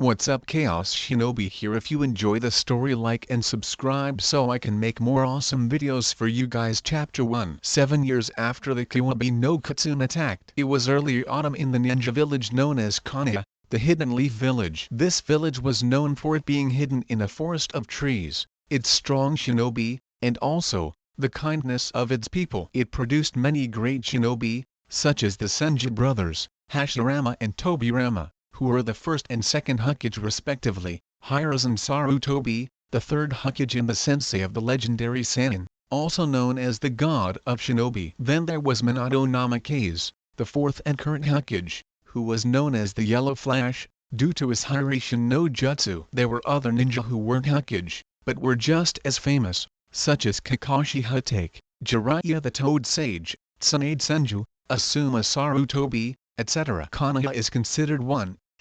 What's up, Chaos Shinobi here. If you enjoy the story, like and subscribe so I can make more awesome videos for you guys. Chapter 1. 7 years after the Kiwabi no Kitsune attacked. It was early autumn in the ninja village known as Konoha, the Hidden Leaf Village. This village was known for it being hidden in a forest of trees, its strong shinobi, and also the kindness of its people. It produced many great shinobi, such as the Senju brothers, Hashirama and Tobirama, who were the first and second Hokage respectively, Hiruzen Sarutobi, the third Hokage and the sensei of the legendary Sannin, also known as the god of shinobi. Then there was Minato Namikaze, the fourth and current Hokage, who was known as the Yellow Flash, due to his Hirishin no Jutsu. There were other ninja who weren't Hokage, but were just as famous, such as Kakashi Hatake, Jiraiya the Toad Sage, Tsunade Senju, Asuma Sarutobi, etc. Konoha is considered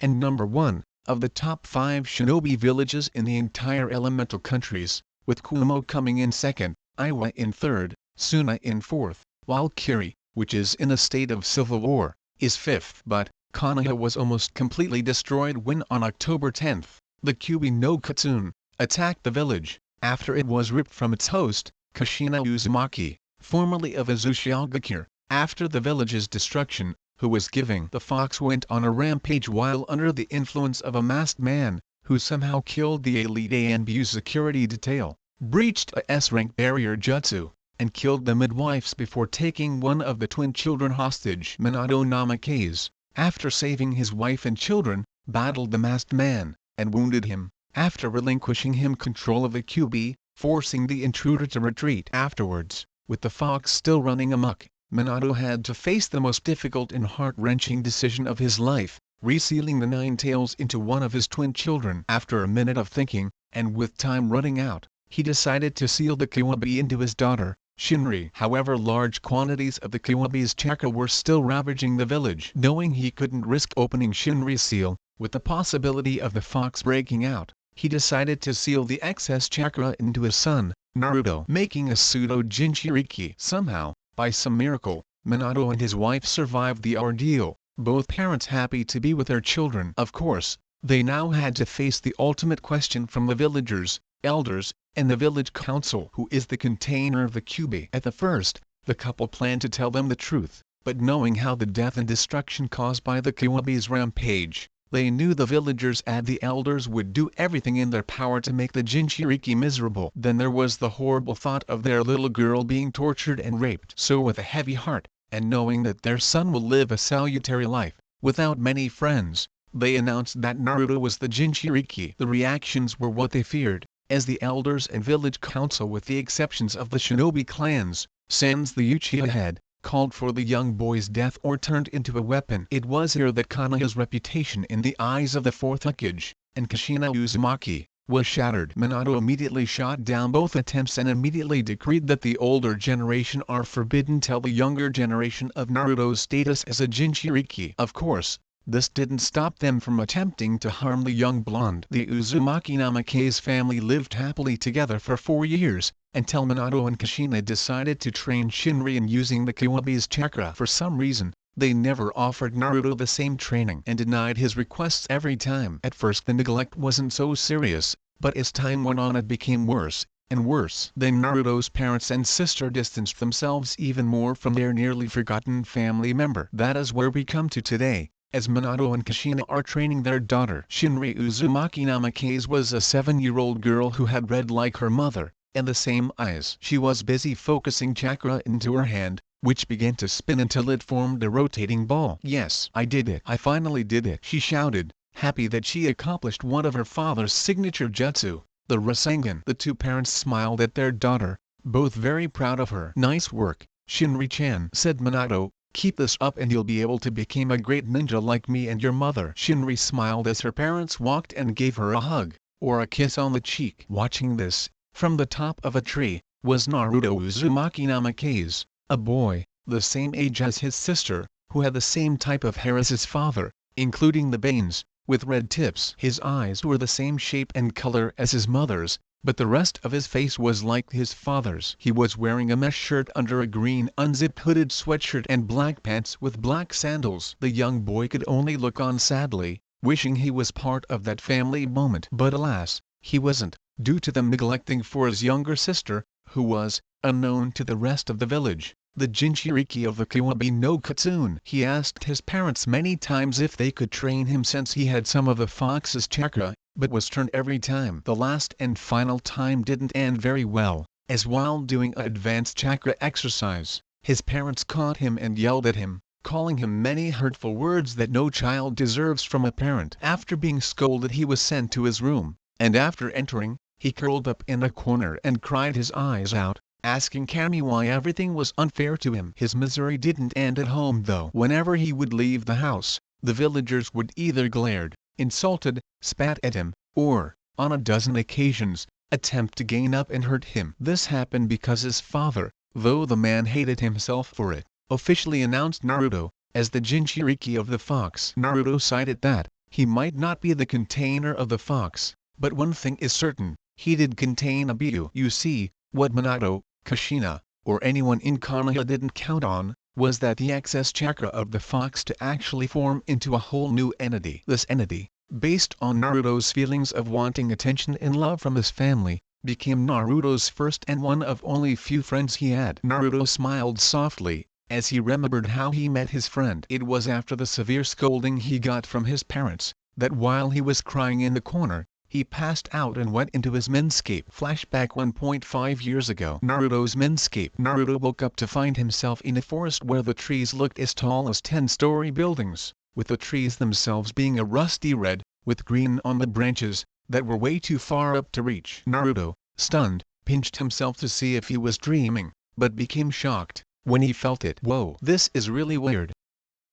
number one, of the top 5 shinobi villages in the entire elemental countries, with Kumo coming in second, Iwa in third, Suna in fourth, while Kiri, which is in a state of civil war, is fifth. But Konoha was almost completely destroyed when on October 10, the Kyubi no Kitsune attacked the village, after it was ripped from its host, Kushina Uzumaki, formerly of Azuchiagakure. After the village's destruction, who was giving the fox went on a rampage while under the influence of a masked man, who somehow killed the elite ANBU security detail, breached a S-rank barrier jutsu, and killed the midwives before taking one of the twin children hostage. Minato Namikaze, after saving his wife and children, battled the masked man, and wounded him, after relinquishing him control of the Kyubi, forcing the intruder to retreat. Afterwards, with the fox still running amok, Minato had to face the most difficult and heart-wrenching decision of his life, resealing the 9 tails into one of his twin children. After a minute of thinking, and with time running out, he decided to seal the Kiwabi into his daughter, Shinri. However, large quantities of the Kiwabi's chakra were still ravaging the village. Knowing he couldn't risk opening Shinri's seal, with the possibility of the fox breaking out, he decided to seal the excess chakra into his son, Naruto, making a pseudo-Jinchuriki. Somehow, by some miracle, Minato and his wife survived the ordeal, both parents happy to be with their children. Of course, they now had to face the ultimate question from the villagers, elders, and the village council, who is the container of the Kyubi. At the first, the couple planned to tell them the truth, but knowing how the death and destruction caused by the Kiwabi's rampage, they knew the villagers and the elders would do everything in their power to make the Jinchuriki miserable. Then there was the horrible thought of their little girl being tortured and raped. So with a heavy heart, and knowing that their son will live a salutary life, without many friends, they announced that Naruto was the Jinchuriki. The reactions were what they feared, as the elders and village council, with the exceptions of the shinobi clans, sans the Uchiha head, called for the young boy's death or turned into a weapon. It was here that Konoha's reputation in the eyes of the 4th Hokage, and Kushina Uzumaki, was shattered. Minato immediately shot down both attempts and immediately decreed that the older generation are forbidden tell the younger generation of Naruto's status as a Jinchuriki. Of course, this didn't stop them from attempting to harm the young blonde. The Uzumaki Namikaze family lived happily together for 4 years, until Minato and Kushina decided to train Shinri in using the Kiwabi's chakra. For some reason, they never offered Naruto the same training and denied his requests every time. At first the neglect wasn't so serious, but as time went on it became worse and worse. Then Naruto's parents and sister distanced themselves even more from their nearly forgotten family member. That is where we come to today, as Minato and Kushina are training their daughter. Shinri Uzumaki Namikaze was a 7-year-old girl who had red like her mother, and the same eyes. She was busy focusing chakra into her hand, which began to spin until it formed a rotating ball. "Yes, I did it. I finally did it," she shouted, happy that she accomplished one of her father's signature jutsu, the Rasengan. The two parents smiled at their daughter, both very proud of her. "Nice work, Shinri-chan," said Minato. "Keep this up and you'll be able to become a great ninja like me and your mother." Shinri smiled as her parents walked and gave her a hug, or a kiss on the cheek. Watching this, from the top of a tree, was Naruto Uzumaki Namikaze, a boy, the same age as his sister, who had the same type of hair as his father, including the bangs, with red tips. His eyes were the same shape and color as his mother's, but the rest of his face was like his father's. He was wearing a mesh shirt under a green unzipped hooded sweatshirt and black pants with black sandals. The young boy could only look on sadly, wishing he was part of that family moment. But alas, he wasn't, due to them neglecting for his younger sister, who was, unknown to the rest of the village, the Jinchuriki of the Kiwabi no Kitsune. He asked his parents many times if they could train him since he had some of the fox's chakra, but was turned every time. The last and final time didn't end very well, as while doing an advanced chakra exercise, his parents caught him and yelled at him, calling him many hurtful words that no child deserves from a parent. After being scolded, he was sent to his room, and after entering, he curled up in a corner and cried his eyes out, asking Kami why everything was unfair to him. His misery didn't end at home though. Whenever he would leave the house, the villagers would either glared, insulted, spat at him, or, on a dozen occasions, attempt to gain up and hurt him. This happened because his father, though the man hated himself for it, officially announced Naruto as the Jinchuriki of the fox. Naruto cited that he might not be the container of the fox, but one thing is certain, he did contain a Biju. You see, what Minato, Kushina, or anyone in Konoha didn't count on, was that the excess chakra of the fox to actually form into a whole new entity. This entity, based on Naruto's feelings of wanting attention and love from his family, became Naruto's first and one of only few friends he had. Naruto smiled softly, as he remembered how he met his friend. It was after the severe scolding he got from his parents, that while he was crying in the corner, he passed out and went into his menscape. Flashback 1.5 years ago. Naruto's menscape. Naruto woke up to find himself in a forest where the trees looked as tall as 10-story buildings, with the trees themselves being a rusty red, with green on the branches, that were way too far up to reach. Naruto, stunned, pinched himself to see if he was dreaming, but became shocked when he felt it. Whoa, this is really weird,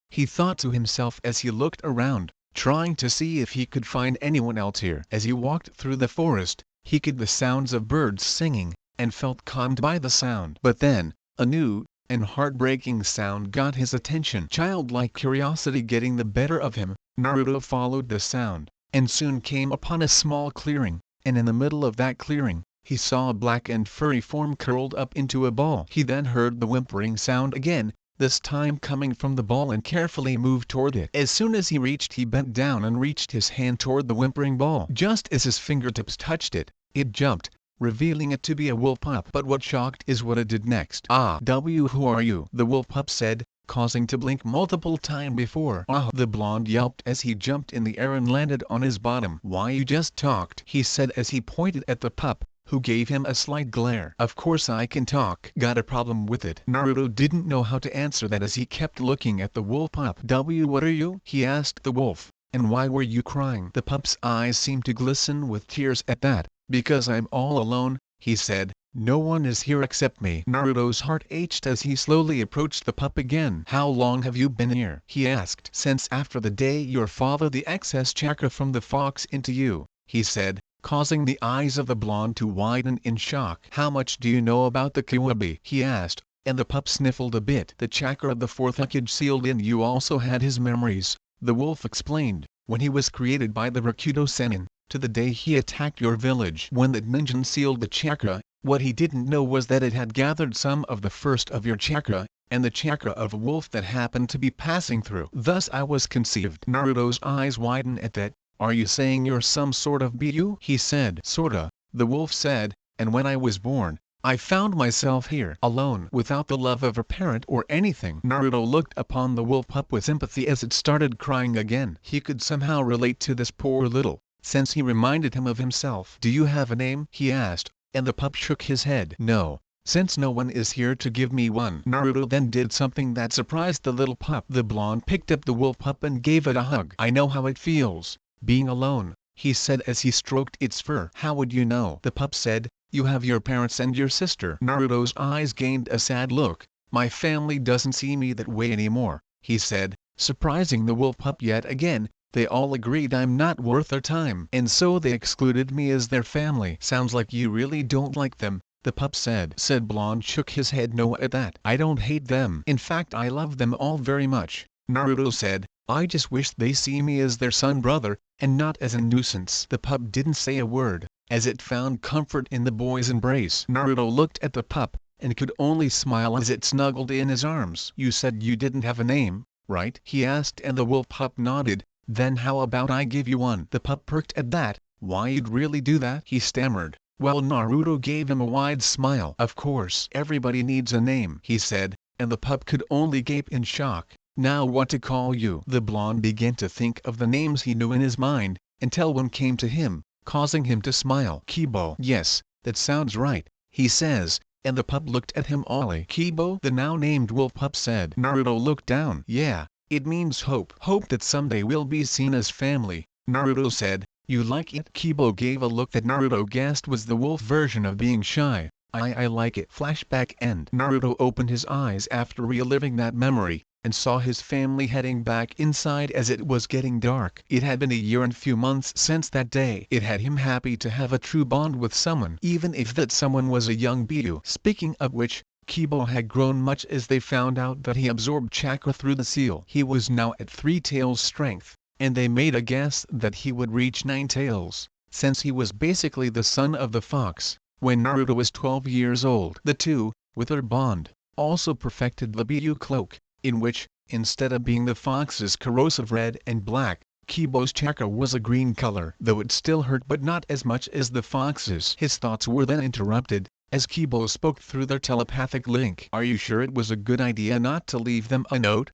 he thought to himself as he looked around, trying to see if he could find anyone else here. As he walked through the forest, he could the sounds of birds singing, and felt calmed by the sound. But then, a new and heartbreaking sound got his attention. Childlike curiosity getting the better of him, Naruto followed the sound, and soon came upon a small clearing, and in the middle of that clearing, he saw a black and furry form curled up into a ball. He then heard the whimpering sound again, this time coming from the ball, and carefully moved toward it. As soon as he bent down and reached his hand toward the whimpering ball. Just as his fingertips touched it, it jumped, revealing it to be a wolf pup. But what shocked is what it did next. "Ah, who are you?" the wolf pup said, causing to blink multiple times before. "Ah," the blonde yelped as he jumped in the air and landed on his bottom. "Why, you just talked," he said as he pointed at the pup, who gave him a slight glare. "Of course I can talk. Got a problem with it?" Naruto didn't know how to answer that as he kept looking at the wolf pup. What are you?" he asked the wolf, "and why were you crying?" The pup's eyes seemed to glisten with tears at that. "Because I'm all alone," he said. "No one is here except me." Naruto's heart ached as he slowly approached the pup again. "How long have you been here?" he asked. "Since after the day your father the excess chakra from the fox into you," he said, causing the eyes of the blonde to widen in shock. "How much do you know about the Kiwabi?" he asked, and the pup sniffled a bit. "The chakra of the fourth Hokage sealed in you also had his memories," the wolf explained, "when he was created by the Rakuto Sennin, to the day he attacked your village. When that ninja sealed the chakra, what he didn't know was that it had gathered some of the first of your chakra, and the chakra of a wolf that happened to be passing through. Thus I was conceived." Naruto's eyes widened at that. "Are you saying you're some sort of Biju?" he said. "Sorta," the wolf said, "and when I was born, I found myself here, alone, without the love of a parent or anything." Naruto looked upon the wolf pup with sympathy as it started crying again. He could somehow relate to this poor little, since he reminded him of himself. "Do you have a name?" he asked, and the pup shook his head. "No, since no one is here to give me one." Naruto then did something that surprised the little pup. The blonde picked up the wolf pup and gave it a hug. "I know how it feels, being alone," he said as he stroked its fur. "How would you know?" the pup said. "You have your parents and your sister." Naruto's eyes gained a sad look. "My family doesn't see me that way anymore," he said, surprising the wolf pup yet again. "They all agreed I'm not worth their time, and so they excluded me as their family." "Sounds like you really don't like them," the pup said. Blonde shook his head no at that. "I don't hate them. In fact I love them all very much," Naruto said. "I just wish they see me as their son brother, and not as a nuisance." The pup didn't say a word, as it found comfort in the boy's embrace. Naruto looked at the pup, and could only smile as it snuggled in his arms. "You said you didn't have a name, right?" he asked, and the wolf pup nodded, Then how about I give you one? The pup perked at that. Why you'd really do that? He stammered. Well, Naruto gave him a wide smile. Of course, everybody needs a name, he said, and the pup could only gape in shock. Now what to call you? The blonde began to think of the names he knew in his mind, until one came to him, causing him to smile. Kibo. Yes, that sounds right, he says, and the pup looked at him oddly. Kibo? The now named wolf pup said. Naruto looked down. Yeah, it means hope. Hope that someday we'll be seen as family, Naruto said. You like it? Kibo gave a look that Naruto guessed was the wolf version of being shy. I like it. Flashback end. Naruto opened his eyes after reliving that memory, and saw his family heading back inside as it was getting dark. It had been a year and few months since that day. It had him happy to have a true bond with someone, even if that someone was a young Biju. Speaking of which, Kibo had grown much as they found out that he absorbed chakra through the seal. He was now at 3 tails strength, and they made a guess that he would reach 9 tails, since he was basically the son of the fox. When Naruto was 12 years old, the two, with their bond, also perfected the Biju cloak, in which, instead of being the fox's corrosive red and black, Kibo's chakra was a green color. Though it still hurt but not as much as the fox's. His thoughts were then interrupted, as Kibo spoke through their telepathic link. Are you sure it was a good idea not to leave them a note?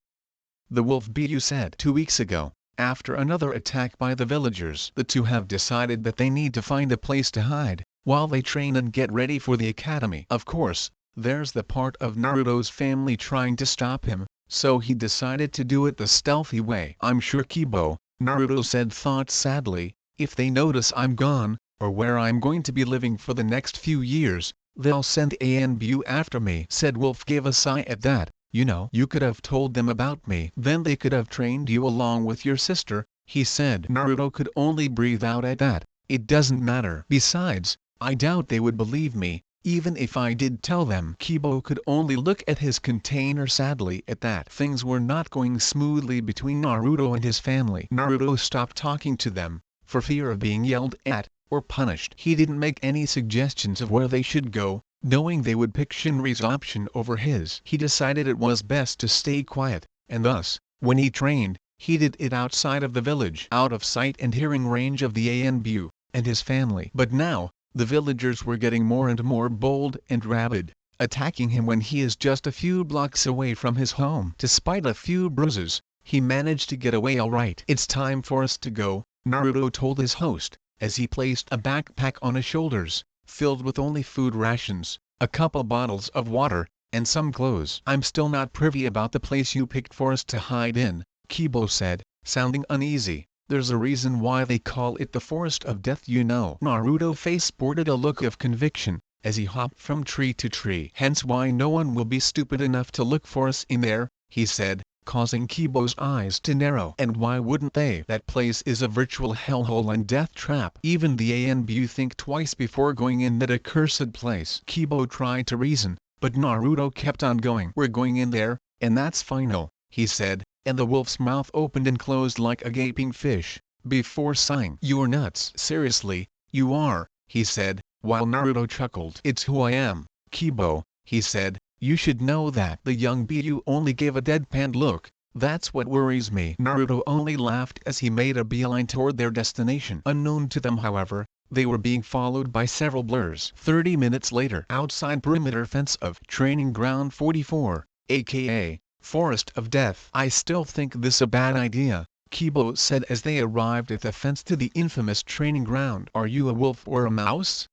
The wolf Biju said. 2 weeks ago, after another attack by the villagers, the two have decided that they need to find a place to hide, while they train and get ready for the academy. Of course, there's the part of Naruto's family trying to stop him, so he decided to do it the stealthy way. I'm sure Kibo, Naruto said thought sadly, if they notice I'm gone, or where I'm going to be living for the next few years, they'll send Anbu after me. Said Wolf gave a sigh at that. You know, you could have told them about me. Then they could have trained you along with your sister, he said. Naruto could only breathe out at that. It doesn't matter. Besides, I doubt they would believe me, even if I did tell them. Kibo could only look at his container sadly at that. Things were not going smoothly between Naruto and his family. Naruto stopped talking to them, for fear of being yelled at, or punished. He didn't make any suggestions of where they should go, knowing they would pick Shinri's option over his. He decided it was best to stay quiet, and thus, when he trained, he did it outside of the village, out of sight and hearing range of the Anbu and his family. But now, the villagers were getting more and more bold and rabid, attacking him when he is just a few blocks away from his home. Despite a few bruises, he managed to get away all right. It's time for us to go, Naruto told his host, as he placed a backpack on his shoulders, filled with only food rations, a couple bottles of water, and some clothes. I'm still not privy about the place you picked for us to hide in, Kibo said, sounding uneasy. There's a reason why they call it the Forest of Death, you know. Naruto's face sported a look of conviction, as he hopped from tree to tree. Hence why no one will be stupid enough to look for us in there, he said, causing Kibo's eyes to narrow. And why wouldn't they? That place is a virtual hellhole and death trap. Even the Anbu think twice before going in that accursed place. Kibo tried to reason, but Naruto kept on going. We're going in there, and that's final, he said, and the wolf's mouth opened and closed like a gaping fish, before sighing. You're nuts. Seriously, you are, he said, while Naruto chuckled. It's who I am, Kibo, he said. You should know that. The young Biju only gave a deadpan look. That's what worries me. Naruto only laughed as he made a beeline toward their destination. Unknown to them, however, they were being followed by several blurs. 30 minutes later, outside perimeter fence of Training Ground 44, aka Forest of Death. I still think this a bad idea, Kibo said as they arrived at the fence to the infamous training ground. Are you a wolf or a mouse?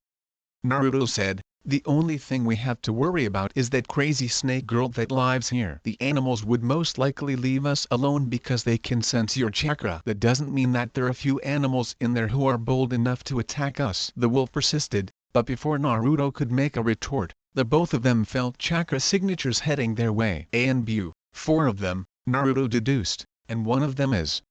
Naruto said. The only thing we have to worry about is that crazy snake girl that lives here. The animals would most likely leave us alone because they can sense your chakra. That doesn't mean that there are few animals in there who are bold enough to attack us. The wolf persisted, but before Naruto could make a retort, the both of them felt chakra signatures heading their way. Anbu, 4 of them, Naruto deduced, and one of them is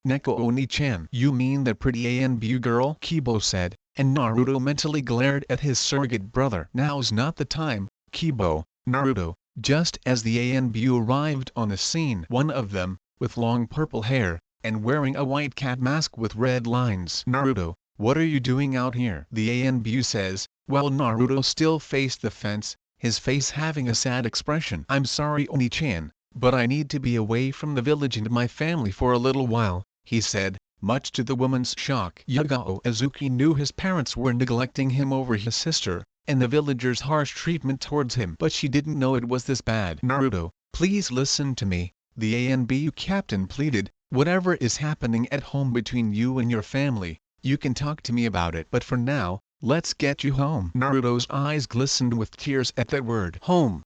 Neko Oni-chan. You mean the pretty Anbu girl? Kibo said, and Naruto mentally glared at his surrogate brother. Now's not the time, Kibo, Naruto. Just as the Anbu arrived on the scene, one of them, with long purple hair, and wearing a white cat mask with red lines. Naruto, what are you doing out here? The Anbu says, while Naruto still faced the fence, his face having a sad expression. I'm sorry Oni-chan, but I need to be away from the village and my family for a little while, he said, much to the woman's shock. Yugao Azuki knew his parents were neglecting him over his sister, and the villagers' harsh treatment towards him, but she didn't know it was this bad. Naruto, please listen to me, the ANBU captain pleaded. Whatever is happening at home between you and your family, you can talk to me about it, but for now, let's get you home. Naruto's eyes glistened with tears at that word. Home.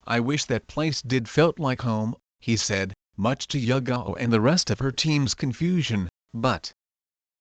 I wish that place did felt like home, he said, much to Yugao and the rest of her team's confusion, but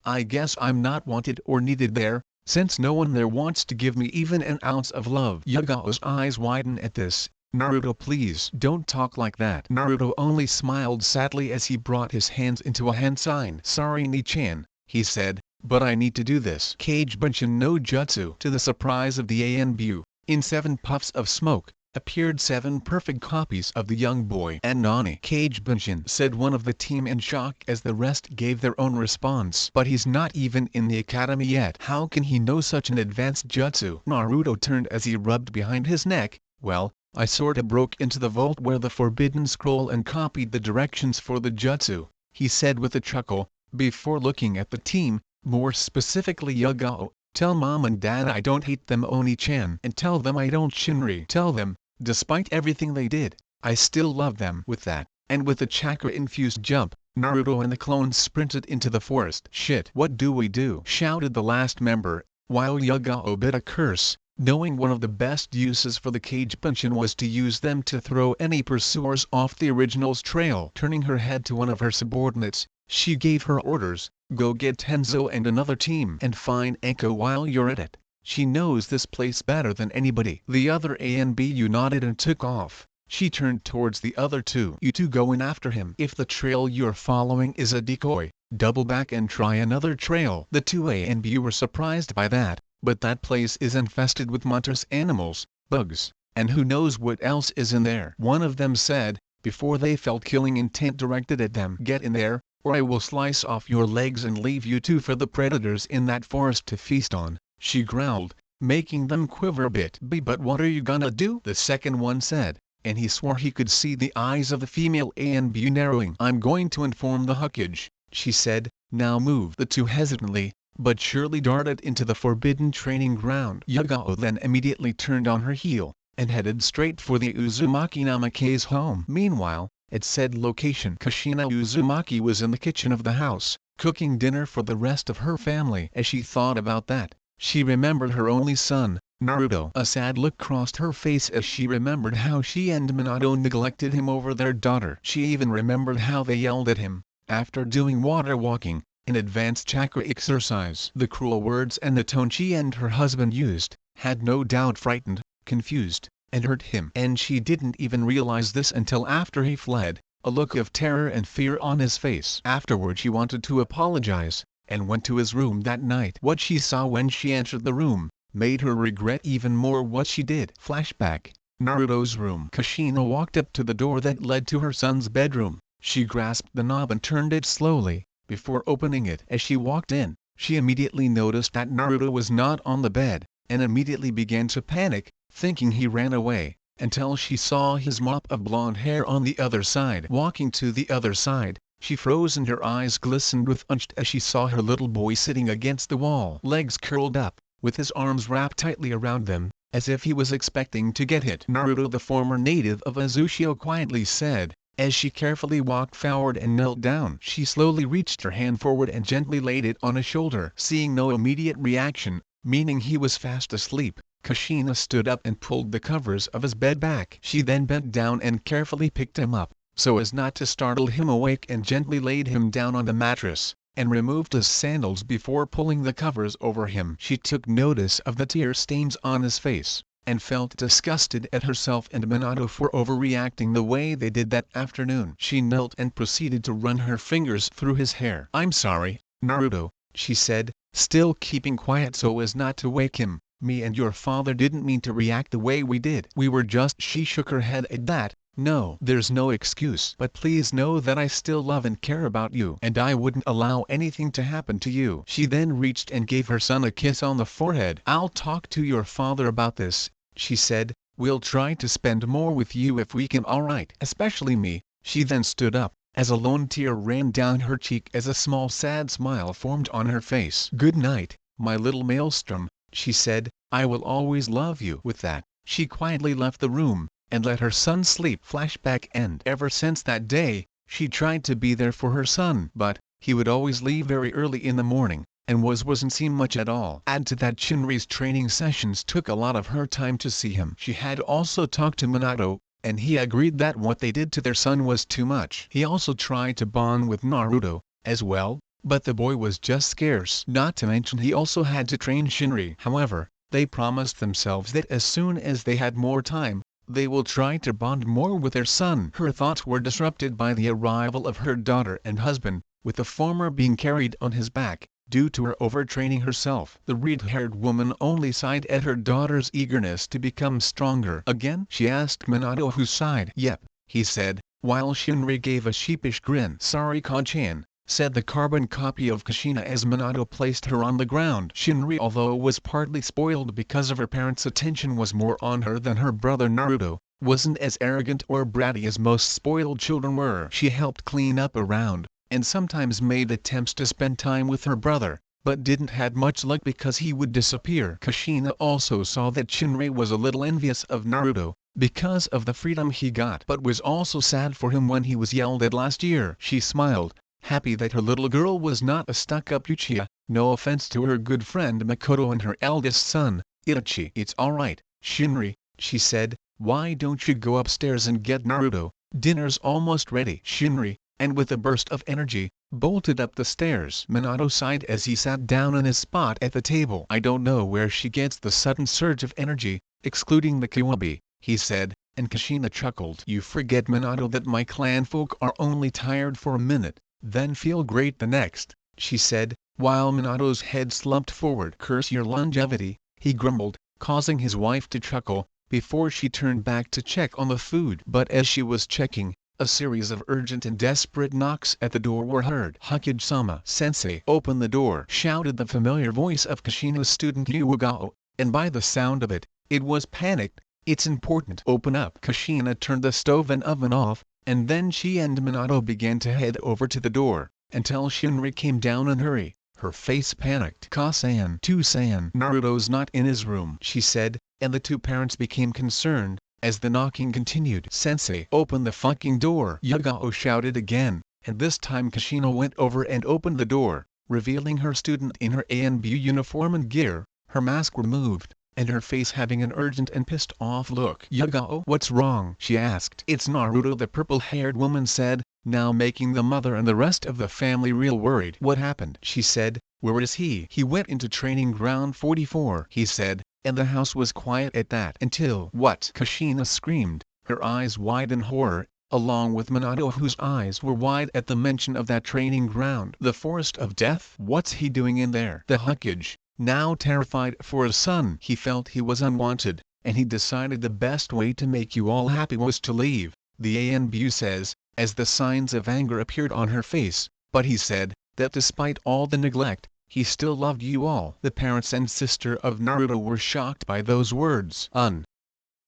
I guess I'm not wanted or needed there, since no one there wants to give me even an ounce of love. Yugao's eyes widened at this. Naruto, please don't talk like that. Naruto only smiled sadly as he brought his hands into a hand sign. Sorry Ni-chan, he said, but I need to do this. Kage Bunshin no Jutsu. To the surprise of the ANBU, in 7 puffs of smoke, appeared 7 perfect copies of the young boy. And Nani? Kage Bunshin, said one of the team in shock as the rest gave their own response. But he's not even in the academy yet. How can he know such an advanced jutsu? Naruto turned as he rubbed behind his neck. Well, I sorta broke into the vault where the forbidden scroll and copied the directions for the jutsu, he said with a chuckle, before looking at the team, more specifically Yugao. Tell mom and dad I don't hate them, Oni-chan, and tell them I don't Shinri. Tell them, despite everything they did, I still love them. With that, and with a chakra-infused jump, Naruto and the clones sprinted into the forest. Shit, what do we do? Shouted the last member, while Yugao bit a curse, knowing one of the best uses for the Kage Bunshin was to use them to throw any pursuers off the original's trail. Turning her head to one of her subordinates, she gave her orders, go get Tenzo and another team and find Anko while you're at it. She knows this place better than anybody. The other ANBU nodded and took off. She turned towards the other two. You two go in after him. If the trail you're following is a decoy, double back and try another trail. The two ANBU were surprised by that, but that place is infested with monstrous animals, bugs, and who knows what else is in there. One of them said, before they felt killing intent directed at them. Get in there, or I will slice off your legs and leave you two for the predators in that forest to feast on, she growled, making them quiver a bit. But what are you gonna do? The second one said, and he swore he could see the eyes of the female ANBU narrowing. I'm going to inform the Hokage, she said, now move. The two hesitantly, but surely darted into the forbidden training ground. Yugao then immediately turned on her heel, and headed straight for the Uzumaki Namake's home. Meanwhile, at said location, Kushina Uzumaki was in the kitchen of the house, cooking dinner for the rest of her family. As she thought about that, she remembered her only son, Naruto. A sad look crossed her face as she remembered how she and Minato neglected him over their daughter. She even remembered how they yelled at him, after doing water walking, an advanced chakra exercise. The cruel words and the tone she and her husband used, had no doubt frightened, confused, and hurt him. And she didn't even realize this until after he fled, a look of terror and fear on his face. Afterward she wanted to apologize, and went to his room that night. What she saw when she entered the room, made her regret even more what she did. Flashback, Naruto's room. Kushina walked up to the door that led to her son's bedroom. She grasped the knob and turned it slowly, before opening it. As she walked in, she immediately noticed that Naruto was not on the bed, and immediately began to panic, thinking he ran away, until she saw his mop of blonde hair on the other side. Walking to the other side, she froze and her eyes glistened with angst as she saw her little boy sitting against the wall, legs curled up, with his arms wrapped tightly around them, as if he was expecting to get hit. Naruto, the former native of Azushio, quietly said, as she carefully walked forward and knelt down. She slowly reached her hand forward and gently laid it on his shoulder. Seeing no immediate reaction, meaning he was fast asleep, Kushina stood up and pulled the covers of his bed back. She then bent down and carefully picked him up, so as not to startle him awake, and gently laid him down on the mattress, and removed his sandals before pulling the covers over him. She took notice of the tear stains on his face, and felt disgusted at herself and Minato for overreacting the way they did that afternoon. She knelt and proceeded to run her fingers through his hair. I'm sorry, Naruto, she said, still keeping quiet so as not to wake him. Me and your father didn't mean to react the way we did. We were just... She shook her head at that. No, there's no excuse. But please know that I still love and care about you, and I wouldn't allow anything to happen to you. She then reached and gave her son a kiss on the forehead. I'll talk to your father about this, she said. We'll try to spend more with you if we can, alright? Especially me. She then stood up, as a lone tear ran down her cheek as a small sad smile formed on her face. "Good night, my little maelstrom," she said, "I will always love you." With that, she quietly left the room, and let her son sleep. Flashback end. Ever since that day, she tried to be there for her son, but he would always leave very early in the morning, and wasn't seen much at all. Add to that Shinri's training sessions took a lot of her time to see him. She had also talked to Minato, and he agreed that what they did to their son was too much. He also tried to bond with Naruto, as well, but the boy was just scarce. Not to mention he also had to train Shinri. However, they promised themselves that as soon as they had more time, they will try to bond more with their son. Her thoughts were disrupted by the arrival of her daughter and husband, with the former being carried on his back, due to her overtraining herself. The red-haired woman only sighed at her daughter's eagerness to become stronger. "Again?" she asked Minato, who sighed. "Yep," he said, while Shinri gave a sheepish grin. "Sorry Kon-chan," said the carbon copy of Kushina as Minato placed her on the ground. Shinri, although was partly spoiled because of her parents' attention was more on her than her brother Naruto, wasn't as arrogant or bratty as most spoiled children were. She helped clean up around, and sometimes made attempts to spend time with her brother, but didn't had much luck because he would disappear. Kushina also saw that Shinri was a little envious of Naruto, because of the freedom he got, but was also sad for him when he was yelled at last year. She smiled, happy that her little girl was not a stuck-up Uchiha, no offense to her good friend Makoto and her eldest son, Itachi. "It's alright, Shinri," she said, "why don't you go upstairs and get Naruto? Dinner's almost ready." Shinri, and with a burst of energy, bolted up the stairs. Minato sighed as he sat down in his spot at the table. "I don't know where she gets the sudden surge of energy, excluding the Kiwabi," he said, and Kushina chuckled. "You forget, Minato, that my clan folk are only tired for a minute, then feel great the next," she said, while Minato's head slumped forward. "Curse your longevity," he grumbled, causing his wife to chuckle, before she turned back to check on the food. But as she was checking, a series of urgent and desperate knocks at the door were heard. "Hokage-sama, sensei, open the door!" shouted the familiar voice of Kushina's student Yuagao, and by the sound of it, it was panicked. "It's important. Open up!" Kushina turned the stove and oven off, and then she and Minato began to head over to the door, until Shinri came down in a hurry, her face panicked. "Ka-san, To-san, Naruto's not in his room," she said, and the two parents became concerned, as the knocking continued. "Sensei, open the fucking door!" Yugao shouted again, and this time Kushina went over and opened the door, revealing her student in her ANB uniform and gear, her mask removed, and her face having an urgent and pissed-off look. "Yugao, what's wrong?" she asked. "It's Naruto," the purple-haired woman said, now making the mother and the rest of the family real worried. "What happened?" she said. "Where is he?" "He went into training ground 44, he said, and the house was quiet at that until—" "What?" Kushina screamed, her eyes wide in horror, along with Minato, whose eyes were wide at the mention of that training ground. "The Forest of Death? What's he doing in there?" The Hokage, now terrified for his son, he felt he was unwanted, and he decided the best way to make you all happy was to leave, the ANBU says, as the signs of anger appeared on her face, but he said that despite all the neglect, he still loved you all. The parents and sister of Naruto were shocked by those words.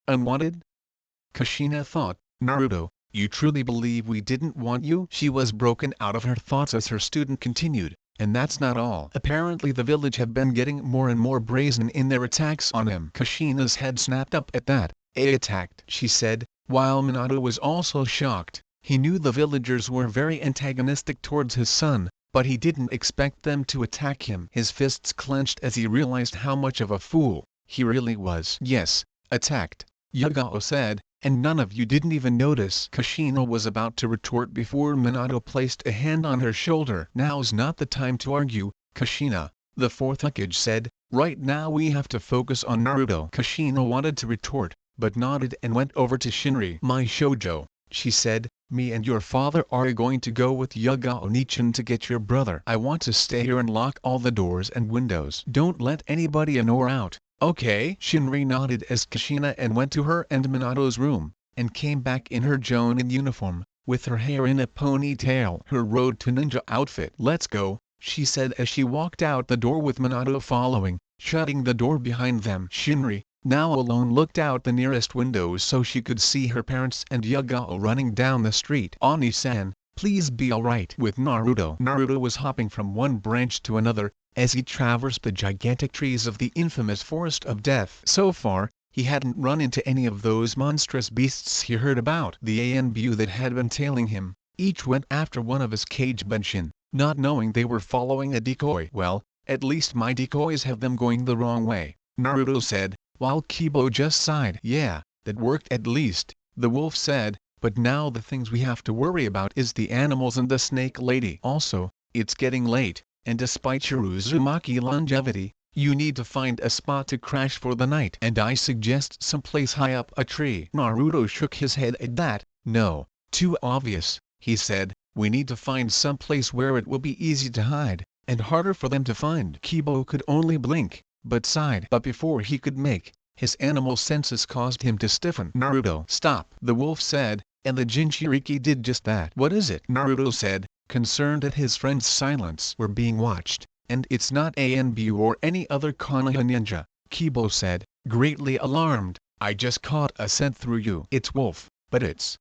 Unwanted? Kushina thought, "Naruto, you truly believe we didn't want you?" She was broken out of her thoughts as her student continued, "And that's not all. Apparently the village have been getting more and more brazen in their attacks on him." Kushina's head snapped up at that. "They attacked," she said, while Minato was also shocked. He knew the villagers were very antagonistic towards his son, but he didn't expect them to attack him. His fists clenched as he realized how much of a fool he really was. "Yes, attacked," Yugao said, "and none of you didn't even notice." Kushina was about to retort before Minato placed a hand on her shoulder. "Now's not the time to argue, Kushina," the fourth Hokage said, "right now we have to focus on Naruto." Kushina wanted to retort, but nodded and went over to Shinri. "My shoujo," she said, "me and your father are going to go with Yugao Nichan to get your brother. I want to stay here and lock all the doors and windows. Don't let anybody in or out." "Okay." Shinri nodded as Kushina and went to her and Minato's room, and came back in her Jonin uniform, with her hair in a ponytail. Her Road to Ninja outfit. "Let's go," she said as she walked out the door with Minato following, shutting the door behind them. Shinri, now alone, looked out the nearest window so she could see her parents and Yugao running down the street. "Oni-san, Please be alright with Naruto. Naruto was hopping from one branch to another, as he traversed the gigantic trees of the infamous Forest of Death. So far, he hadn't run into any of those monstrous beasts he heard about. The ANBU that had been tailing him, each went after one of his cage Benshin, not knowing they were following a decoy. Well, at least my decoys have them going the wrong way, Naruto said, while Kibo just sighed. Yeah, that worked at least, the wolf said, but now the things we have to worry about is the animals and the snake lady. Also, it's getting late, and despite your Uzumaki longevity, you need to find a spot to crash for the night. And I suggest someplace high up a tree. Naruto shook his head at that. No, too obvious, he said. We need to find someplace where it will be easy to hide, and harder for them to find. Kibo could only blink, but sighed. But before he could make, his animal senses caused him to stiffen. Naruto, stop, the wolf said, and the Jinchuriki did just that. What is it? Naruto said, concerned at his friend's silence. We're being watched, and it's not ANBU or any other Konoha ninja, Kibo said, greatly alarmed. I just caught a scent through you. It's wolf, but it's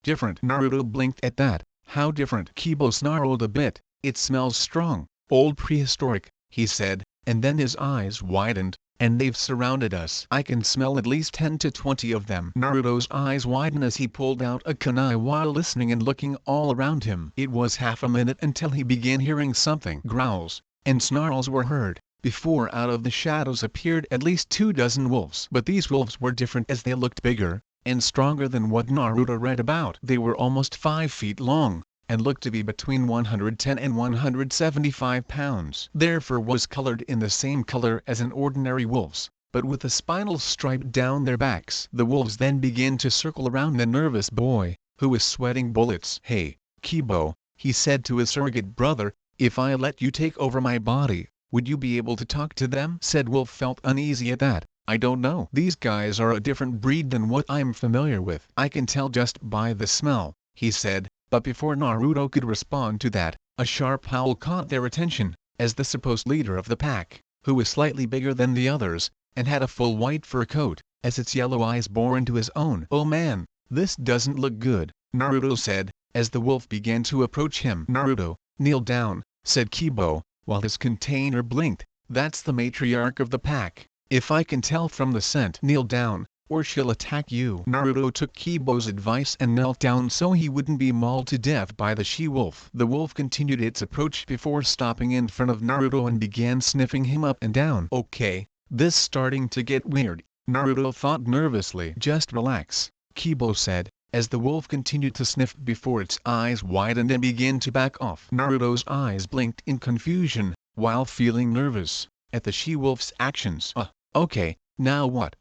different. Naruto blinked at that. How different? Kibo snarled a bit. It smells strong, old prehistoric, he said, and then his eyes widened. And they've surrounded us. I can smell at least 10 to 20 of them. Naruto's eyes widened as he pulled out a kunai while listening and looking all around him. It was half a minute until he began hearing something. Growls and snarls were heard, before out of the shadows appeared at least 24 wolves. But these wolves were different as they looked bigger and stronger than what Naruto read about. They were almost 5 feet long, and looked to be between 110 and 175 pounds. Their fur was colored in the same color as an ordinary wolf's, but with a spinal stripe down their backs. The wolves then began to circle around the nervous boy, who was sweating bullets. Hey, Kibo, he said to his surrogate brother, if I let you take over my body, would you be able to talk to them? Said Wolf felt uneasy at that. I don't know. These guys are a different breed than what I'm familiar with. I can tell just by the smell, he said. But before Naruto could respond to that, a sharp howl caught their attention, as the supposed leader of the pack, who was slightly bigger than the others, and had a full white fur coat, as its yellow eyes bore into his own. Oh man, this doesn't look good, Naruto said, as the wolf began to approach him. Naruto, kneel down, said Kibo, while his container blinked. That's the matriarch of the pack. If I can tell from the scent. Kneel down, or she'll attack you. Naruto took Kibo's advice and knelt down so he wouldn't be mauled to death by the she-wolf. The wolf continued its approach before stopping in front of Naruto and began sniffing him up and down. Okay, this starting to get weird, Naruto thought nervously. Just relax, Kibo said, as the wolf continued to sniff before its eyes widened and began to back off. Naruto's eyes blinked in confusion, while feeling nervous at the she-wolf's actions. Okay, now what?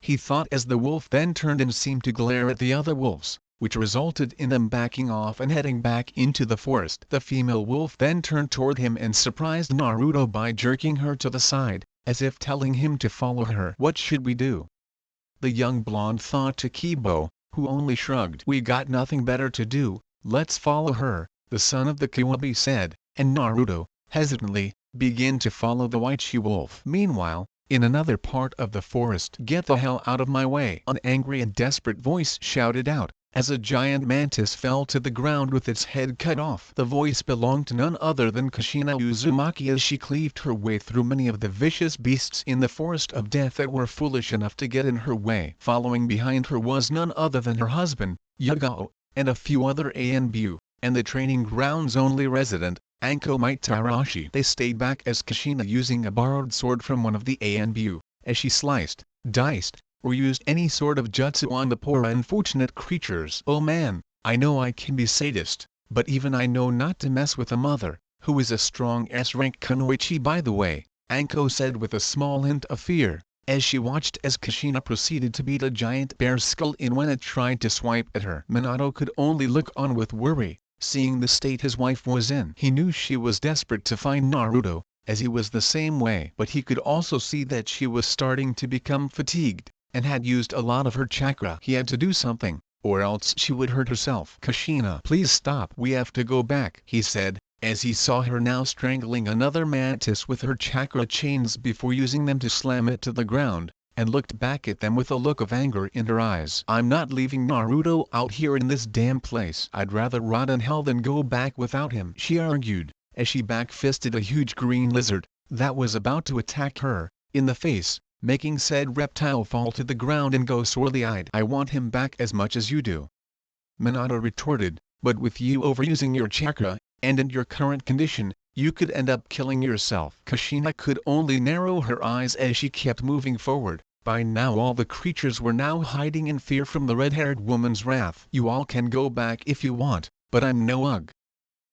He thought as the wolf then turned and seemed to glare at the other wolves, which resulted in them backing off and heading back into the forest. The female wolf then turned toward him and surprised Naruto by jerking her to the side, as if telling him to follow her. What should we do? The young blonde thought to Kibo, who only shrugged. We got nothing better to do, let's follow her, the son of the Kiwabi said, and Naruto, hesitantly, began to follow the white she-wolf. Meanwhile, in another part of the forest. Get the hell out of my way! An angry and desperate voice shouted out, as a giant mantis fell to the ground with its head cut off. The voice belonged to none other than Kushina Uzumaki as she cleaved her way through many of the vicious beasts in the Forest of Death that were foolish enough to get in her way. Following behind her was none other than her husband, Yugao, and a few other ANBU, and the training ground's only resident, Anko Mitarashi. They stayed back as Kushina, using a borrowed sword from one of the ANBU, as she sliced, diced, or used any sort of jutsu on the poor unfortunate creatures. Oh man, I know I can be sadist, but even I know not to mess with a mother, who is a strong S-rank kunoichi by the way, Anko said with a small hint of fear, as she watched as Kushina proceeded to beat a giant bear's skull in when it tried to swipe at her. Minato could only look on with worry, seeing the state his wife was in. He knew she was desperate to find Naruto, as he was the same way. But he could also see that she was starting to become fatigued, and had used a lot of her chakra. He had to do something, or else she would hurt herself. Kushina, please stop. We have to go back, he said, as he saw her now strangling another mantis with her chakra chains before using them to slam it to the ground. and looked back at them with a look of anger in her eyes. "I'm not leaving Naruto out here in this damn place. I'd rather rot in hell than go back without him," she argued, as she back-fisted a huge green lizard that was about to attack her in the face, making said reptile fall to the ground and go swirly-eyed. "I want him back as much as you do," Minato retorted, "but with you overusing your chakra, and in your current condition, you could end up killing yourself." Kushina could only narrow her eyes as she kept moving forward. By now all the creatures were now hiding in fear from the red-haired woman's wrath. "You all can go back if you want, but I'm no Ugg,"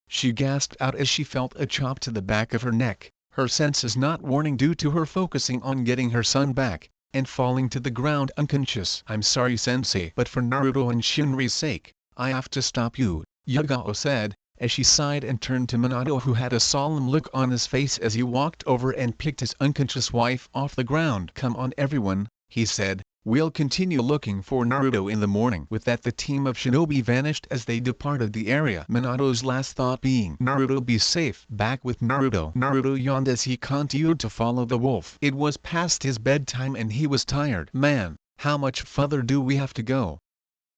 she gasped out as she felt a chop to the back of her neck, her senses not warning due to her focusing on getting her son back, and falling to the ground unconscious. "I'm sorry sensei, but for Naruto and Shinri's sake, I have to stop you," Yugao said, as she sighed and turned to Minato, who had a solemn look on his face as he walked over and picked his unconscious wife off the ground. "Come on everyone," he said, "we'll continue looking for Naruto in the morning." With that the team of shinobi vanished as they departed the area. Minato's last thought being, "Naruto, be safe." Back with Naruto. Naruto yawned as he continued to follow the wolf. It was past his bedtime and he was tired. "Man, how much further do we have to go?"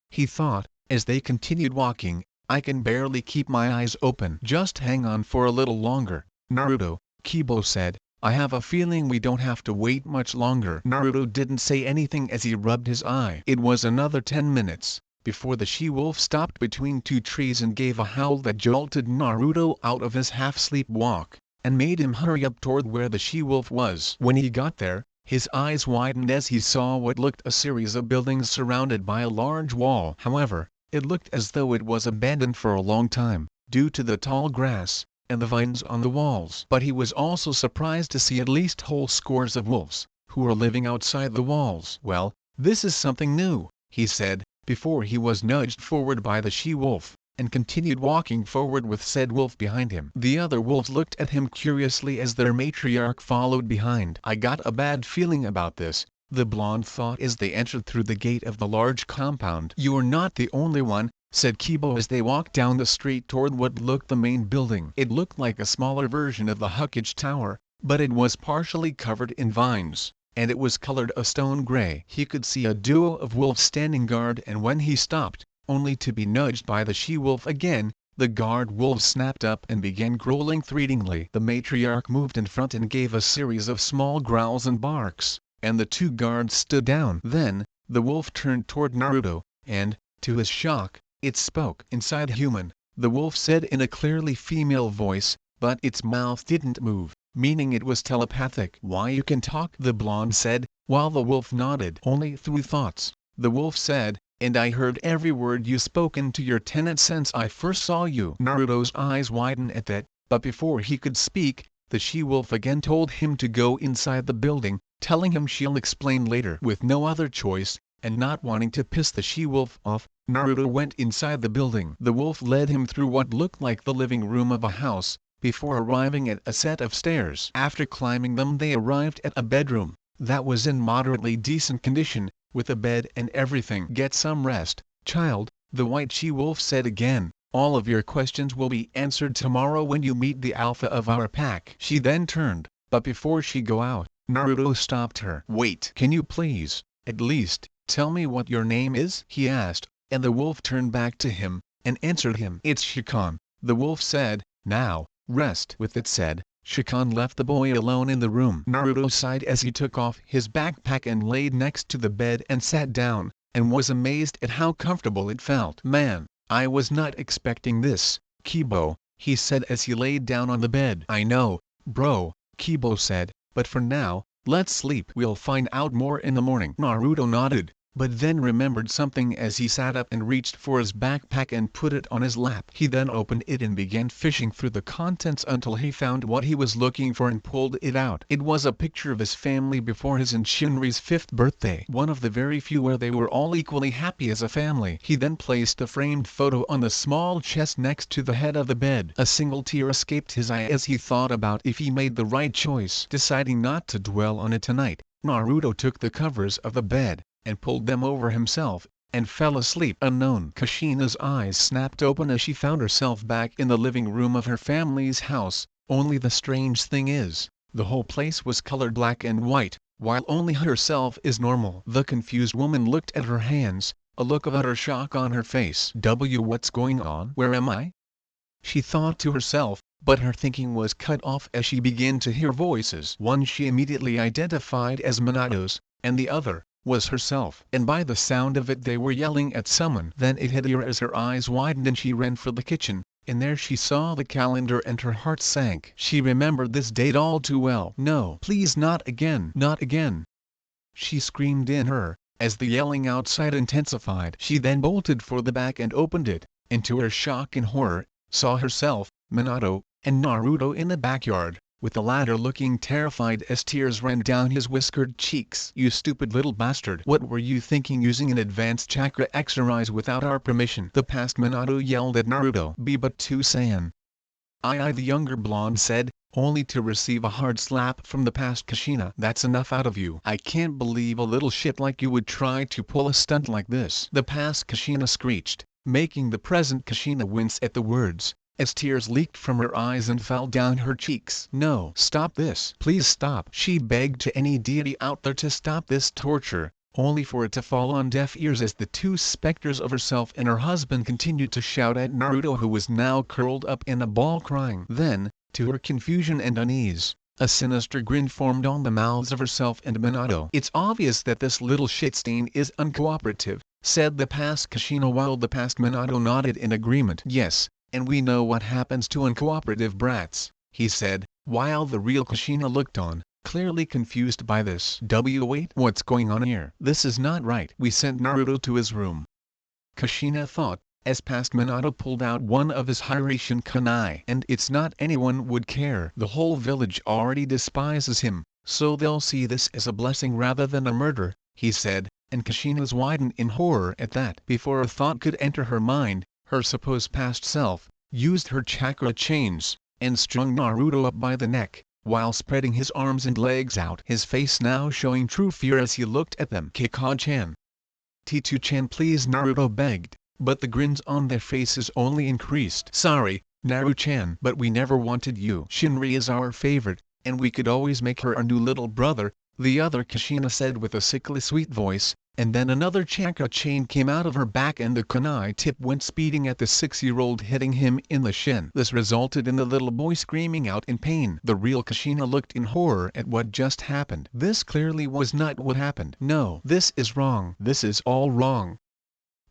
he thought, as they continued walking. "I can barely keep my eyes open." "Just hang on for a little longer, Naruto," Kibo said. "I have a feeling we don't have to wait much longer." Naruto didn't say anything as he rubbed his eye. It was another 10 minutes before the she-wolf stopped between two trees and gave a howl that jolted Naruto out of his half-sleep walk, and made him hurry up toward where the she-wolf was. When he got there, his eyes widened as he saw what looked a series of buildings surrounded by a large wall. However, it looked as though it was abandoned for a long time, due to the tall grass and the vines on the walls. But he was also surprised to see at least whole scores of wolves, who were living outside the walls. "Well, this is something new," he said, before he was nudged forward by the she-wolf, and continued walking forward with said wolf behind him. The other wolves looked at him curiously as their matriarch followed behind. "I got a bad feeling about this," the blonde thought as they entered through the gate of the large compound. "You're not the only one," said Kibo as they walked down the street toward what looked the main building. It looked like a smaller version of the Huckage Tower, but it was partially covered in vines, and it was colored a stone gray. He could see a duo of wolves standing guard, and when he stopped, only to be nudged by the she-wolf again, the guard wolves snapped up and began growling threateningly. The matriarch moved in front and gave a series of small growls and barks, and the two guards stood down. Then, the wolf turned toward Naruto, and, to his shock, it spoke. "Inside human," the wolf said in a clearly female voice, but its mouth didn't move, meaning it was telepathic. "Why, you can talk," the blonde said, while the wolf nodded. "Only through thoughts," the wolf said, "and I heard every word you spoken to your tenant since I first saw you." Naruto's eyes widened at that, but before he could speak, the she-wolf again told him to go inside the building, telling him she'll explain later. With no other choice, and not wanting to piss the she-wolf off, Naruto went inside the building. The wolf led him through what looked like the living room of a house, before arriving at a set of stairs. After climbing them they arrived at a bedroom that was in moderately decent condition, with a bed and everything. "Get some rest, child," the white she-wolf said again. "All of your questions will be answered tomorrow when you meet the alpha of our pack." She then turned, but before she go out, Naruto stopped her. "Wait, can you please, at least, tell me what your name is?" he asked, and the wolf turned back to him, and answered him. "It's Shikan," the wolf said. "Now, rest." With it said, Shikan left the boy alone in the room. Naruto sighed as he took off his backpack and laid next to the bed and sat down, and was amazed at how comfortable it felt. "Man, I was not expecting this, Kibo," he said as he laid down on the bed. "I know, bro," Kibo said, "but for now, let's sleep. We'll find out more in the morning." Naruto nodded, but then remembered something as he sat up and reached for his backpack and put it on his lap. He then opened it and began fishing through the contents until he found what he was looking for and pulled it out. It was a picture of his family before his and Shinri's 5th birthday, one of the very few where they were all equally happy as a family. He then placed the framed photo on the small chest next to the head of the bed. A single tear escaped his eye as he thought about if he made the right choice. Deciding not to dwell on it tonight, Naruto took the covers of the bed, and pulled them over himself, and fell asleep. Unknown. Kushina's eyes snapped open as she found herself back in the living room of her family's house, only the strange thing is, the whole place was colored black and white, while only herself is normal. The confused woman looked at her hands, a look of utter shock on her face. What's going on? Where am I? She thought to herself, but her thinking was cut off as she began to hear voices. One she immediately identified as Minato's, and the other was herself. And by the sound of it they were yelling at someone. Then it hit her as her eyes widened and she ran for the kitchen, and there she saw the calendar and her heart sank. She remembered this date all too well. No, please, not again, not again, she screamed in her, as the yelling outside intensified. She then bolted for the back and opened it, and to her shock and horror, saw herself, Minato, and Naruto in the backyard, with the latter looking terrified as tears ran down his whiskered cheeks. You stupid little bastard! What were you thinking using an advanced chakra exercise without our permission? The past Minato yelled at Naruto. Be but too Saiyan. The younger blonde said, only to receive a hard slap from the past Kushina. That's enough out of you. I can't believe a little shit like you would try to pull a stunt like this. The past Kushina screeched, making the present Kushina wince at the words, as tears leaked from her eyes and fell down her cheeks. No, stop this. Please stop. She begged to any deity out there to stop this torture, only for it to fall on deaf ears as the two specters of herself and her husband continued to shout at Naruto, who was now curled up in a ball crying. Then, to her confusion and unease, a sinister grin formed on the mouths of herself and Minato. It's obvious that this little shitstain is uncooperative, said the past Kushina while the past Minato nodded in agreement. Yes, and we know what happens to uncooperative brats, he said, while the real Kushina looked on, clearly confused by this. Wait, what's going on here? This is not right. We sent Naruto to his room, Kushina thought, as past Minato pulled out one of his Hiraishin kunai. And it's not anyone would care. The whole village already despises him, so they'll see this as a blessing rather than a murder, he said, and Kushina's widened in horror at that. Before a thought could enter her mind, her supposed past self used her chakra chains and strung Naruto up by the neck, while spreading his arms and legs out, his face now showing true fear as he looked at them. Kikon-chan, T2-chan, please, Naruto begged, but the grins on their faces only increased. Sorry, Naru-chan, but we never wanted you. Shinri is our favorite, and we could always make her our new little brother, the other Kushina said with a sickly sweet voice, and then another chakra chain came out of her back and the kunai tip went speeding at the 6-year-old, hitting him in the shin. This resulted in the little boy screaming out in pain. The real Kushina looked in horror at what just happened. This clearly was not what happened. No, this is wrong. This is all wrong.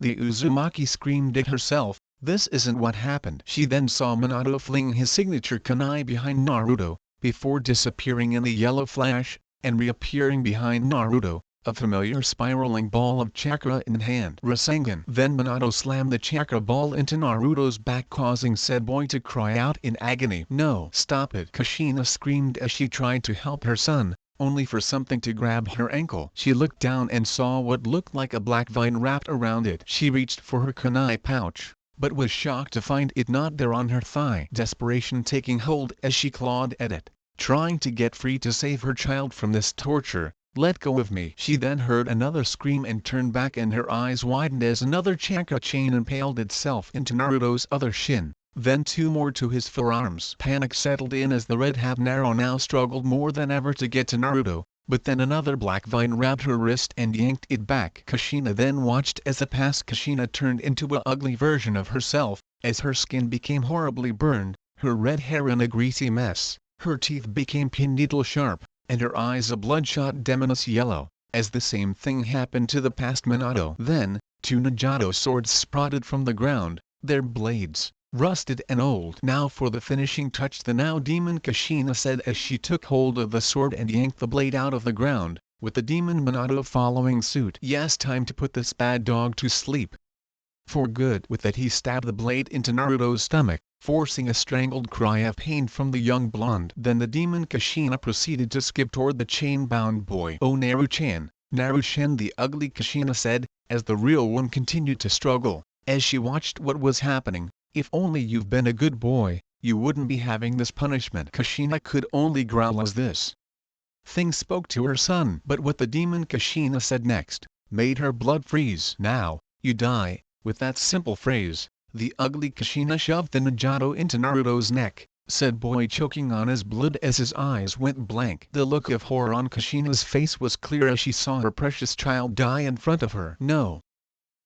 The Uzumaki screamed at herself, this isn't what happened. She then saw Minato fling his signature kunai behind Naruto, before disappearing in the yellow flash, and reappearing behind Naruto, a familiar spiraling ball of chakra in hand. Rasengan. Then Minato slammed the chakra ball into Naruto's back, causing said boy to cry out in agony. No, stop it, Kushina screamed as she tried to help her son, only for something to grab her ankle. She looked down and saw what looked like a black vine wrapped around it. She reached for her kunai pouch, but was shocked to find it not there on her thigh. Desperation taking hold as she clawed at it, trying to get free to save her child from this torture. Let go of me. She then heard another scream and turned back, and her eyes widened as another chakra chain impaled itself into Naruto's other shin, then two more to his forearms. Panic settled in as the red habanero now struggled more than ever to get to Naruto, but then another black vine wrapped her wrist and yanked it back. Kushina then watched as the past Kushina turned into an ugly version of herself, as her skin became horribly burned, her red hair in a greasy mess, her teeth became pin needle sharp, and her eyes a bloodshot demonous yellow, as the same thing happened to the past Minato. Then, two Najato swords sprouted from the ground, their blades, rusted and old. Now for the finishing touch, the now demon Kushina said as she took hold of the sword and yanked the blade out of the ground, with the demon Minato following suit. Yes, time to put this bad dog to sleep for good. With that he stabbed the blade into Naruto's stomach, forcing a strangled cry of pain from the young blonde. Then the demon Kushina proceeded to skip toward the chain-bound boy. Oh, Naru-chan, Naru-chan, the ugly Kushina said, as the real one continued to struggle, as she watched what was happening. If only you've been a good boy, you wouldn't be having this punishment. Kushina could only growl as this thing spoke to her son. But what the demon Kushina said next made her blood freeze. Now, you die. With that simple phrase, the ugly Kushina shoved the Najato into Naruto's neck, said boy, choking on his blood as his eyes went blank. The look of horror on Kushina's face was clear as she saw her precious child die in front of her. No!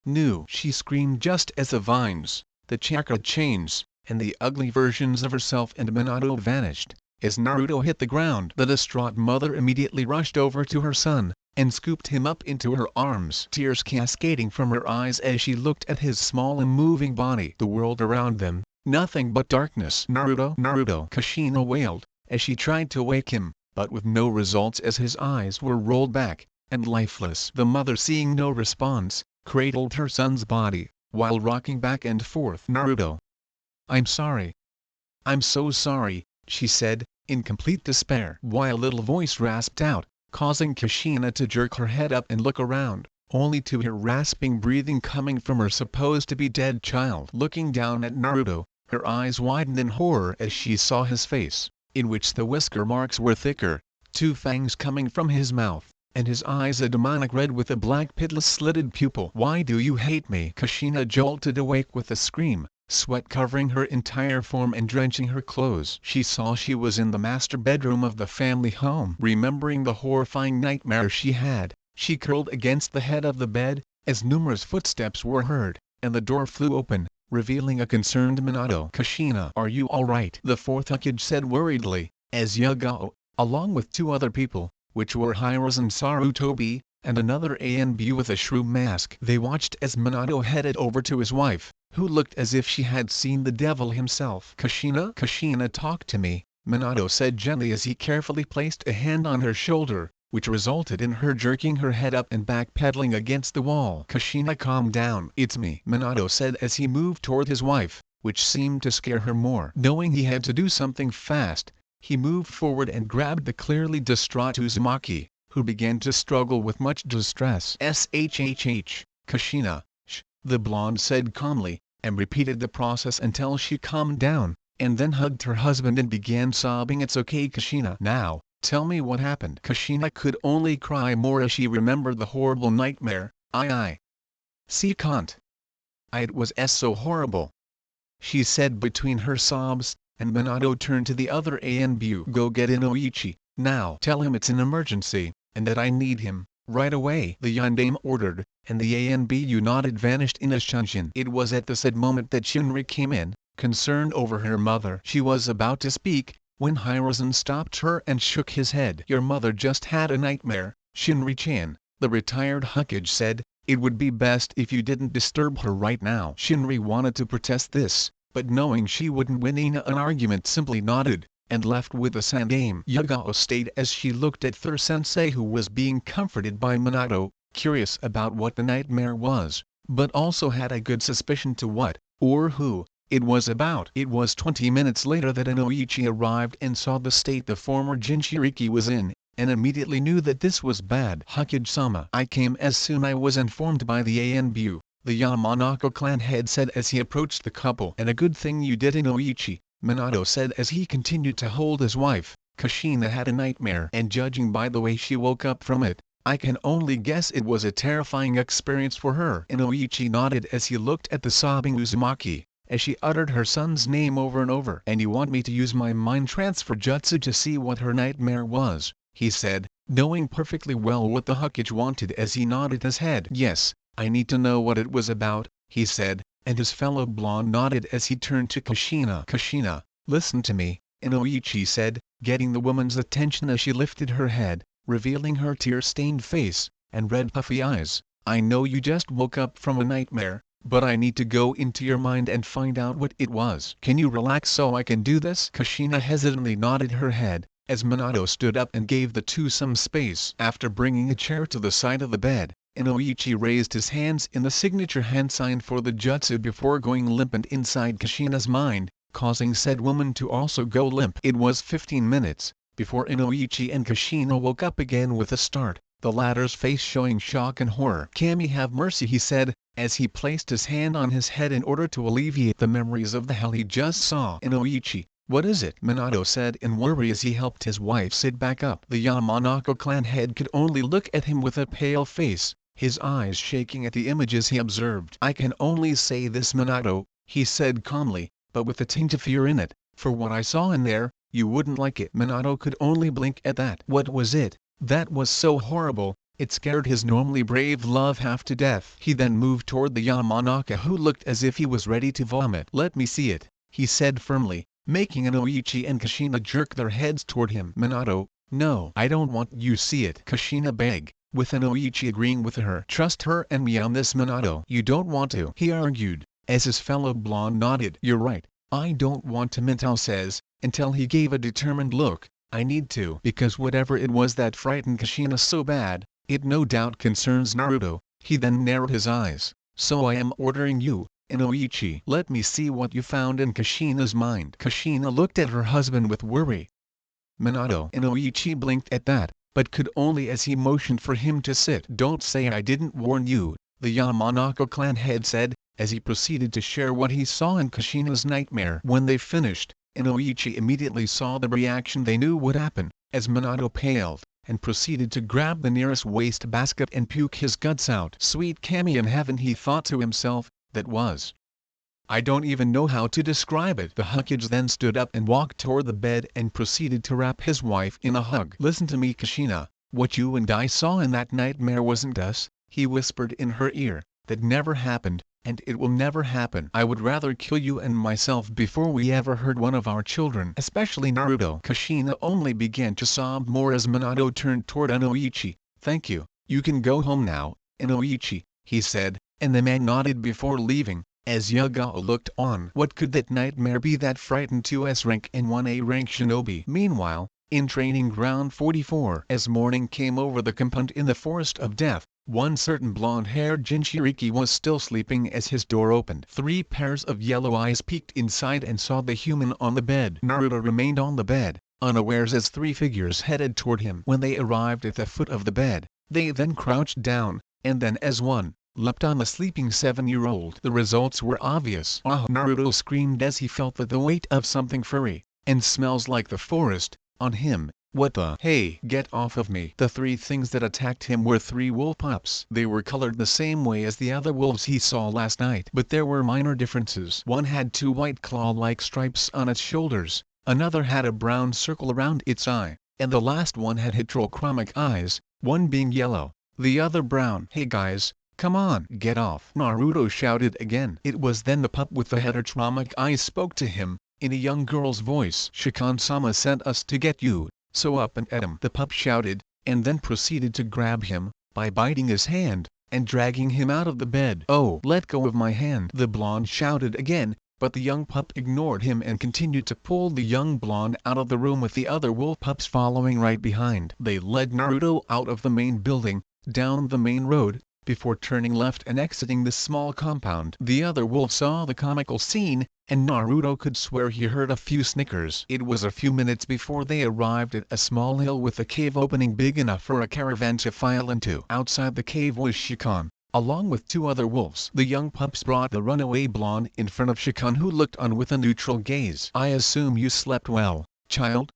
No! She screamed just as the vines, the chakra chains, and the ugly versions of herself and Minato vanished. As Naruto hit the ground, the distraught mother immediately rushed over to her son, and scooped him up into her arms, tears cascading from her eyes as she looked at his small and moving body. The world around them, nothing but darkness. Naruto, Naruto, Kushina wailed, as she tried to wake him, but with no results as his eyes were rolled back, and lifeless. The mother, seeing no response, cradled her son's body, while rocking back and forth. Naruto, I'm sorry. I'm so sorry, she said, in complete despair, while a little voice rasped out, causing Kushina to jerk her head up and look around, only to hear rasping breathing coming from her supposed-to-be dead child. Looking down at Naruto, her eyes widened in horror as she saw his face, in which the whisker marks were thicker, 2 fangs coming from his mouth, and his eyes a demonic red with a black pitless slitted pupil. Why do you hate me? Kushina jolted awake with a scream, sweat covering her entire form and drenching her clothes. She saw she was in the master bedroom of the family home. Remembering the horrifying nightmare she had, she curled against the head of the bed, as numerous footsteps were heard, and the door flew open, revealing a concerned Minato. Kushina, are you alright? The 4th Hokage said worriedly, as Yagao, along with 2 other people, which were Hiruzen Sarutobi, and another ANB with a shrew mask. They watched as Minato headed over to his wife, who looked as if she had seen the devil himself. Kushina, talk to me, Minato said gently as he carefully placed a hand on her shoulder, which resulted in her jerking her head up and backpedaling against the wall. Kushina, calm down. It's me, Minato said as he moved toward his wife, which seemed to scare her more. Knowing he had to do something fast, he moved forward and grabbed the clearly distraught Uzumaki, who began to struggle with much distress. Kushina, shh, the blonde said calmly, and repeated the process until she calmed down, and then hugged her husband and began sobbing. It's okay Kushina. Now, tell me what happened. Kushina could only cry more as she remembered the horrible nightmare. See can't. It was so horrible, she said between her sobs, and Minato turned to the other ANBU. Go get Inoichi, now. Tell him it's an emergency, and that I need him, right away, the Yondaime ordered, and the ANBU nodded vanished in a shunshin. It was at the said moment that Shinri came in, concerned over her mother. She was about to speak, when Hiruzen stopped her and shook his head. Your mother just had a nightmare, Shinri-chan, the retired Hokage said. It would be best if you didn't disturb her right now. Shinri wanted to protest this, but knowing she wouldn't win in an argument simply nodded, and left with the Yondaime. Yagao stayed as she looked at Thur-sensei, who was being comforted by Minato, curious about what the nightmare was, but also had a good suspicion to what, or who, it was about. It was 20 minutes later that Inoichi arrived and saw the state the former Jinchuriki was in, and immediately knew that this was bad. Hokage-sama, I came as soon I was informed by the ANBU, the Yamanaka clan head said as he approached the couple. And a good thing you did, Inoichi, Minato said as he continued to hold his wife. Kushina had a nightmare, and judging by the way she woke up from it, I can only guess it was a terrifying experience for her. Inoichi nodded as he looked at the sobbing Uzumaki, as she uttered her son's name over and over. And you want me to use my mind transfer jutsu to see what her nightmare was, he said, knowing perfectly well what the Hokage wanted as he nodded his head. Yes, I need to know what it was about, he said, and his fellow blonde nodded as he turned to Kushina. Kushina, listen to me, Inoichi said, getting the woman's attention as she lifted her head, revealing her tear-stained face, and red puffy eyes. I know you just woke up from a nightmare, but I need to go into your mind and find out what it was. Can you relax so I can do this? Kushina hesitantly nodded her head, as Minato stood up and gave the two some space. After bringing a chair to the side of the bed, Inoichi raised his hands in the signature hand sign for the jutsu before going limp and inside Kushina's mind, causing said woman to also go limp. It was 15 minutes, before Inoichi and Kushina woke up again with a start, the latter's face showing shock and horror. Kami, have mercy, he said, as he placed his hand on his head in order to alleviate the memories of the hell he just saw. Inoichi, what is it? Minato said in worry as he helped his wife sit back up. The Yamanaka clan head could only look at him with a pale face, his eyes shaking at the images he observed. I can only say this, Minato, he said calmly, but with a tinge of fear in it, For what I saw in there, you wouldn't like it." Minato could only blink at that. What was it? That was so horrible, it scared his normally brave love half to death. He then moved toward the Yamanaka, who looked as if he was ready to vomit. "Let me see it," he said firmly, making Inoichi and Kushina jerk their heads toward him. "Minato, no, I don't want you see it," Kushina begged, with Inoichi agreeing with her. "Trust her and me on this, Minato." "You don't want to," he argued, as his fellow blonde nodded. "You're right, I don't want to," Minato says, until he gave a determined look. "I need to, because whatever it was that frightened Kushina so bad, it no doubt concerns Naruto." He then narrowed his eyes. "So I am ordering you, Inoichi. Let me see what you found in Kushina's mind." Kushina looked at her husband with worry. Minato. Inoichi blinked at that, but could only as he motioned for him to sit. "Don't say I didn't warn you," the Yamanaka clan head said, as he proceeded to share what he saw in Kushina's nightmare. When they finished, Inoichi immediately saw the reaction they knew would happen, as Minato paled, and proceeded to grab the nearest waste basket and puke his guts out. "Sweet Kami in heaven," he thought to himself, "that was. I don't even know how to describe it." The Hokage then stood up and walked toward the bed and proceeded to wrap his wife in a hug. "Listen to me, Kushina, what you and I saw in that nightmare wasn't us," he whispered in her ear. "That never happened, and it will never happen. I would rather kill you and myself before we ever hurt one of our children, especially Naruto." Kushina only began to sob more as Minato turned toward Inoichi. "Thank you, you can go home now, Inoichi," he said, and the man nodded before leaving. As Yagao looked on, what could that nightmare be that frightened 2S rank and 1A rank shinobi? Meanwhile, in Training Ground 44, as morning came over the compound in the Forest of Death, one certain blonde-haired Jinchuriki was still sleeping as his door opened. 3 pairs of yellow eyes peeked inside and saw the human on the bed. Naruto remained on the bed, unawares as 3 figures headed toward him. When they arrived at the foot of the bed, they then crouched down, and then as one, leapt on the sleeping 7-year-old. The results were obvious. "Ah!" Naruto screamed as he felt the weight of something furry, and smells like the forest, on him. "What the? Hey, get off of me!" The 3 things that attacked him were 3 wolf pups. They were colored the same way as the other wolves he saw last night, but there were minor differences. One had 2 white claw-like stripes on its shoulders, another had a brown circle around its eye, and the last one had heterochromic eyes, one being yellow, the other brown. "Hey guys, come on, get off!" Naruto shouted again. It was then the pup with the heterochromic eyes spoke to him, in a young girl's voice. "Shikon-sama sent us to get you, so up and at him," the pup shouted, and then proceeded to grab him, by biting his hand, and dragging him out of the bed. "Oh, let go of my hand!" the blonde shouted again, but the young pup ignored him and continued to pull the young blonde out of the room with the other wolf pups following right behind. They led Naruto out of the main building, down the main road, before turning left and exiting the small compound. The other wolf saw the comical scene, and Naruto could swear he heard a few snickers. It was a few minutes before they arrived at a small hill with a cave opening big enough for a caravan to file into. Outside the cave was Shikon, along with 2 other wolves. The young pups brought the runaway blonde in front of Shikon, who looked on with a neutral gaze. "I assume you slept well, child?"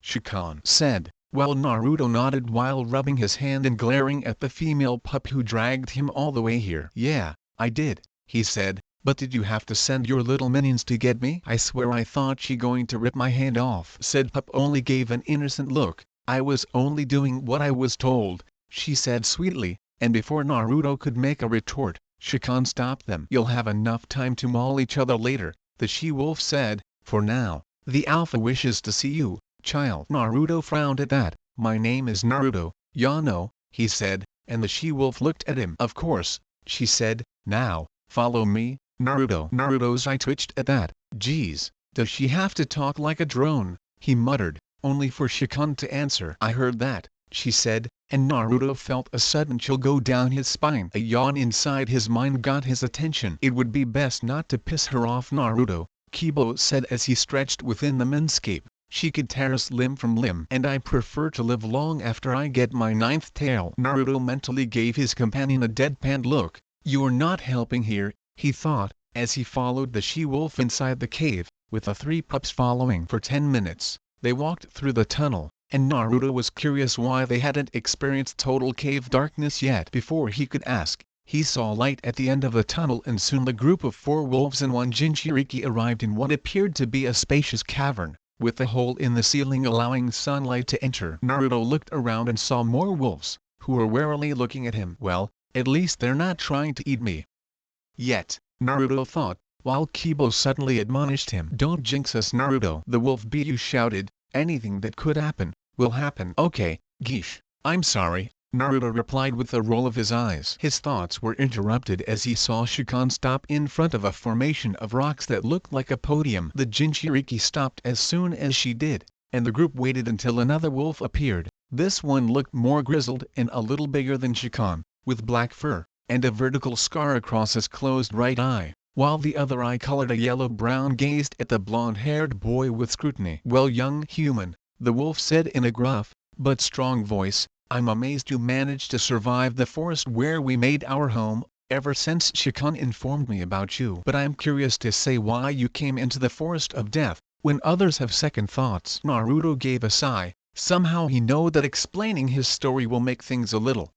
Shikon said, while Naruto nodded while rubbing his hand and glaring at the female pup who dragged him all the way here. "Yeah, I did," he said, "but did you have to send your little minions to get me?" "I swear I thought she going to rip my hand off." Said pup only gave an innocent look. "I was only doing what I was told," she said sweetly, and before Naruto could make a retort, Shikon stopped them. "You'll have enough time to maul each other later," the she-wolf said. "For now, the alpha wishes to see you, child." Naruto frowned at that. "My name is Naruto, Yano," he said, and the she-wolf looked at him. "Of course," she said, "now, follow me, Naruto." Naruto's eye twitched at that. "Geez, does she have to talk like a drone?" he muttered, only for Shikon to answer. "I heard that," she said, and Naruto felt a sudden chill go down his spine. A yawn inside his mind got his attention. "It would be best not to piss her off, Naruto," Kibo said as he stretched within the moonscape. "She could tear us limb from limb, and I prefer to live long after I get my 9th tail." Naruto mentally gave his companion a deadpan look. "You're not helping here," he thought, as he followed the she-wolf inside the cave, with the 3 pups following. For 10 minutes, they walked through the tunnel, and Naruto was curious why they hadn't experienced total cave darkness yet. Before he could ask, He saw light at the end of the tunnel, and soon the group of 4 wolves and 1 Jinchuriki arrived in what appeared to be a spacious cavern, with a hole in the ceiling allowing sunlight to enter. Naruto looked around and saw more wolves, who were warily looking at him. Well, at least they're not trying to eat me yet, Naruto thought, while Kibo suddenly admonished him. Don't jinx us, Naruto. The wolf Biyu shouted, anything that could happen, will happen. Okay, Geesh, I'm sorry, Naruto replied with a roll of his eyes. His thoughts were interrupted as he saw Shikon stop in front of a formation of rocks that looked like a podium. The Jinchuriki stopped as soon as she did, and the group waited until another wolf appeared. This one looked more grizzled and a little bigger than Shikon, with black fur, and a vertical scar across his closed right eye, while the other eye colored a yellow-brown gazed at the blonde-haired boy with scrutiny. Well, young human, the wolf said in a gruff, but strong voice, I'm amazed you managed to survive the forest where we made our home, ever since Shikon informed me about you. But I'm curious to say why you came into the forest of death, when others have second thoughts. Naruto gave a sigh. Somehow he knew that explaining his story will make things a little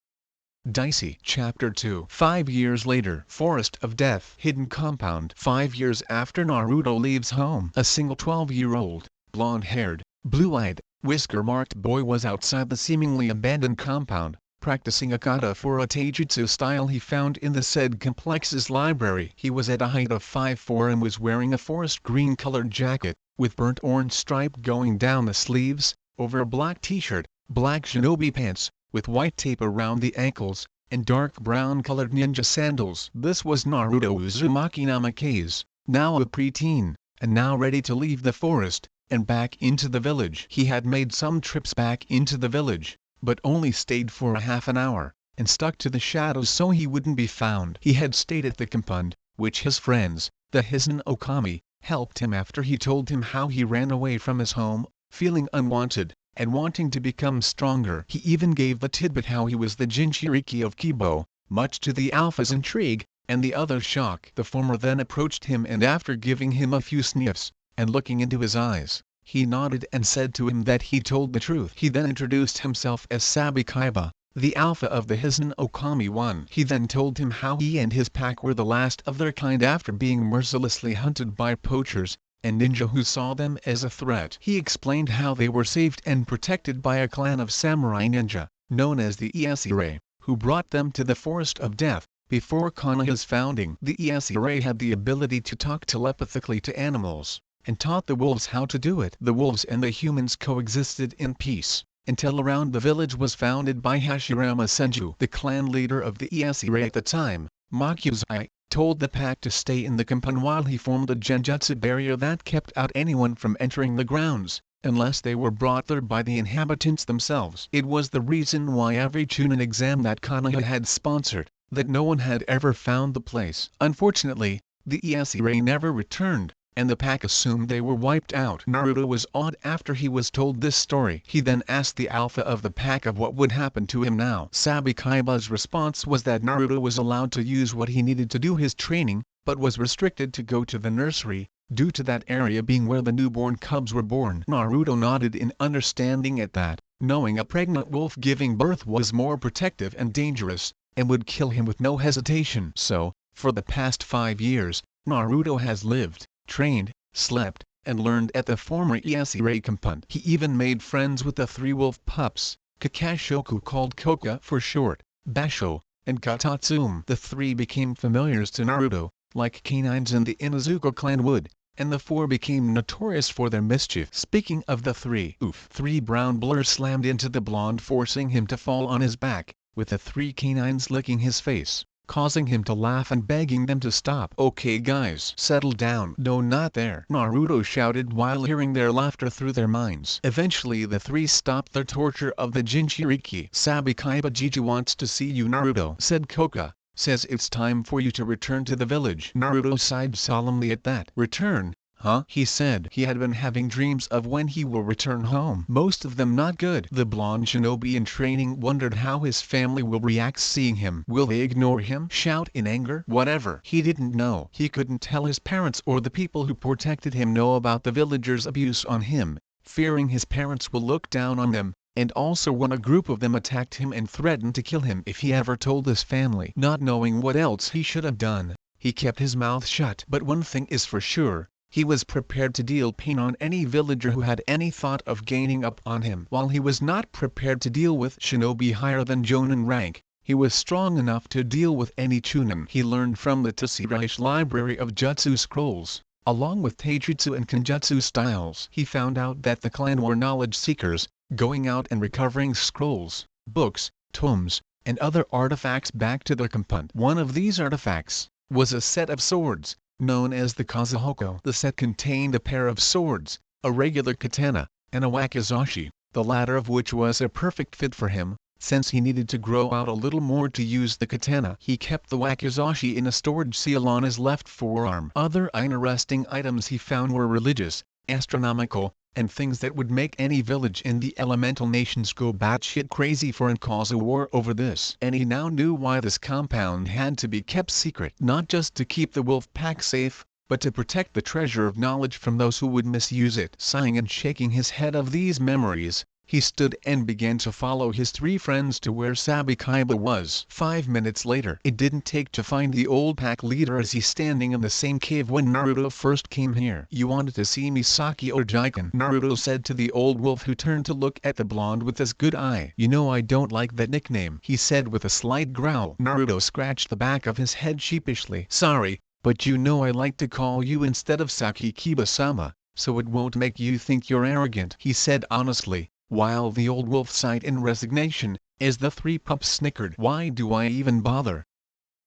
dicey. Chapter 2. 5 years later. Forest of Death. Hidden compound. 5 years after Naruto leaves home, a single 12-year-old, blonde-haired, blue-eyed, whisker-marked boy was outside the seemingly abandoned compound, practicing a kata for a taijutsu style he found in the said complex's library. He was at a height of 5'4" and was wearing a forest green-colored jacket, with burnt orange stripe going down the sleeves, over a black t-shirt, black shinobi pants, with white tape around the ankles, and dark brown-colored ninja sandals. This was Naruto Uzumaki Namikaze, now a preteen, and now ready to leave the forest, and back into the village. He had made some trips back into the village, but only stayed for a half an hour, and stuck to the shadows so he wouldn't be found. He had stayed at the compound, which his friends, the Hizen Okami, helped him after he told him how he ran away from his home, feeling unwanted, and wanting to become stronger. He even gave the tidbit how he was the Jinchuriki of Kibo, much to the Alpha's intrigue, and the other's shock. The former then approached him, and after giving him a few sniffs, and looking into his eyes, he nodded and said to him that he told the truth. He then introduced himself as Sabikaiba, the Alpha of the Hizen Okami 1. He then told him how he and his pack were the last of their kind after being mercilessly hunted by poachers and ninja who saw them as a threat. He explained how they were saved and protected by a clan of samurai ninja, known as the Iesirei, who brought them to the Forest of Death. Before Konoha's founding, the Iesirei had the ability to talk telepathically to animals, and taught the wolves how to do it. The wolves and the humans coexisted in peace, until around the village was founded by Hashirama Senju. The clan leader of the Iesirei at the time, Makuzai, told the pack to stay in the compound while he formed a genjutsu barrier that kept out anyone from entering the grounds, unless they were brought there by the inhabitants themselves. It was the reason why every Chunin exam that Konoha had sponsored, that no one had ever found the place. Unfortunately, the Iesirei never returned, and the pack assumed they were wiped out. Naruto was awed after he was told this story. He then asked the Alpha of the pack of what would happen to him now. Sabikaiba's response was that Naruto was allowed to use what he needed to do his training, but was restricted to go to the nursery, due to that area being where the newborn cubs were born. Naruto nodded in understanding at that, knowing a pregnant wolf giving birth was more protective and dangerous, and would kill him with no hesitation. So, for the past 5 years, Naruto has lived, trained, slept, and learned at the former Iesirei compound. He even made friends with the 3 wolf pups, Kakashoku called Koka for short, Basho, and Katatsum. The 3 became familiars to Naruto, like canines in the Inuzuka clan would, and the 4 became notorious for their mischief. Speaking of the 3, 3 brown blurs slammed into the blonde, forcing him to fall on his back, with the 3 canines licking his face, causing him to laugh and begging them to stop. Okay guys, settle down. No, not there, Naruto shouted while hearing their laughter through their minds. Eventually the 3 stopped their torture of the Jinchuriki. Sabikaiba Jiji wants to see you, Naruto, said Koka. Says it's time for you to return to the village. Naruto sighed solemnly at that. Return? Huh? He said he had been having dreams of when he will return home. Most of them not good. The blonde shinobi in training wondered how his family will react seeing him. Will they ignore him? Shout in anger? Whatever. He didn't know. He couldn't tell his parents or the people who protected him know about the villagers' abuse on him, fearing his parents will look down on them, and also when a group of them attacked him and threatened to kill him if he ever told his family. Not knowing what else he should have done, he kept his mouth shut. But one thing is for sure, he was prepared to deal pain on any villager who had any thought of gaining up on him. While he was not prepared to deal with shinobi higher than Jonin rank, he was strong enough to deal with any chunin. He learned from the Dsclaimers library of jutsu scrolls, along with taijutsu and kenjutsu styles. He found out that the clan were knowledge seekers, going out and recovering scrolls, books, tomes, and other artifacts back to their compound. One of these artifacts was a set of swords, known as the Kazuhoko. The set contained a pair of swords, a regular katana, and a wakizashi, the latter of which was a perfect fit for him, since he needed to grow out a little more to use the katana. He kept the wakizashi in a storage seal on his left forearm. Other interesting items he found were religious, astronomical, and things that would make any village in the elemental nations go batshit crazy for and cause a war over this. And he now knew why this compound had to be kept secret. Not just to keep the wolf pack safe, but to protect the treasure of knowledge from those who would misuse it. Sighing and shaking his head of these memories, he stood and began to follow his three friends to where Sabikaiba was. 5 minutes later, it didn't take to find the old pack leader as he's standing in the same cave when Naruto first came here. "You wanted to see Misaki or Jiken?" Naruto said to the old wolf, who turned to look at the blonde with his good eye. "You know I don't like that nickname," he said with a slight growl. Naruto scratched the back of his head sheepishly. "Sorry, but you know I like to call you instead of Sakikiba-sama, so it won't make you think you're arrogant," he said honestly, while the old wolf sighed in resignation, as the three pups snickered. "Why do I even bother?"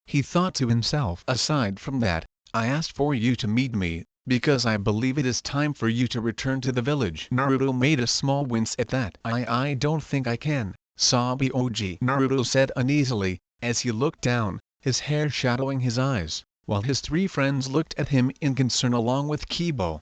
he thought to himself. "Aside from that, I asked for you to meet me, because I believe it is time for you to return to the village." Naruto made a small wince at that. I don't think I can, Sabi-oji," Naruto said uneasily, as he looked down, his hair shadowing his eyes, while his three friends looked at him in concern along with Kibo.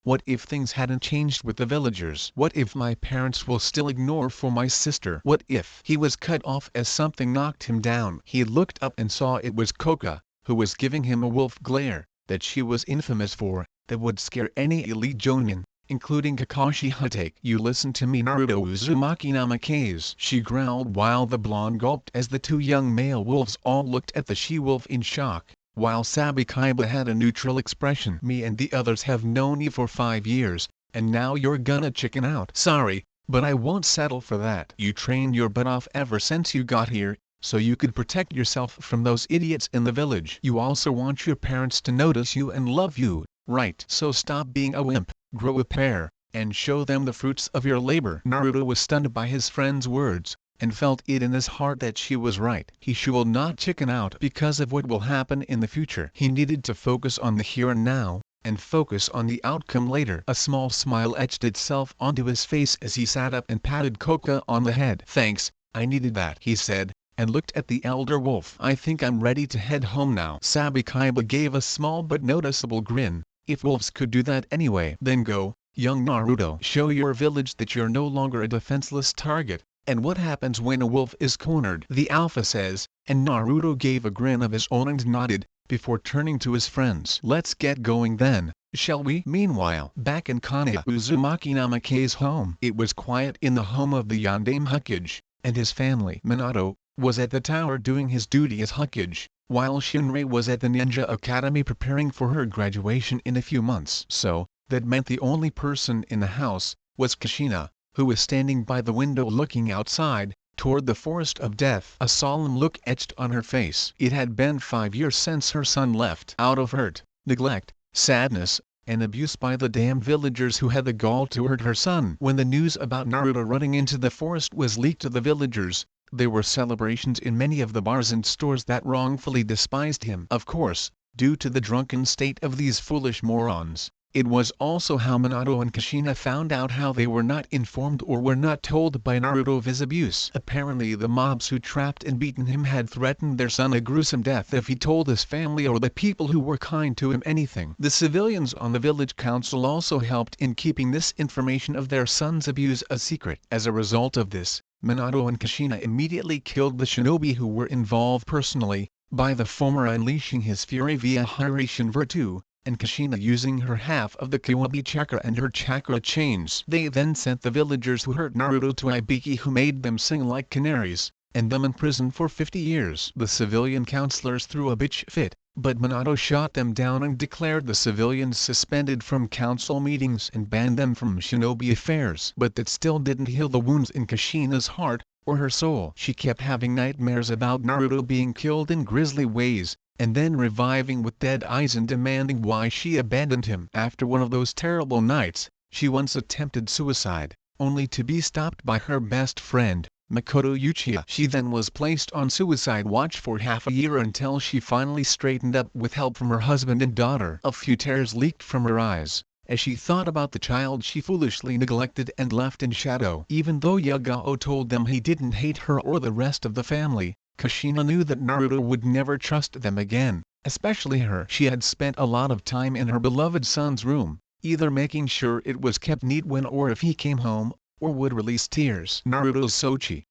What if things hadn't changed with the villagers? What if my parents will still ignore for my sister? What if? He was cut off as something knocked him down. He looked up and saw it was Koka, who was giving him a wolf glare, that she was infamous for, that would scare any elite jonin, including Kakashi Hatake. "You listen to me, Naruto Uzumaki Namikaze," she growled, while the blonde gulped as the two young male wolves all looked at the she-wolf in shock, while Sabikaiba had a neutral expression. "Me and the others have known you for 5 years, and now you're gonna chicken out." "Sorry, but I won't settle for that. You trained your butt off ever since you got here, so you could protect yourself from those idiots in the village. You also want your parents to notice you and love you, right? So stop being a wimp, grow a pair, and show them the fruits of your labor." Naruto was stunned by his friend's words, and felt it in his heart that she was right. He should not chicken out because of what will happen in the future. He needed to focus on the here and now, and focus on the outcome later. A small smile etched itself onto his face as he sat up and patted Koka on the head. "Thanks, I needed that," he said, and looked at the elder wolf. "I think I'm ready to head home now." Sabikaiba gave a small but noticeable grin. "If wolves could do that anyway, then go, young Naruto. Show your village that you're no longer a defenseless target. And what happens when a wolf is cornered?" the alpha says, and Naruto gave a grin of his own and nodded, before turning to his friends. "Let's get going then, shall we?" Meanwhile, back in Kanoya Uzumaki Namikaze's home, it was quiet in the home of the Yondaime Hokage, and his family. Minato was at the tower doing his duty as Hokage, while Shinrei was at the Ninja Academy preparing for her graduation in a few months. So, that meant the only person in the house was Kushina, who was standing by the window looking outside, toward the forest of death. A solemn look etched on her face. It had been 5 years since her son left. Out of hurt, neglect, sadness, and abuse by the damn villagers who had the gall to hurt her son. When the news about Naruto running into the forest was leaked to the villagers, there were celebrations in many of the bars and stores that wrongfully despised him. Of course, due to the drunken state of these foolish morons. It was also how Minato and Kushina found out how they were not informed or were not told by Naruto of his abuse. Apparently the mobs who trapped and beaten him had threatened their son a gruesome death if he told his family or the people who were kind to him anything. The civilians on the village council also helped in keeping this information of their son's abuse a secret. As a result of this, Minato and Kushina immediately killed the shinobi who were involved personally, by the former unleashing his fury via Hiraishin Virtue, and Kushina using her half of the Kyuubi chakra and her chakra chains. They then sent the villagers who hurt Naruto to Ibiki, who made them sing like canaries, and them in prison for 50 years. The civilian counselors threw a bitch fit, but Minato shot them down and declared the civilians suspended from council meetings and banned them from shinobi affairs. But that still didn't heal the wounds in Kushina's heart, or her soul. She kept having nightmares about Naruto being killed in grisly ways, and then reviving with dead eyes and demanding why she abandoned him. After one of those terrible nights, she once attempted suicide, only to be stopped by her best friend, Makoto Uchiha. She then was placed on suicide watch for half a year until she finally straightened up with help from her husband and daughter. A few tears leaked from her eyes as she thought about the child she foolishly neglected and left in shadow. Even though Yagao told them he didn't hate her or the rest of the family, Kushina knew that Naruto would never trust them again, especially her. She had spent a lot of time in her beloved son's room, either making sure it was kept neat when or if he came home, or would release tears. Naruto's Sochi.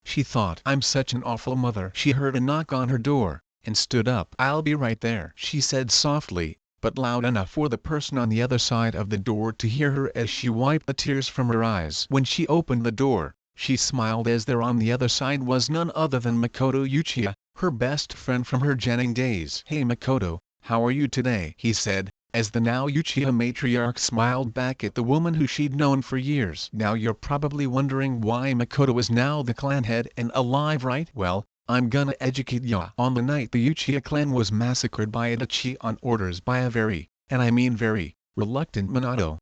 She thought, I'm such an awful mother. She heard a knock on her door, and stood up. I'll be right there, she said softly, but loud enough for the person on the other side of the door to hear her as she wiped the tears from her eyes. When she opened the door, she smiled as there on the other side was none other than Makoto Uchiha, her best friend from her Genin days. Hey Makoto, how are you today? He said, as the now Uchiha matriarch smiled back at the woman who she'd known for years. Now you're probably wondering why Makoto is now the clan head and alive, right? Well, I'm gonna educate ya. On the night the Uchiha clan was massacred by Itachi on orders by a very, and I mean very, reluctant Minato.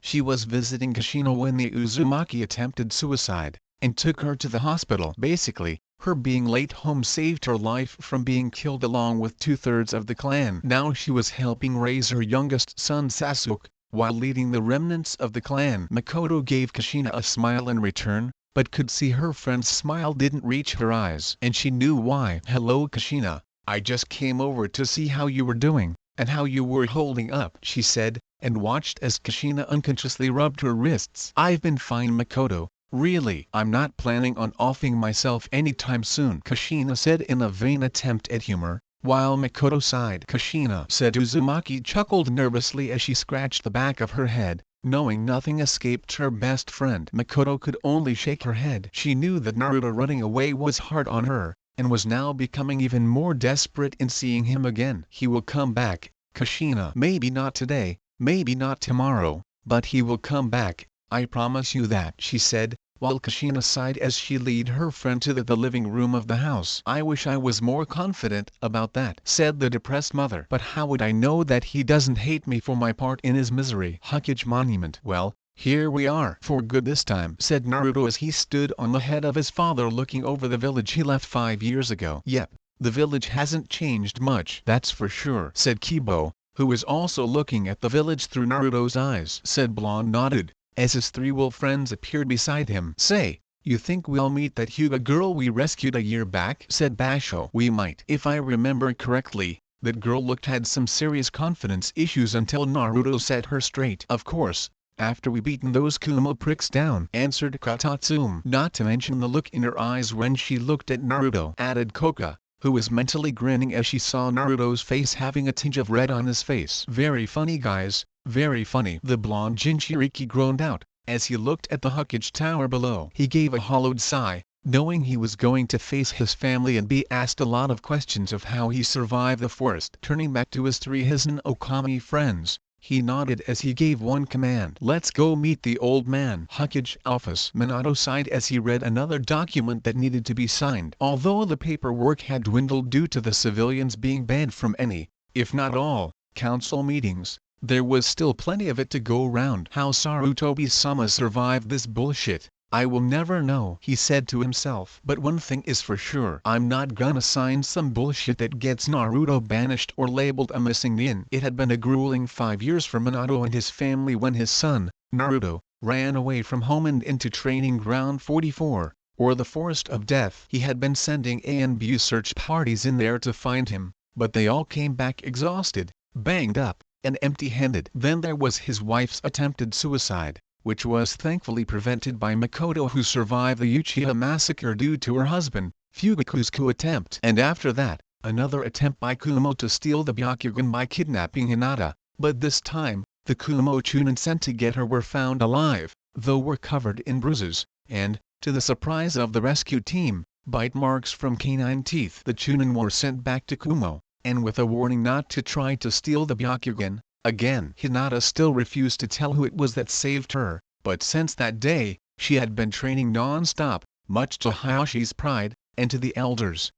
She was visiting Kushina when the Uzumaki attempted suicide, and took her to the hospital. Basically, her being late home saved her life from being killed along with 2/3 of the clan. Now she was helping raise her youngest son Sasuke, while leading the remnants of the clan. Makoto gave Kushina a smile in return, but could see her friend's smile didn't reach her eyes. And she knew why. Hello Kushina, I just came over to see how you were doing, and how you were holding up, she said, and watched as Kushina unconsciously rubbed her wrists. I've been fine Makoto. Really, I'm not planning on offing myself anytime soon, Kushina said in a vain attempt at humor, while Makoto sighed. Kushina said. Uzumaki chuckled nervously as she scratched the back of her head, knowing nothing escaped her best friend. Makoto could only shake her head. She knew that Naruto running away was hard on her, and was now becoming even more desperate in seeing him again. He will come back, Kushina. Maybe not today, maybe not tomorrow, but he will come back, I promise you that, she said, while Kushina sighed as she led her friend to the living room of the house. I wish I was more confident about that, said the depressed mother. But how would I know that he doesn't hate me for my part in his misery? Hokage Monument. Well, here we are, for good this time, said Naruto as he stood on the head of his father looking over the village he left 5 years ago. Yep, the village hasn't changed much, that's for sure, said Kibo, who was also looking at the village through Naruto's eyes. Said Blonde nodded, as his 3 wolf friends appeared beside him. Say, you think we'll meet that Hyuga girl we rescued a year back? Said Basho. We might. If I remember correctly, that girl had some serious confidence issues until Naruto set her straight. Of course, after we beaten those Kumo pricks down, answered Katatsume. Not to mention the look in her eyes when she looked at Naruto, added Koka, who was mentally grinning as she saw Naruto's face having a tinge of red on his face. Very funny guys. Very funny. The blonde Jinchuriki groaned out, as he looked at the Hokage tower below. He gave a hollowed sigh, knowing he was going to face his family and be asked a lot of questions of how he survived the forest. Turning back to his 3 Hizen Okami friends, he nodded as he gave one command. Let's go meet the old man. Hokage office. Minato sighed as he read another document that needed to be signed. Although the paperwork had dwindled due to the civilians being banned from any, if not all, council meetings, there was still plenty of it to go round. How Sarutobi-sama survived this bullshit, I will never know, he said to himself. But one thing is for sure, I'm not gonna sign some bullshit that gets Naruto banished or labeled a missing nin. It had been a grueling 5 years for Minato and his family when his son, Naruto, ran away from home and into Training Ground 44, or the Forest of Death. He had been sending A and B search parties in there to find him, but they all came back exhausted, banged up, and empty-handed. Then there was his wife's attempted suicide, which was thankfully prevented by Makoto, who survived the Uchiha massacre due to her husband, Fugaku's coup attempt. And after that, Another attempt by Kumo to steal the Byakugan by kidnapping Hinata, but this time, the Kumo Chunin sent to get her were found alive, though were covered in bruises, and, to the surprise of the rescue team, bite marks from canine teeth. The Chunin were sent back to Kumo, and with a warning not to try to steal the Byakugan, again Hinata still refused to tell who it was that saved her, but since that day, she had been training non-stop, much to Hayashi's pride, and to the elders'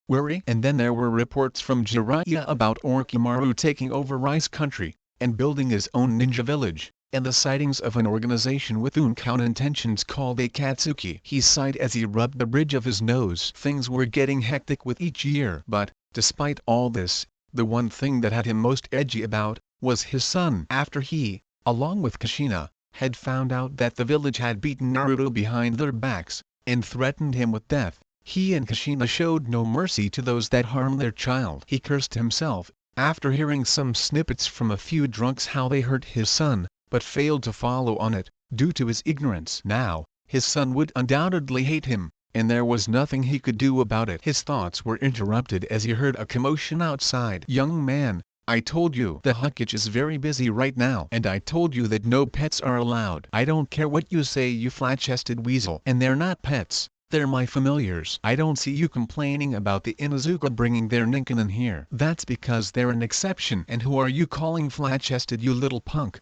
worry. And then there were reports from Jiraiya about Orochimaru taking over Rice Country, and building his own ninja village, and the sightings of an organization with unknown intentions called Akatsuki. He sighed as he rubbed the bridge of his nose. Things were getting hectic with each year. But, despite all this, the one thing that had him most edgy about, was his son. After he, along with Kushina, had found out that the village had beaten Naruto behind their backs, and threatened him with death, he and Kushina showed no mercy to those that harmed their child. He cursed himself, after hearing some snippets from a few drunks how they hurt his son, but failed to follow on it, due to his ignorance. Now, his son would undoubtedly hate him, and there was nothing he could do about it. His thoughts were interrupted as he heard a commotion outside. "Young man, I told you the Hokage is very busy right now, and I told you that no pets are allowed." "I don't care what you say, you flat-chested weasel. And they're not pets, they're my familiars. I don't see you complaining about the Inuzuka bringing their ninkin in here." "That's because they're an exception." "And who are you calling flat-chested, you little punk?"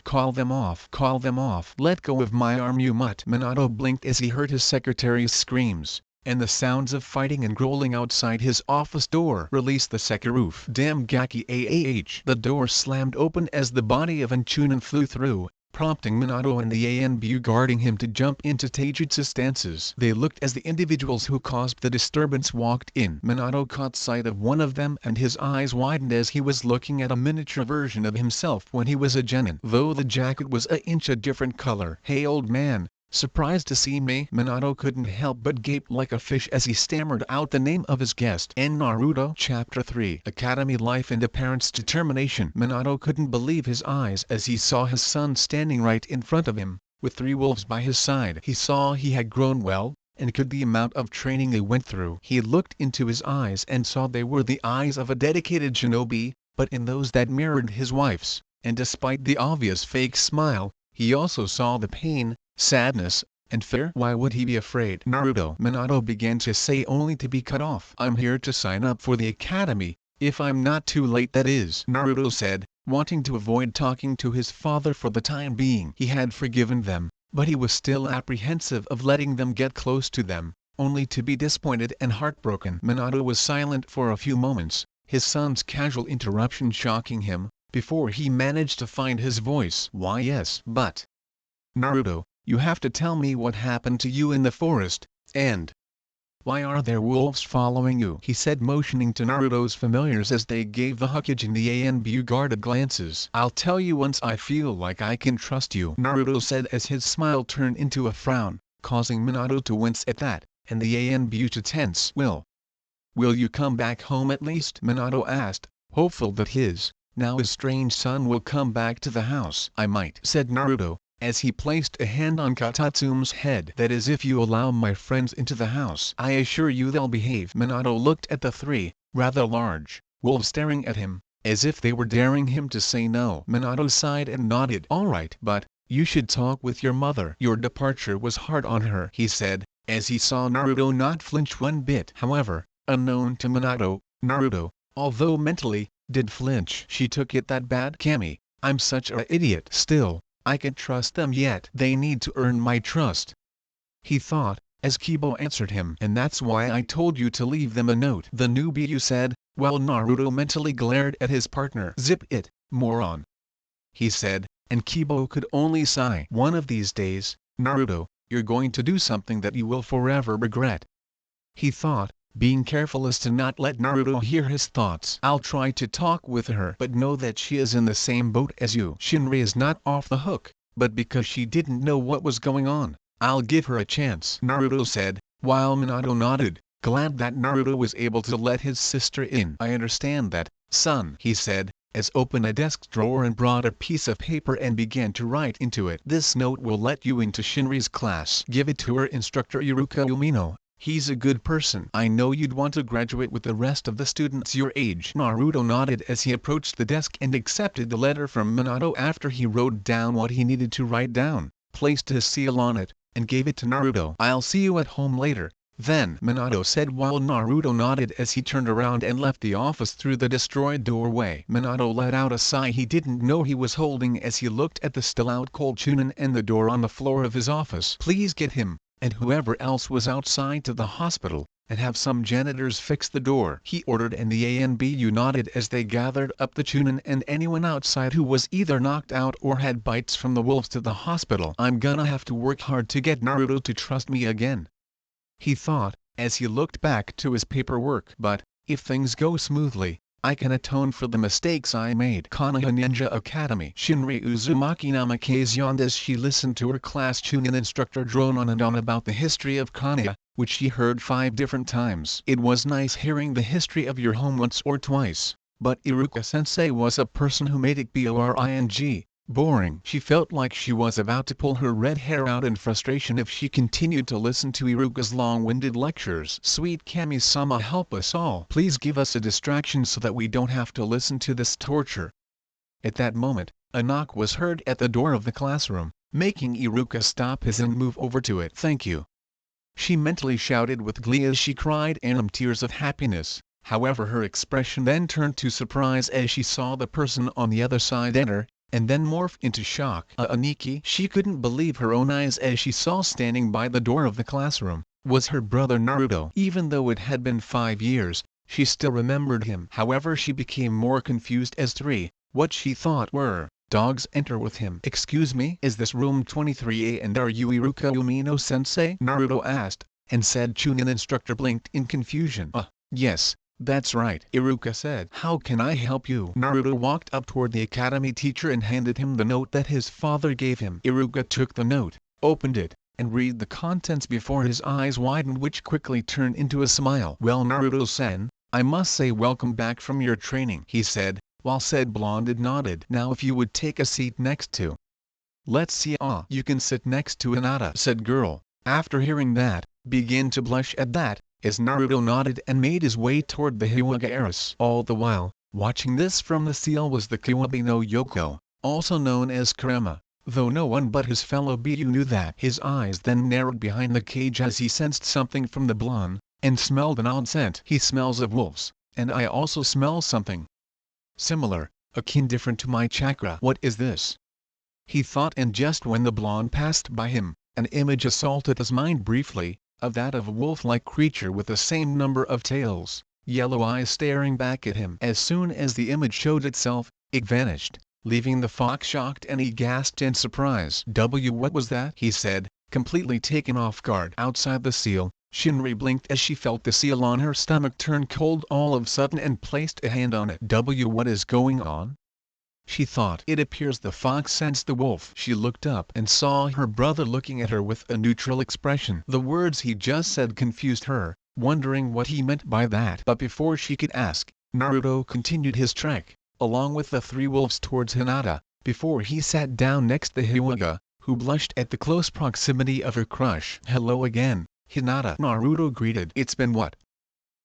Call them off. Call them off." "Let go of my arm, you mutt." Minato blinked as he heard his secretary's screams, and the sounds of fighting and growling outside his office door. "Release the Sekiroof." "Damn Gaki AAH." The door slammed open as the body of an Chunin flew through, prompting Minato and the ANBU guarding him to jump into taijutsu stances. They looked as the individuals who caused the disturbance walked in. Minato caught sight of one of them and his eyes widened as he was looking at a miniature version of himself when he was a genin, though the jacket was a different color. "Hey old man, surprised to see me?" Minato couldn't help but gape like a fish as he stammered out the name of his guest. In Naruto Chapter 3 Academy Life and a Parent's Determination. Minato couldn't believe his eyes as he saw his son standing right in front of him, with 3 wolves by his side. He saw he had grown well, and could the amount of training they went through. He looked into his eyes and saw they were the eyes of a dedicated shinobi, but in those that mirrored his wife's, and despite the obvious fake smile, he also saw the pain, sadness, and fear. Why would he be afraid? "Naruto," Minato began to say only to be cut off. "I'm here to sign up for the academy, if I'm not too late that is," Naruto said, wanting to avoid talking to his father for the time being. He had forgiven them, but he was still apprehensive of letting them get close to them, only to be disappointed and heartbroken. Minato was silent for a few moments, his son's casual interruption shocking him, before he managed to find his voice. "Why yes, but Naruto, you have to tell me what happened to you in the forest, and why are there wolves following you?" he said, motioning to Naruto's familiars as they gave the Hokage and the ANBU guarded glances. "I'll tell you once I feel like I can trust you," Naruto said as his smile turned into a frown, causing Minato to wince at that, and the ANBU to tense. Will you come back home at least?" Minato asked, hopeful that his now estranged son will come back to the house. "I might," said Naruto, as he placed a hand on Katatsume's head. "That is if you allow my friends into the house. I assure you they'll behave." Minato looked at the 3, rather large, wolves staring at him, as if they were daring him to say no. Minato sighed and nodded. "All right, but you should talk with your mother. Your departure was hard on her," he said, as he saw Naruto not flinch one bit. However, unknown to Minato, Naruto, although mentally, did flinch. "She took it that bad? Kami, I'm such a idiot. Still, I can trust them yet. They need to earn my trust," he thought, as Kibo answered him. "And that's why I told you to leave them a note." "The newbie you said," while Naruto mentally glared at his partner. "Zip it, moron," he said, and Kibo could only sigh. "One of these days, Naruto, you're going to do something that you will forever regret," he thought, being careful as to not let Naruto hear his thoughts. "I'll try to talk with her, but know that she is in the same boat as you. Shinri is not off the hook, but because she didn't know what was going on, I'll give her a chance," Naruto said, while Minato nodded, glad that Naruto was able to let his sister in. "I understand that, son," he said, as opened a desk drawer and brought a piece of paper and began to write into it. "This note will let you into Shinri's class. Give it to her instructor Iruka Umino, He's a good person. I know you'd want to graduate with the rest of the students your age. Naruto nodded as he approached the desk and accepted the letter from Minato. After he wrote down what he needed to write down, placed his seal on it, and gave it to Naruto. I'll see you at home later, then Minato said while Naruto nodded as he turned around and left the office through the destroyed doorway. Minato let out a sigh he didn't know he was holding as he looked at the still out cold Chunin and the door on the floor of his office. Please get him, and whoever else was outside to the hospital, and have some janitors fix the door, he ordered, and the ANBU nodded as they gathered up the Chunin and anyone outside who was either knocked out or had bites from the wolves to the hospital. I'm gonna have to work hard to get Naruto to trust me again, he thought, as he looked back to his paperwork. But, if things go smoothly, I can atone for the mistakes I made. Konoha Ninja Academy. Shinrei Uzumaki Namikaze yawned as she listened to her class Chunin instructor drone on and on about the history of Konoha, which she heard 5 different times. It was nice hearing the history of your home once or twice, but Iruka-sensei was a person who made it boring. She felt like she was about to pull her red hair out in frustration if she continued to listen to Iruka's long-winded lectures. Sweet Kami-sama, help us all. Please give us a distraction so that we don't have to listen to this torture. At that moment, a knock was heard at the door of the classroom, making Iruka stop his and move over to it. Thank you, she mentally shouted with glee as she cried tears of happiness. However, her expression then turned to surprise as she saw the person on the other side enter, and then morph into shock. Aniki, she couldn't believe her own eyes as she saw standing by the door of the classroom, was her brother Naruto. Even though it had been 5 years, she still remembered him. However, she became more confused as what she thought were dogs enter with him. Excuse me, is this room 23A and are you Iruka Umino-sensei? Naruto asked, and said Chunin instructor blinked in confusion. Yes. That's right, Iruka said. How can I help you? Naruto walked up toward the academy teacher and handed him the note that his father gave him. Iruka took the note, opened it, and read the contents before his eyes widened, which quickly turned into a smile. Well, Naruto-san, I must say welcome back from your training, he said, while said blonde nodded. Now if you would take a seat next to. Let's see. You can sit next to Hinata, said girl. After hearing that, began to blush at that, as Naruto nodded and made his way toward the Hyuga heiress. All the while, watching this from the seal was the Kiwabi no Yoko, also known as Karema, though no one but his fellow BU knew that. His eyes then narrowed behind the cage as he sensed something from the blonde, and smelled an odd scent. He smells of wolves, and I also smell something similar, akin different to my chakra. What is this? He thought, and just when the blonde passed by him, an image assaulted his mind briefly, of that of a wolf-like creature with the same number of tails, yellow eyes staring back at him. As soon as the image showed itself, it vanished, leaving the fox shocked, and he gasped in surprise. What was that? He said, completely taken off guard. Outside the seal, Shinrei blinked as she felt the seal on her stomach turn cold all of a sudden and placed a hand on it. What is going on? She thought. It appears the fox sensed the wolf. She looked up and saw her brother looking at her with a neutral expression. The words he just said confused her, wondering what he meant by that. But before she could ask, Naruto continued his trek, along with the 3 wolves towards Hinata, before he sat down next to Hyuga, who blushed at the close proximity of her crush. Hello again, Hinata, Naruto greeted. It's been what?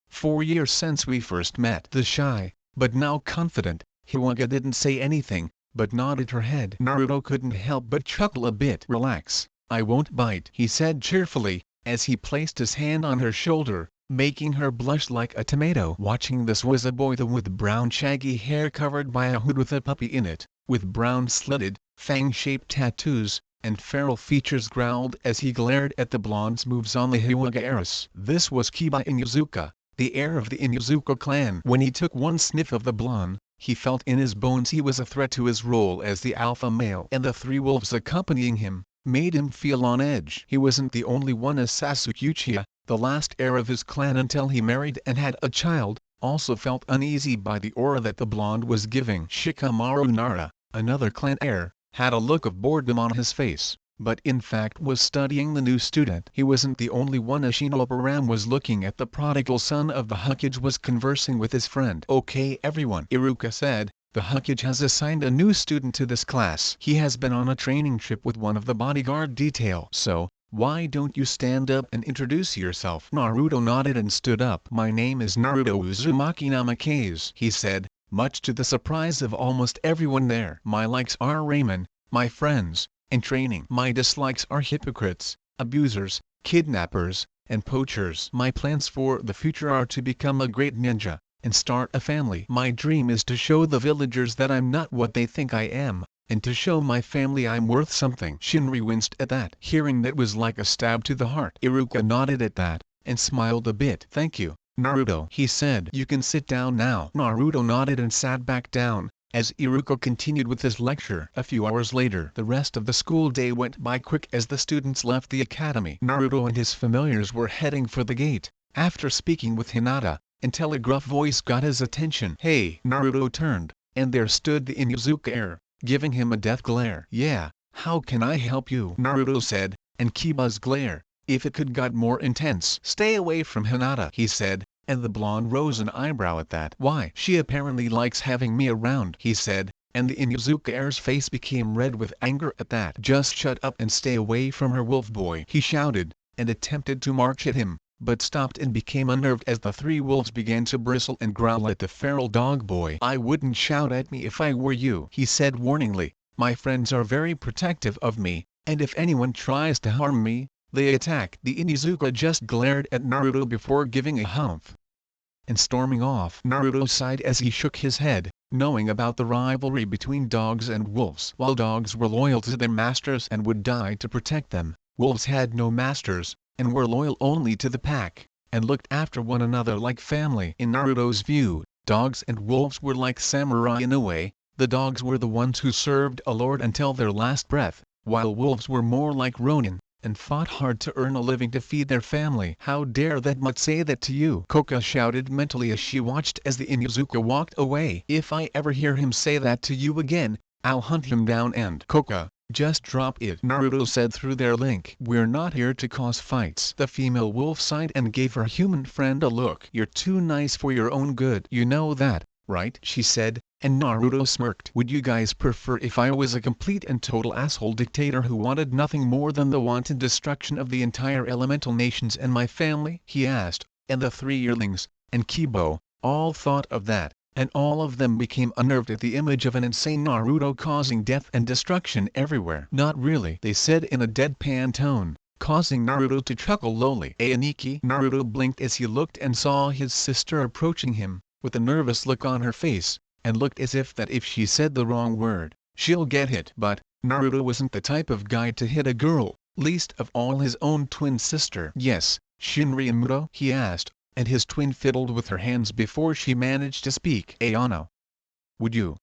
4 years since we first met. The shy, but now confident, Hyuga didn't say anything, but nodded her head. Naruto couldn't help but chuckle a bit. Relax, I won't bite, he said cheerfully, as he placed his hand on her shoulder, making her blush like a tomato. Watching this was a boy with brown shaggy hair covered by a hood with a puppy in it, with brown slitted, fang-shaped tattoos, and feral features. Growled as he glared at the blonde's moves on the Hyuga heiress. This was Kiba Inuzuka, the heir of the Inuzuka clan. When he took one sniff of the blonde, he felt in his bones he was a threat to his role as the alpha male, and the 3 wolves accompanying him made him feel on edge. He wasn't the only one, as Sasuke Uchiha, the last heir of his clan until he married and had a child, also felt uneasy by the aura that the blonde was giving. Shikamaru Nara, another clan heir, had a look of boredom on his face, but in fact was studying the new student. He wasn't the only one, as Shinobu was looking at the prodigal son of the Hokage was conversing with his friend. Okay everyone, Iruka said, the Hokage has assigned a new student to this class. He has been on a training trip with one of the bodyguard detail. So, Why don't you stand up and introduce yourself? Naruto nodded and stood up. My name is Naruto Uzumaki Namikaze, he said, much to the surprise of almost everyone there. My likes are ramen, my friends, and training. My dislikes are hypocrites, abusers, kidnappers, and poachers. My plans for the future are to become a great ninja, and start a family. My dream is to show the villagers that I'm not what they think I am, and to show my family I'm worth something. Shinri winced at that. Hearing that was like a stab to the heart. Iruka nodded at that, and smiled a bit. Thank you, Naruto, he said. You can sit down now. Naruto nodded and sat back down, as Iruka continued with his lecture. A few hours later, the rest of the school day went by quick as the students left the academy. Naruto and his familiars were heading for the gate, after speaking with Hinata, until a gruff voice got his attention. Hey! Naruto turned, and there stood the Inuzuka heir, giving him a death glare. Yeah, how can I help you? Naruto said, and Kiba's glare, if it could, got more intense. Stay away from Hinata, he said, and the blonde rose an eyebrow at that. Why? She apparently likes having me around, he said, and the Inuzuka heir's face became red with anger at that. Just shut up and stay away from her, wolf boy, he shouted, and attempted to march at him, but stopped and became unnerved as the three wolves began to bristle and growl at the feral dog boy. I wouldn't shout at me if I were you, he said warningly. My friends are very protective of me, and if anyone tries to harm me, they attack. The Inuzuka just glared at Naruto before giving a humph and storming off. Naruto sighed as he shook his head, knowing about the rivalry between dogs and wolves. While dogs were loyal to their masters and would die to protect them, wolves had no masters, and were loyal only to the pack, and looked after one another like family. In Naruto's view, dogs and wolves were like samurai in a way. The dogs were the ones who served a lord until their last breath, while wolves were more like ronin, and fought hard to earn a living to feed their family. How dare that mutt say that to you? Koka shouted mentally as she watched as the Inuzuka walked away. If I ever hear him say that to you again, I'll hunt him down and— Koka, just drop it, Naruto said through their link. We're not here to cause fights. The female wolf sighed and gave her human friend a look. You're too nice for your own good. You know that, right? She said, and Naruto smirked. Would you guys prefer if I was a complete and total asshole dictator who wanted nothing more than the wanton destruction of the entire elemental nations and my family? He asked, and the three yearlings, and Kibo, all thought of that, and all of them became unnerved at the image of an insane Naruto causing death and destruction everywhere. Not really, they said in a deadpan tone, causing Naruto to chuckle lowly. Aniki? Naruto blinked as he looked and saw his sister approaching him, with a nervous look on her face, and looked as if that if she said the wrong word, she'll get hit. But Naruto wasn't the type of guy to hit a girl, least of all his own twin sister. Yes, Shinri and Muto? He asked, and his twin fiddled with her hands before she managed to speak. Ayano. Would you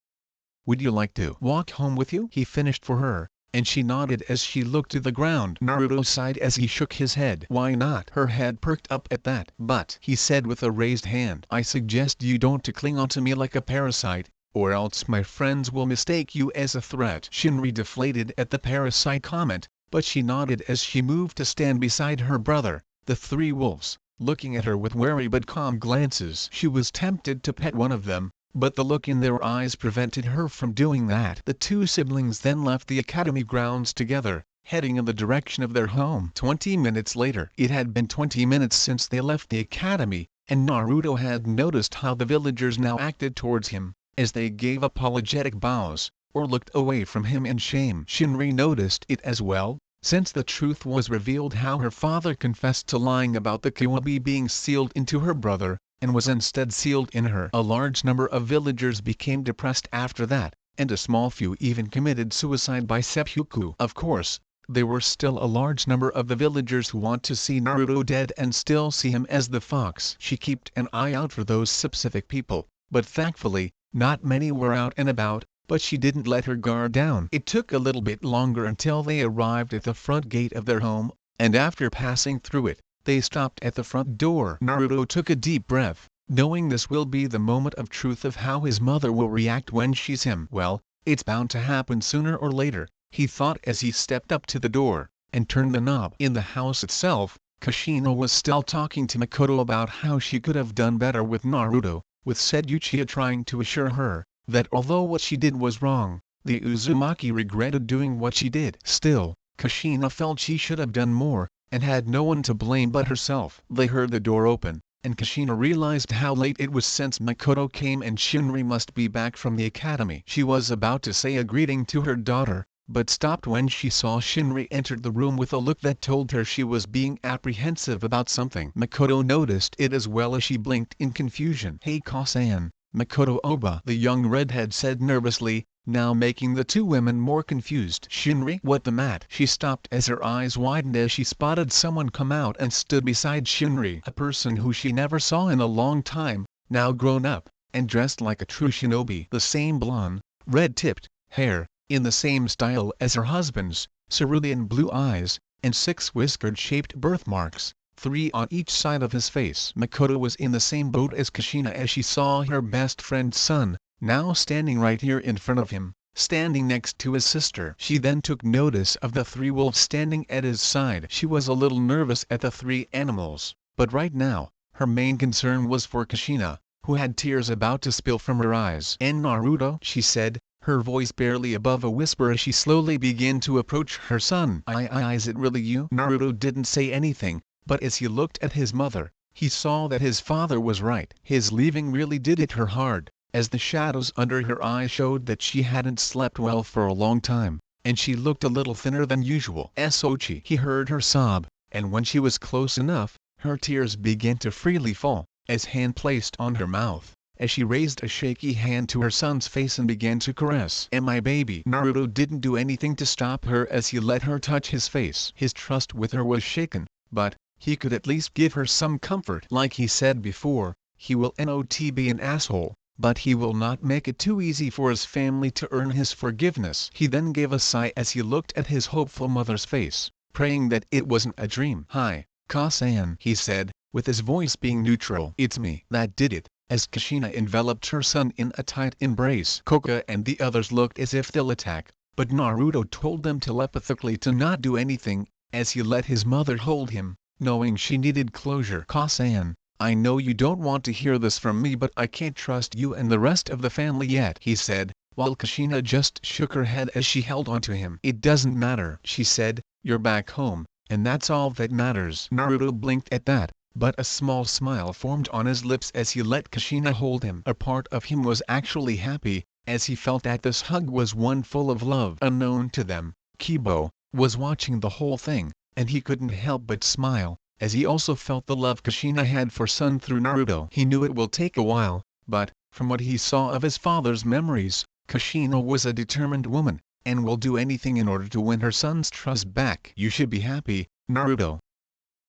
like to walk home with you? He finished for her, and she nodded as she looked to the ground. Naruto sighed as he shook his head. Why not? Her head perked up at that. But, he said with a raised hand, I suggest you don't to cling onto me like a parasite, or else my friends will mistake you as a threat. Shinri deflated at the parasite comment, but she nodded as she moved to stand beside her brother, the three wolves, looking at her with wary but calm glances. She was tempted to pet one of them, but the look in their eyes prevented her from doing that. The two siblings then left the academy grounds together, heading in the direction of their home. 20 minutes later. It had been 20 minutes since they left the academy, and Naruto had noticed how the villagers now acted towards him, as they gave apologetic bows, or looked away from him in shame. Shinri noticed it as well, since the truth was revealed how her father confessed to lying about the kiwabi being sealed into her brother, and was instead sealed in her. A large number of villagers became depressed after that, and a small few even committed suicide by seppuku. Of course, there were still a large number of the villagers who want to see Naruto dead and still see him as the fox. She kept an eye out for those specific people, but thankfully, not many were out and about, but she didn't let her guard down. It took a little bit longer until they arrived at the front gate of their home, and after passing through it, they stopped at the front door. Naruto took a deep breath, knowing this will be the moment of truth of how his mother will react when she's him. Well, it's bound to happen sooner or later, he thought as he stepped up to the door, and turned the knob. In the house itself, Kushina was still talking to Makoto about how she could have done better with Naruto, with said Uchiha trying to assure her that although what she did was wrong, the Uzumaki regretted doing what she did. Still, Kushina felt she should have done more, and had no one to blame but herself. They heard the door open, and Kushina realized how late it was since Makoto came and Shinri must be back from the academy. She was about to say a greeting to her daughter, but stopped when she saw Shinri enter the room with a look that told her she was being apprehensive about something. Makoto noticed it as well as she blinked in confusion. "Hey Kosan, Makoto Oba," the young redhead said nervously, now making the two women more confused. "Shinri, what the mat?" She stopped as her eyes widened as she spotted someone come out and stood beside Shinri, a person who she never saw in a long time, now grown up, and dressed like a true shinobi. The same blonde, red-tipped, hair, in the same style as her husband's, cerulean blue eyes, and 6 whiskered-shaped birthmarks, 3 on each side of his face. Makoto was in the same boat as Kushina as she saw her best friend's son, now standing right here in front of him, standing next to his sister. She then took notice of the 3 wolves standing at his side. She was a little nervous at the 3 animals, but right now, her main concern was for Kushina, who had tears about to spill from her eyes. "And Naruto," she said, her voice barely above a whisper as she slowly began to approach her son. Is it really you?" Naruto didn't say anything, but as he looked at his mother, he saw that his father was right. His leaving really did hit her hard, as the shadows under her eyes showed that she hadn't slept well for a long time, and she looked a little thinner than usual. "Sochi." He heard her sob, and when she was close enough, her tears began to freely fall, as hand placed on her mouth, as she raised a shaky hand to her son's face and began to caress. "And my baby." Naruto didn't do anything to stop her as he let her touch his face. His trust with her was shaken, but he could at least give her some comfort. Like he said before, he will not be an asshole, but he will not make it too easy for his family to earn his forgiveness. He then gave a sigh as he looked at his hopeful mother's face, praying that it wasn't a dream. "Hi, Ka-san," he said, with his voice being neutral. "It's me." That did it, as Kushina enveloped her son in a tight embrace. Koka and the others looked as if they'll attack, but Naruto told them telepathically to not do anything, as he let his mother hold him, knowing she needed closure. "Ka-san, I know you don't want to hear this from me, but I can't trust you and the rest of the family yet," he said, while Kushina just shook her head as she held onto him. "It doesn't matter," she said, "you're back home, and that's all that matters." Naruto blinked at that, but a small smile formed on his lips as he let Kushina hold him. A part of him was actually happy, as he felt that this hug was one full of love. Unknown to them, Kibo was watching the whole thing, and he couldn't help but smile, as he also felt the love Kushina had for son through Naruto. He knew it will take a while, but, from what he saw of his father's memories, Kushina was a determined woman, and will do anything in order to win her son's trust back. "You should be happy, Naruto,"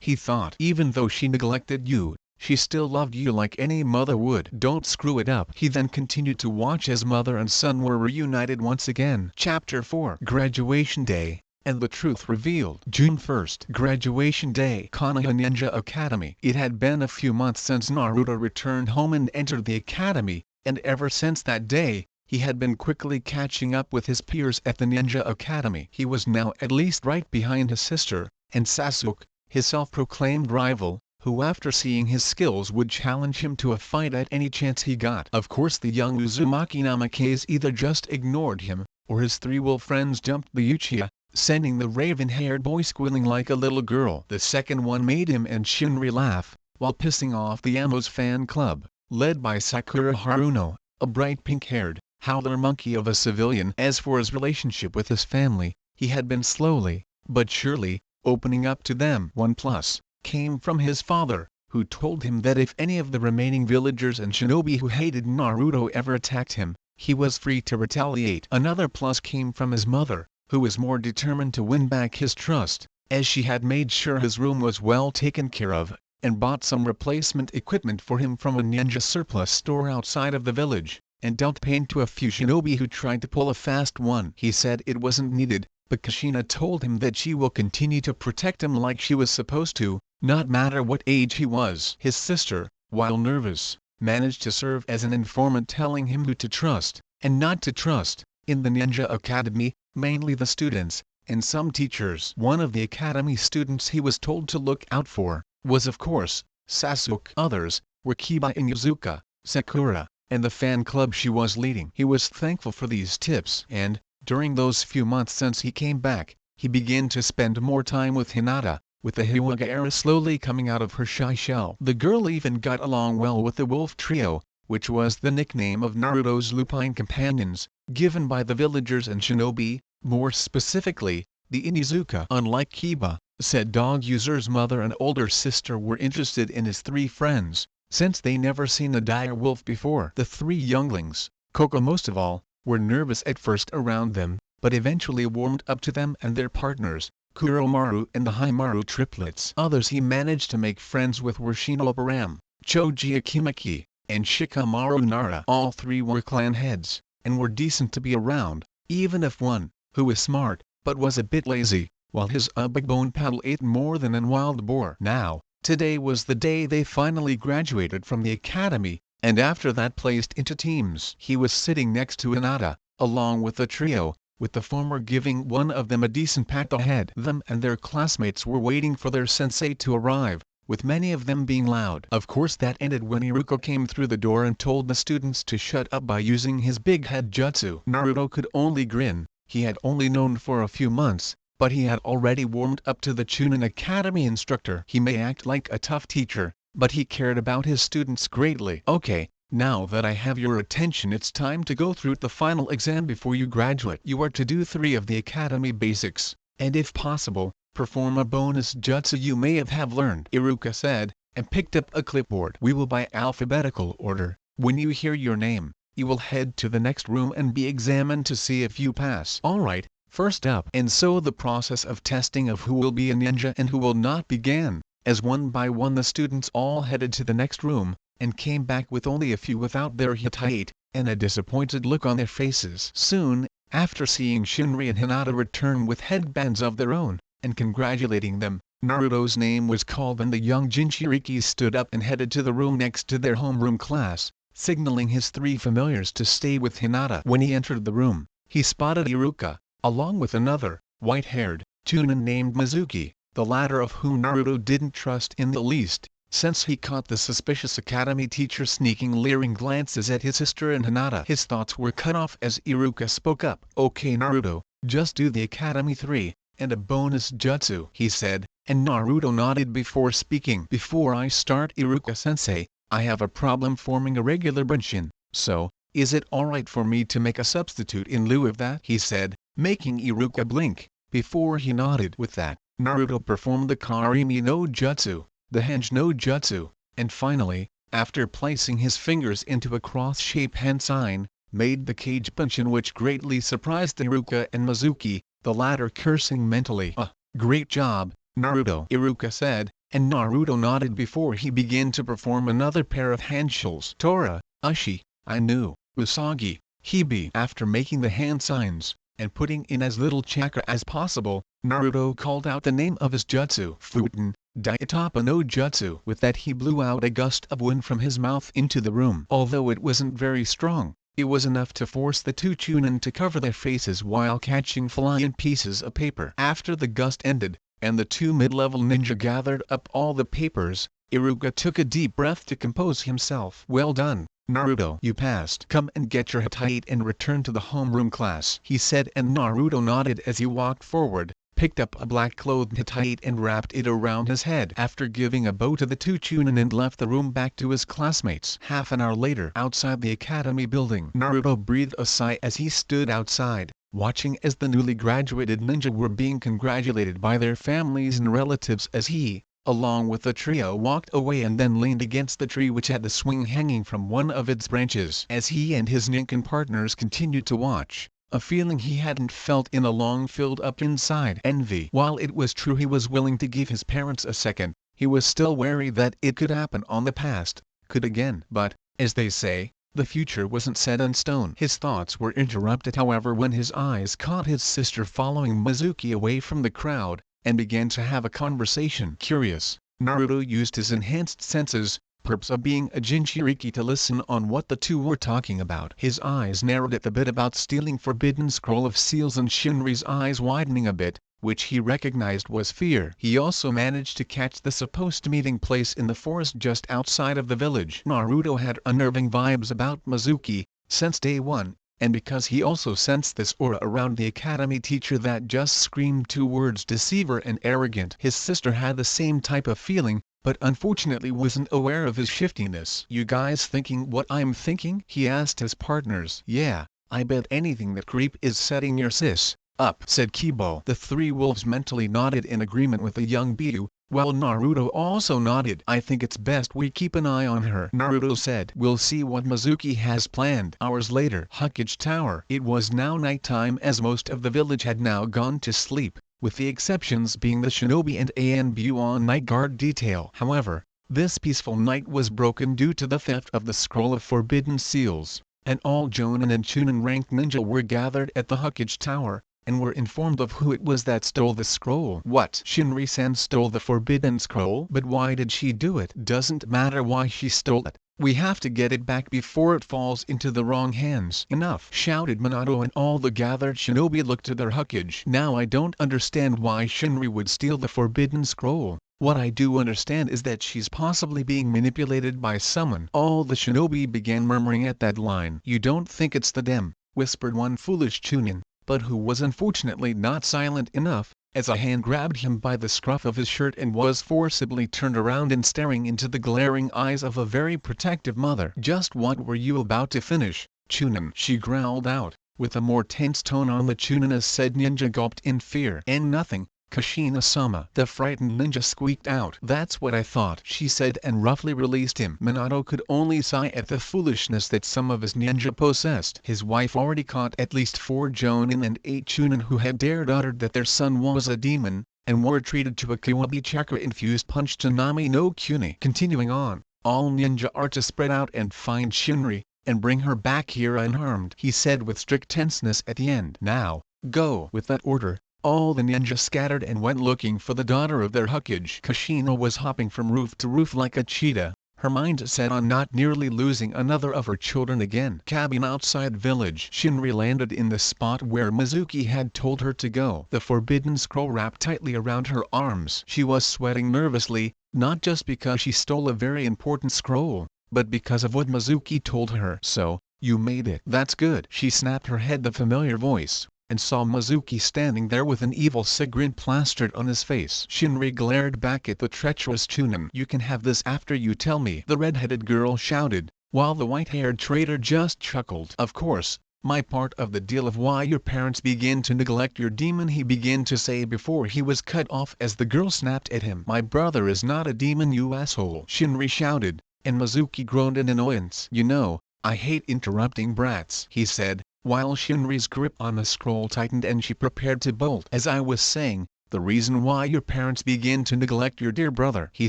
he thought. "Even though she neglected you, she still loved you like any mother would. Don't screw it up." He then continued to watch as mother and son were reunited once again. Chapter 4: Graduation Day, and the Truth Revealed. June 1st. Graduation Day. Konoha Ninja Academy. It had been a few months since Naruto returned home and entered the academy, and ever since that day, he had been quickly catching up with his peers at the Ninja Academy. He was now at least right behind his sister, and Sasuke, his self-proclaimed rival, who after seeing his skills would challenge him to a fight at any chance he got. Of course the young Uzumaki Namikaze either just ignored him, or his 3 wolf friends jumped the Uchiha, sending the raven-haired boy squealing like a little girl. The second one made him and Shinri laugh, while pissing off the Amos fan club, led by Sakura Haruno, a bright pink-haired, howler monkey of a civilian. As for his relationship with his family, he had been slowly, but surely, opening up to them. One plus came from his father, who told him that if any of the remaining villagers and shinobi who hated Naruto ever attacked him, he was free to retaliate. Another plus came from his mother, who was more determined to win back his trust, as she had made sure his room was well taken care of, and bought some replacement equipment for him from a ninja surplus store outside of the village, and dealt pain to a few shinobi who tried to pull a fast one. He said it wasn't needed, but Kushina told him that she will continue to protect him like she was supposed to, not matter what age he was. His sister, while nervous, managed to serve as an informant, telling him who to trust, and not to trust, in the Ninja Academy, mainly the students, and some teachers. One of the academy students he was told to look out for, was of course, Sasuke. Others, were Kiba and Yuzuka, Sakura, and the fan club she was leading. He was thankful for these tips, and, during those few months since he came back, he began to spend more time with Hinata, with the Hyuga era slowly coming out of her shy shell. The girl even got along well with the Wolf Trio, which was the nickname of Naruto's lupine companions, given by the villagers and shinobi, more specifically, the Inizuka. Unlike Kiba, said dog user's mother and older sister were interested in his three friends, since they never seen a dire wolf before. The three younglings, Koko most of all, were nervous at first around them, but eventually warmed up to them and their partners, Kuromaru and the Haimaru triplets. Others he managed to make friends with were Shinobu, Choji Akimaki, and Shikamaru Nara. All three were clan heads, and were decent to be around, even if one, who was smart, but was a bit lazy, while his big bone paddle ate more than a wild boar. Now, today was the day they finally graduated from the academy, and after that placed into teams. He was sitting next to Hinata, along with the trio, with the former giving one of them a decent pat ahead. Them and their classmates were waiting for their sensei to arrive, with many of them being loud. Of course that ended when Iruka came through the door and told the students to shut up by using his big head jutsu. Naruto could only grin. He had only known for a few months, but he had already warmed up to the Chunin Academy instructor. He may act like a tough teacher, but he cared about his students greatly. Okay, now that I have your attention, it's time to go through the final exam before you graduate. You are to do 3 of the academy basics, and if possible, perform a bonus jutsu you may have learned, Iruka said, and picked up a clipboard. We will by alphabetical order. When you hear your name, you will head to the next room and be examined to see if you pass. Alright, first up. And so the process of testing of who will be a ninja and who will not began, as one by one the students all headed to the next room, and came back with only a few without their hitate, and a disappointed look on their faces. Soon, after seeing Shinri and Hinata return with headbands of their own, and congratulating them, Naruto's name was called and the young Jinchurikis stood up and headed to the room next to their homeroom class, signaling his 3 familiars to stay with Hinata. When he entered the room, he spotted Iruka, along with another, white-haired, Chunin named Mizuki, the latter of whom Naruto didn't trust in the least, since he caught the suspicious academy teacher sneaking leering glances at his sister and Hinata. His thoughts were cut off as Iruka spoke up. Okay Naruto, just do the academy 3, and a bonus jutsu, he said, and Naruto nodded before speaking. Before I start Iruka-sensei, I have a problem forming a regular bunshin, so, is it alright for me to make a substitute in lieu of that? He said, making Iruka blink. Before he nodded with that, Naruto performed the Karimi no Jutsu, the Henge no Jutsu, and finally, after placing his fingers into a cross-shaped hand sign, made the cage bunshin, which greatly surprised Iruka and Mizuki, the latter cursing mentally. Great job, Naruto, Iruka said, and Naruto nodded before he began to perform another pair of handshakes. Tora, Ushi, Ainu, Usagi, Hibi. After making the hand signs, and putting in as little chakra as possible, Naruto called out the name of his jutsu, Futen, Daitapa no Jutsu. With that he blew out a gust of wind from his mouth into the room. Although it wasn't very strong, it was enough to force the 2 Chunin to cover their faces while catching flying pieces of paper. After the gust ended, and the 2 mid-level ninja gathered up all the papers, Iruka took a deep breath to compose himself. Well done, Naruto. You passed. Come and get your hitate and return to the homeroom class, he said, and Naruto nodded as he walked forward, picked up a black-clothed hitate and wrapped it around his head. After giving a bow to the 2 Chunin and left the room back to his classmates. Half an hour later, outside the academy building, Naruto breathed a sigh as he stood outside, watching as the newly graduated ninja were being congratulated by their families and relatives as he, along with the trio, walked away and then leaned against the tree which had the swing hanging from one of its branches. As he and his ninkin partners continued to watch, a feeling he hadn't felt in a long filled up inside envy. While it was true he was willing to give his parents a second, he was still wary that it could happen on the past, could again. But, as they say, the future wasn't set in stone. His thoughts were interrupted however when his eyes caught his sister following Mizuki away from the crowd, and began to have a conversation. Curious, Naruto used his enhanced senses, perps of being a Jinchuriki, to listen on what the two were talking about. His eyes narrowed at the bit about stealing forbidden scroll of seals and Shinri's eyes widening a bit, which he recognized was fear. He also managed to catch the supposed meeting place in the forest just outside of the village. Naruto had unnerving vibes about Mizuki, since day one, and because he also sensed this aura around the academy teacher that just screamed two words: deceiver and arrogant. His sister had the same type of feeling, but unfortunately wasn't aware of his shiftiness. "You guys thinking what I'm thinking?" he asked his partners. "Yeah, I bet anything that Creep is setting your sis up," said Kibo. The three wolves mentally nodded in agreement with the young Biu, while Naruto also nodded. "I think it's best we keep an eye on her," Naruto said. "We'll see what Mizuki has planned." Hours later, Hokage Tower. It was now nighttime as most of the village had now gone to sleep, with the exceptions being the shinobi and Anbu on night guard detail. However, this peaceful night was broken due to the theft of the Scroll of Forbidden Seals, and all Jonin and Chunin ranked ninja were gathered at the Hokage Tower, and were informed of who it was that stole the scroll. "What? Shinri-san stole the Forbidden Scroll? But why did she do it?" "Doesn't matter why she stole it. We have to get it back before it falls into the wrong hands." "Enough!" shouted Minato, and all the gathered shinobi looked to their Hokage. "Now I don't understand why Shinri would steal the Forbidden Scroll. What I do understand is that she's possibly being manipulated by someone." All the shinobi began murmuring at that line. "You don't think it's the dem?" whispered one foolish Chunin, but who was unfortunately not silent enough, as a hand grabbed him by the scruff of his shirt and was forcibly turned around and staring into the glaring eyes of a very protective mother. "Just what were you about to finish, Chunin?" she growled out, with a more tense tone on the Chunin as said ninja gulped in fear. "And nothing, Kushina-sama," the frightened ninja squeaked out. "That's what I thought," she said, and roughly released him. Minato could only sigh at the foolishness that some of his ninja possessed. His wife already caught at least 4 Jonin and 8 Chunin who had dared utter that their son was a demon, and were treated to a Kiwabi chakra-infused punch to Nami no Kuni. Continuing on, "All ninja are to spread out and find Shinri, and bring her back here unharmed," he said with strict tenseness at the end. "Now, go!" With that order, all the ninja scattered and went looking for the daughter of their Hokage. Kushina was hopping from roof to roof like a cheetah, her mind set on not nearly losing another of her children again. Cabin outside village. Shinri landed in the spot where Mizuki had told her to go. The Forbidden Scroll wrapped tightly around her arms. She was sweating nervously, not just because she stole a very important scroll, but because of what Mizuki told her. "So, you made it. That's good." She snapped her head the familiar voice, and saw Mizuki standing there with an evil grin plastered on his face. Shinri glared back at the treacherous Chunin. "You can have this after you tell me," the red-headed girl shouted, while the white-haired traitor just chuckled. "Of course, my part of the deal of why your parents begin to neglect your demon," he began to say before he was cut off as the girl snapped at him. "My brother is not a demon, you asshole," Shinri shouted, and Mizuki groaned in annoyance. "You know, I hate interrupting brats," he said, while Shinri's grip on the scroll tightened and she prepared to bolt. "As I was saying, the reason why your parents begin to neglect your dear brother," he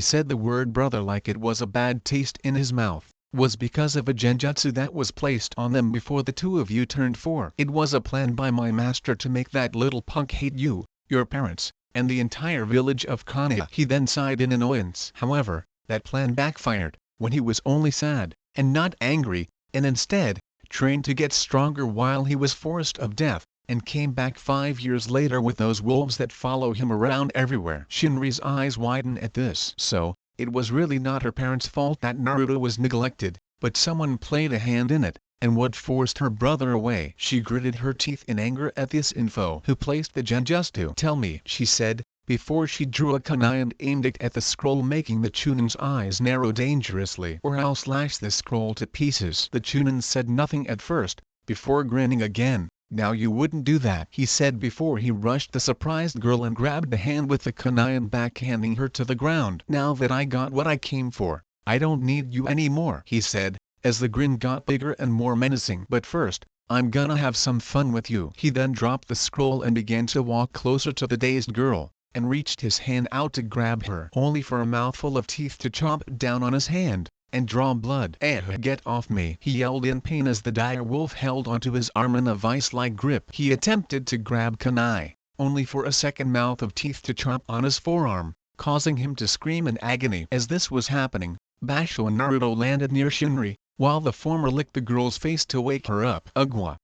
said the word brother like it was a bad taste in his mouth, "was because of a genjutsu that was placed on them before the two of you turned 4. It was a plan by my master to make that little punk hate you, your parents, and the entire village of Konoha." He then sighed in annoyance. However, that plan backfired, when he was only sad, and not angry, and instead, trained to get stronger while he was forced of death, and came back 5 years later with those wolves that follow him around everywhere. Shinri's eyes widened at this. So, it was really not her parents' fault that Naruto was neglected, but someone played a hand in it, and what forced her brother away. She gritted her teeth in anger at this info. "Who placed the genjutsu? Tell me," she said, before she drew a kunai and aimed it at the scroll, making the Chunin's eyes narrow dangerously. "Or I'll slash the scroll to pieces." The Chunin said nothing at first, before grinning again. "Now you wouldn't do that," he said before he rushed the surprised girl and grabbed the hand with the kunai and backhanding her to the ground. "Now that I got what I came for, I don't need you anymore," he said, as the grin got bigger and more menacing. "But first, I'm gonna have some fun with you." He then dropped the scroll and began to walk closer to the dazed girl, and reached his hand out to grab her, only for a mouthful of teeth to chomp down on his hand, and draw blood. "Get off me!" he yelled in pain as the dire wolf held onto his arm in a vice-like grip. He attempted to grab kunai, only for a second mouth of teeth to chomp on his forearm, causing him to scream in agony. As this was happening, Basho and Naruto landed near Shinri, while the former licked the girl's face to wake her up. "Ugwa!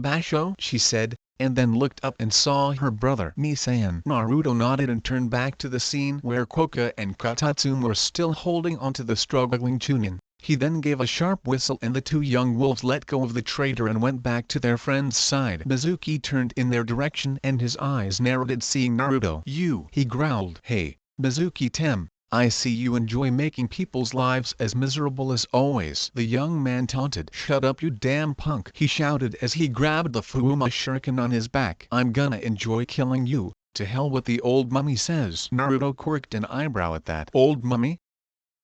Basho," she said, and then looked up and saw her brother. "Mi-san." Naruto nodded and turned back to the scene where Koka and Katatsume were still holding onto the struggling Chunin. He then gave a sharp whistle and the two young wolves let go of the traitor and went back to their friend's side. Mizuki turned in their direction and his eyes narrowed at seeing Naruto. "You," he growled. "Hey, Mizuki-tem, I see you enjoy making people's lives as miserable as always." The young man taunted. "Shut up you damn punk," he shouted as he grabbed the Fuma shuriken on his back. "I'm gonna enjoy killing you, to hell what the old mummy says." Naruto quirked an eyebrow at that. "Old mummy?"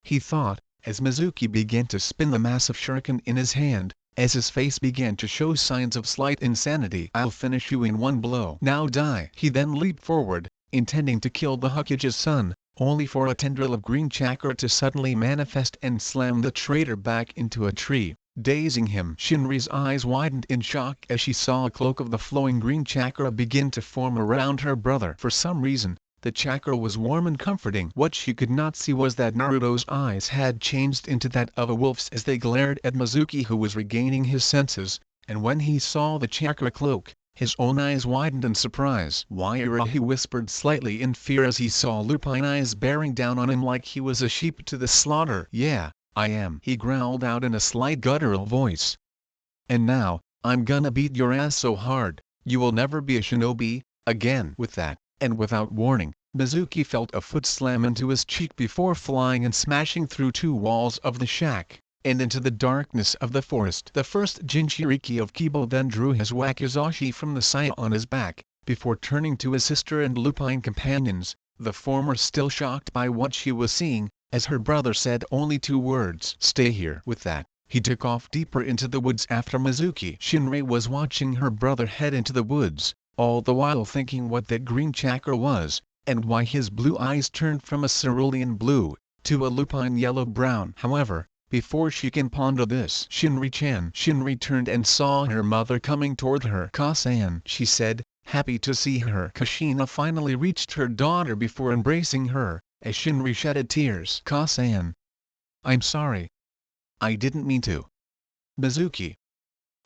he thought, as Mizuki began to spin the massive shuriken in his hand, as his face began to show signs of slight insanity. "I'll finish you in one blow. Now die." He then leaped forward, intending to kill the Hokage's son, only for a tendril of green chakra to suddenly manifest and slam the traitor back into a tree, dazing him. Shinri's eyes widened in shock as she saw a cloak of the flowing green chakra begin to form around her brother. For some reason, the chakra was warm and comforting. What she could not see was that Naruto's eyes had changed into that of a wolf's as they glared at Mizuki, who was regaining his senses, and when he saw the chakra cloak, his own eyes widened in surprise. "Why, he whispered slightly in fear as he saw lupine eyes bearing down on him like he was a sheep to the slaughter. "Yeah, I am," he growled out in a slight guttural voice. "And now, I'm gonna beat your ass so hard, you will never be a shinobi again." With that, and without warning, Mizuki felt a foot slam into his cheek before flying and smashing through two walls of the shack, and into the darkness of the forest. The first Jinchuriki of Kibo then drew his wakizashi from the saya on his back, before turning to his sister and lupine companions, the former still shocked by what she was seeing, as her brother said only two words: "Stay here." With that, he took off deeper into the woods after Mizuki. Shinri was watching her brother head into the woods, all the while thinking what that green chakra was, and why his blue eyes turned from a cerulean blue to a lupine yellow-brown. However, before she can ponder this, Shinri turned and saw her mother coming toward her. "Ka-san," she said, happy to see her. Kushina finally reached her daughter before embracing her, as Shinri shedded tears. "Ka-san, I'm sorry. I didn't mean to." "Mizuki."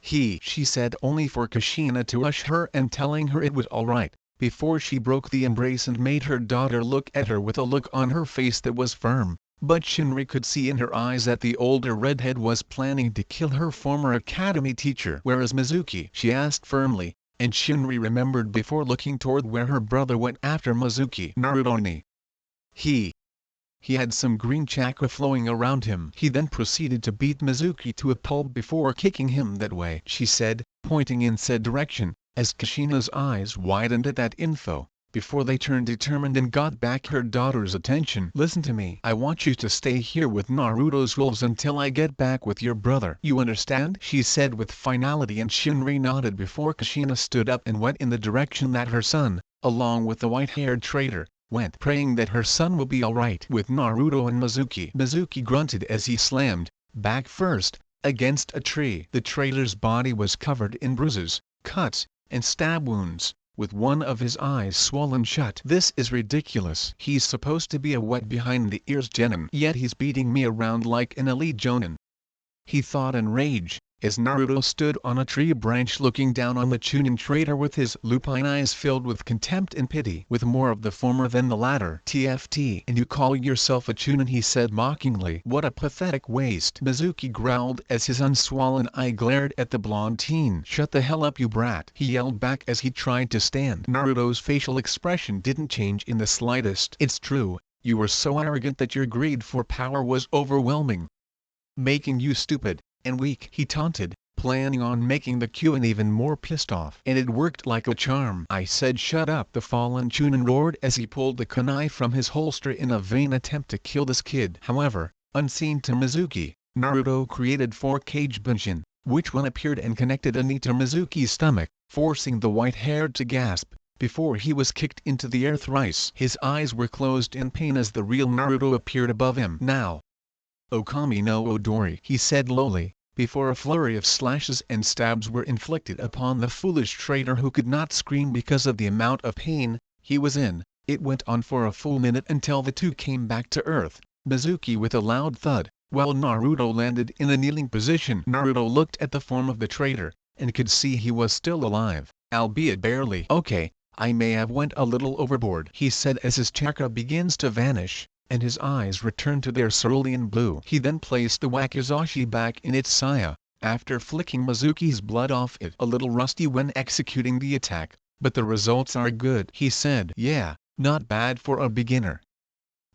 She said only for Kushina to hush her and telling her it was alright, before she broke the embrace and made her daughter look at her with a look on her face that was firm. But Shinri could see in her eyes that the older redhead was planning to kill her former academy teacher. "Where is Mizuki?" she asked firmly, and Shinri remembered before looking toward where her brother went after Mizuki. "Naruto ni." He had some green chakra flowing around him. He then proceeded to beat Mizuki to a pulp before kicking him that way, she said, pointing in said direction, as Kushina's eyes widened at that info, before they turned determined and got back her daughter's attention. "Listen to me. I want you to stay here with Naruto's wolves until I get back with your brother. You understand?" she said with finality, and Shinri nodded before Kushina stood up and went in the direction that her son, along with the white-haired traitor, went, praying that her son will be alright with Naruto and Mizuki. Mizuki grunted as he slammed, back first, against a tree. The traitor's body was covered in bruises, cuts, and stab wounds, with one of his eyes swollen shut. "This is ridiculous. He's supposed to be a wet behind the ears genin, yet he's beating me around like an elite jonin," he thought in rage, as Naruto stood on a tree branch looking down on the Chunin traitor with his lupine eyes filled with contempt and pity. "With more of the former than the latter. TFT. And you call yourself a Chunin," he said mockingly. "What a pathetic waste." Mizuki growled as his unswollen eye glared at the blonde teen. "Shut the hell up you brat," he yelled back as he tried to stand. Naruto's facial expression didn't change in the slightest. "It's true, you were so arrogant that your greed for power was overwhelming, making you stupid and weak," he taunted, planning on making the Qin even more pissed off. "And it worked like a charm." "I said shut up," the fallen Chunin roared as he pulled the kunai from his holster in a vain attempt to kill this kid. However, unseen to Mizuki, Naruto created 4 Kage Bunshin, which one appeared and connected a knee to Mizuki's stomach, forcing the white-haired to gasp, before he was kicked into the air thrice. His eyes were closed in pain as the real Naruto appeared above him. "Now, Okami no Odori," he said lowly, before a flurry of slashes and stabs were inflicted upon the foolish traitor who could not scream because of the amount of pain he was in. It went on for a full minute until the two came back to earth, Mizuki with a loud thud, while Naruto landed in a kneeling position. Naruto looked at the form of the traitor, and could see he was still alive, albeit barely. "Okay, I may have went a little overboard," he said as his chakra begins to vanish, and his eyes returned to their cerulean blue. He then placed the wakizashi back in its saya, after flicking Mizuki's blood off it. A little rusty when executing the attack, but the results are good, he said. Yeah, not bad for a beginner.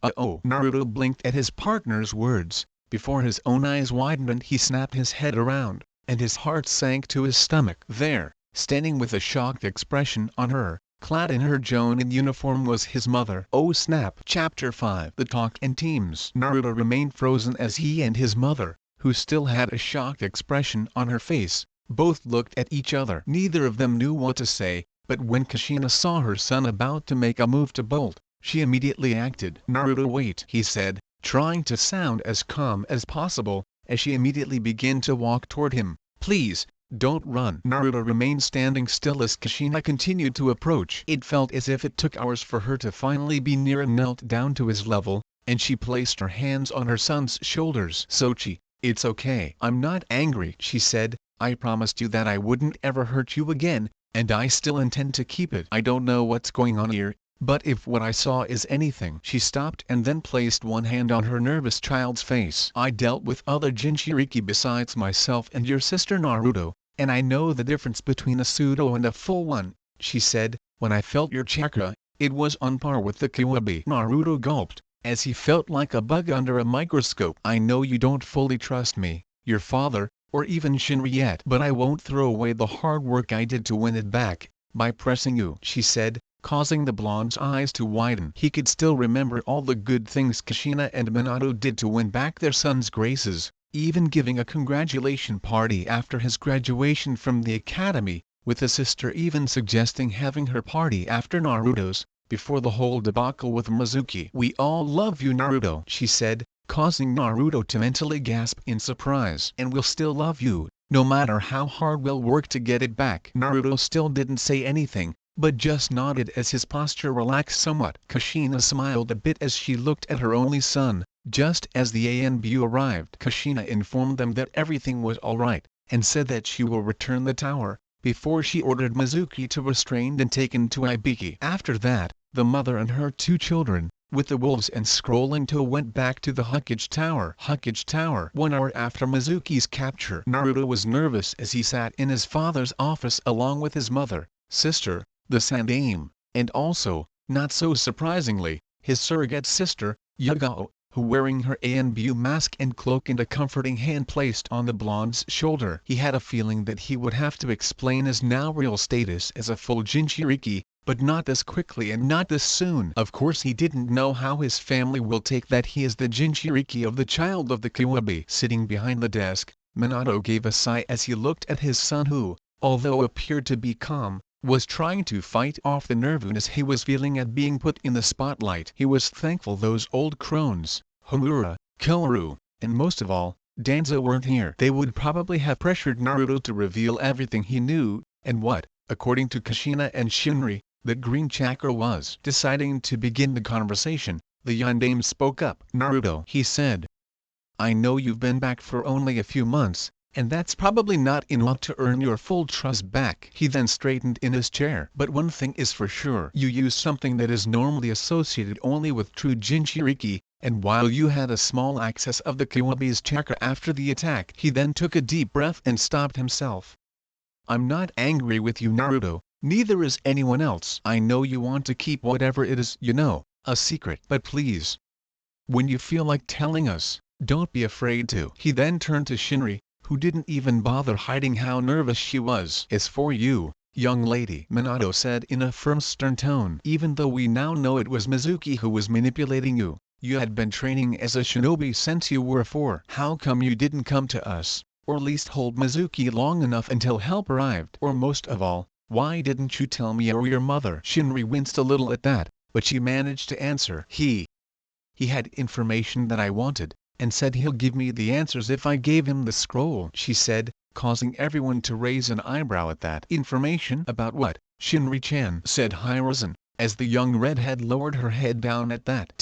Uh-oh. Naruto blinked at his partner's words. Before his own eyes widened, he snapped his head around, and his heart sank to his stomach. There, standing with a shocked expression on her, clad in her Jonin uniform, was his mother. Oh snap! Chapter 5. The talk and teams. Naruto remained frozen as he and his mother, who still had a shocked expression on her face, both looked at each other. Neither of them knew what to say, but when Kushina saw her son about to make a move to bolt, she immediately acted. Naruto, wait, he said, trying to sound as calm as possible, as she immediately began to walk toward him. Please, don't run. Naruto remained standing still as Kushina continued to approach. It felt as if it took hours for her to finally be near and knelt down to his level, and she placed her hands on her son's shoulders. Sochi, it's okay. I'm not angry, she said. I promised you that I wouldn't ever hurt you again, and I still intend to keep it. I don't know what's going on here, but if what I saw is anything. She stopped and then placed one hand on her nervous child's face. I dealt with other Jinchuriki besides myself and your sister Naruto, and I know the difference between a pseudo and a full one, she said. When I felt your chakra, it was on par with the Kiwabi. Naruto gulped, as he felt like a bug under a microscope. I know you don't fully trust me, your father, or even Shinri yet, but I won't throw away the hard work I did to win it back, by pressing you, she said, causing the blonde's eyes to widen. He could still remember all the good things Kushina and Minato did to win back their son's graces, even giving a congratulation party after his graduation from the academy, with his sister even suggesting having her party after Naruto's, before the whole debacle with Mizuki. We all love you, Naruto, she said, causing Naruto to mentally gasp in surprise. And we'll still love you, no matter how hard we'll work to get it back. Naruto still didn't say anything, but just nodded as his posture relaxed somewhat. Kushina smiled a bit as she looked at her only son. Just as the ANBU arrived, Kushina informed them that everything was alright, and said that she will return the tower, before she ordered Mizuki to restrained and taken to Ibiki. After that, the mother and her two children, with the wolves and scrolling toe, went back to the Hokage Tower. 1 hour after Mizuki's capture, Naruto was nervous as he sat in his father's office along with his mother, sister, the Sandaime, and also, not so surprisingly, his surrogate sister, Yugao, who, wearing her ANBU mask and cloak and a comforting hand placed on the blonde's shoulder. He had a feeling that he would have to explain his now real status as a full Jinchuriki, but not this quickly and not this soon. Of course he didn't know how his family will take that he is the Jinchuriki of the child of the Kiwabi. Sitting behind the desk, Minato gave a sigh as he looked at his son who, although appeared to be calm, was trying to fight off the nervousness he was feeling at being put in the spotlight. He was thankful those old crones, Homura, Kilaru, and most of all, Danzo weren't here. They would probably have pressured Naruto to reveal everything he knew, and what, according to Kushina and Shinri, the green chakra was. Deciding to begin the conversation, the Yondaime spoke up. Naruto, he said, I know you've been back for only a few months, and that's probably not enough to earn your full trust back. He then straightened in his chair. But one thing is for sure, you use something that is normally associated only with true Jinchuriki, and while you had a small access of the Kiwabi's chakra after the attack. He then took a deep breath and stopped himself. I'm not angry with you, Naruto, neither is anyone else. I know you want to keep whatever it is, you know, a secret. But please, when you feel like telling us, don't be afraid to. He then turned to Shinri, who didn't even bother hiding how nervous she was. As for you, young lady, Minato said in a firm stern tone, even though we now know it was Mizuki who was manipulating you, you had been training as a shinobi since you were 4. How come you didn't come to us, or at least hold Mizuki long enough until help arrived? Or most of all, why didn't you tell me or your mother? Shinri winced a little at that, but she managed to answer. He had information that I wanted, and said he'll give me the answers if I gave him the scroll, she said, causing everyone to raise an eyebrow at that. Information about what? Shinri-chan, said Hiruzen, as the young redhead lowered her head down at that.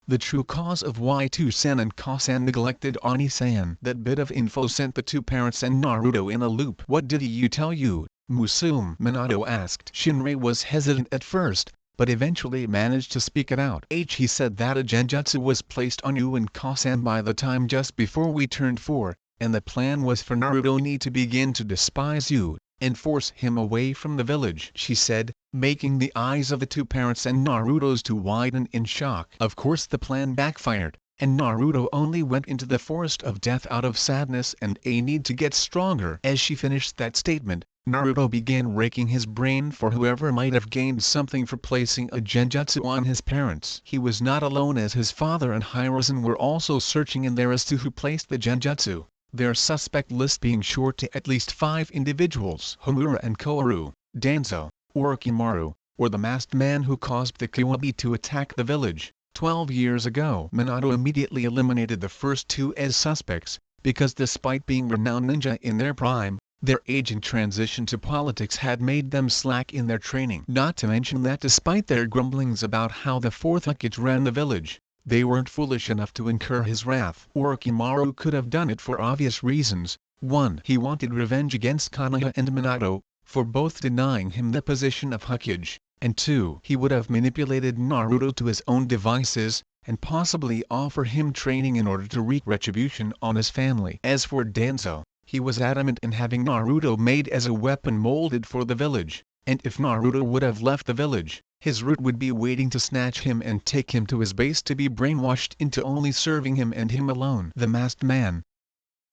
The true cause of why Toussaint and Kasan neglected Ani-san. That bit of info sent the two parents and Naruto in a loop. What did he tell you, Musume? Minato asked. Shinri was hesitant at first, but eventually managed to speak it out. He said that a genjutsu was placed on you and Kosan by the time just before we turned 4, and the plan was for Naruto to begin to despise you, and force him away from the village, she said, making the eyes of the two parents and Naruto's to widen in shock. Of course the plan backfired, and Naruto only went into the forest of death out of sadness and a need to get stronger. As she finished that statement, Naruto began raking his brain for whoever might have gained something for placing a genjutsu on his parents. He was not alone, as his father and Hiruzen were also searching in there as to who placed the genjutsu, their suspect list being short to at least 5 individuals: Homura and Koharu, Danzo, Orochimaru, or the masked man who caused the Kyuubi to attack the village 12 years ago. Minato immediately eliminated the first 2 as suspects, because despite being renowned ninja in their prime, their age and transition to politics had made them slack in their training. Not to mention that despite their grumblings about how the 4th Hokage ran the village, they weren't foolish enough to incur his wrath. Orochimaru could have done it for obvious reasons. 1. He wanted revenge against Konoha and Minato, for both denying him the position of Hokage, and 2. He would have manipulated Naruto to his own devices, and possibly offer him training in order to wreak retribution on his family. As for Danzo, he was adamant in having Naruto made as a weapon molded for the village, and if Naruto would have left the village, his route would be waiting to snatch him and take him to his base to be brainwashed into only serving him and him alone. The masked man.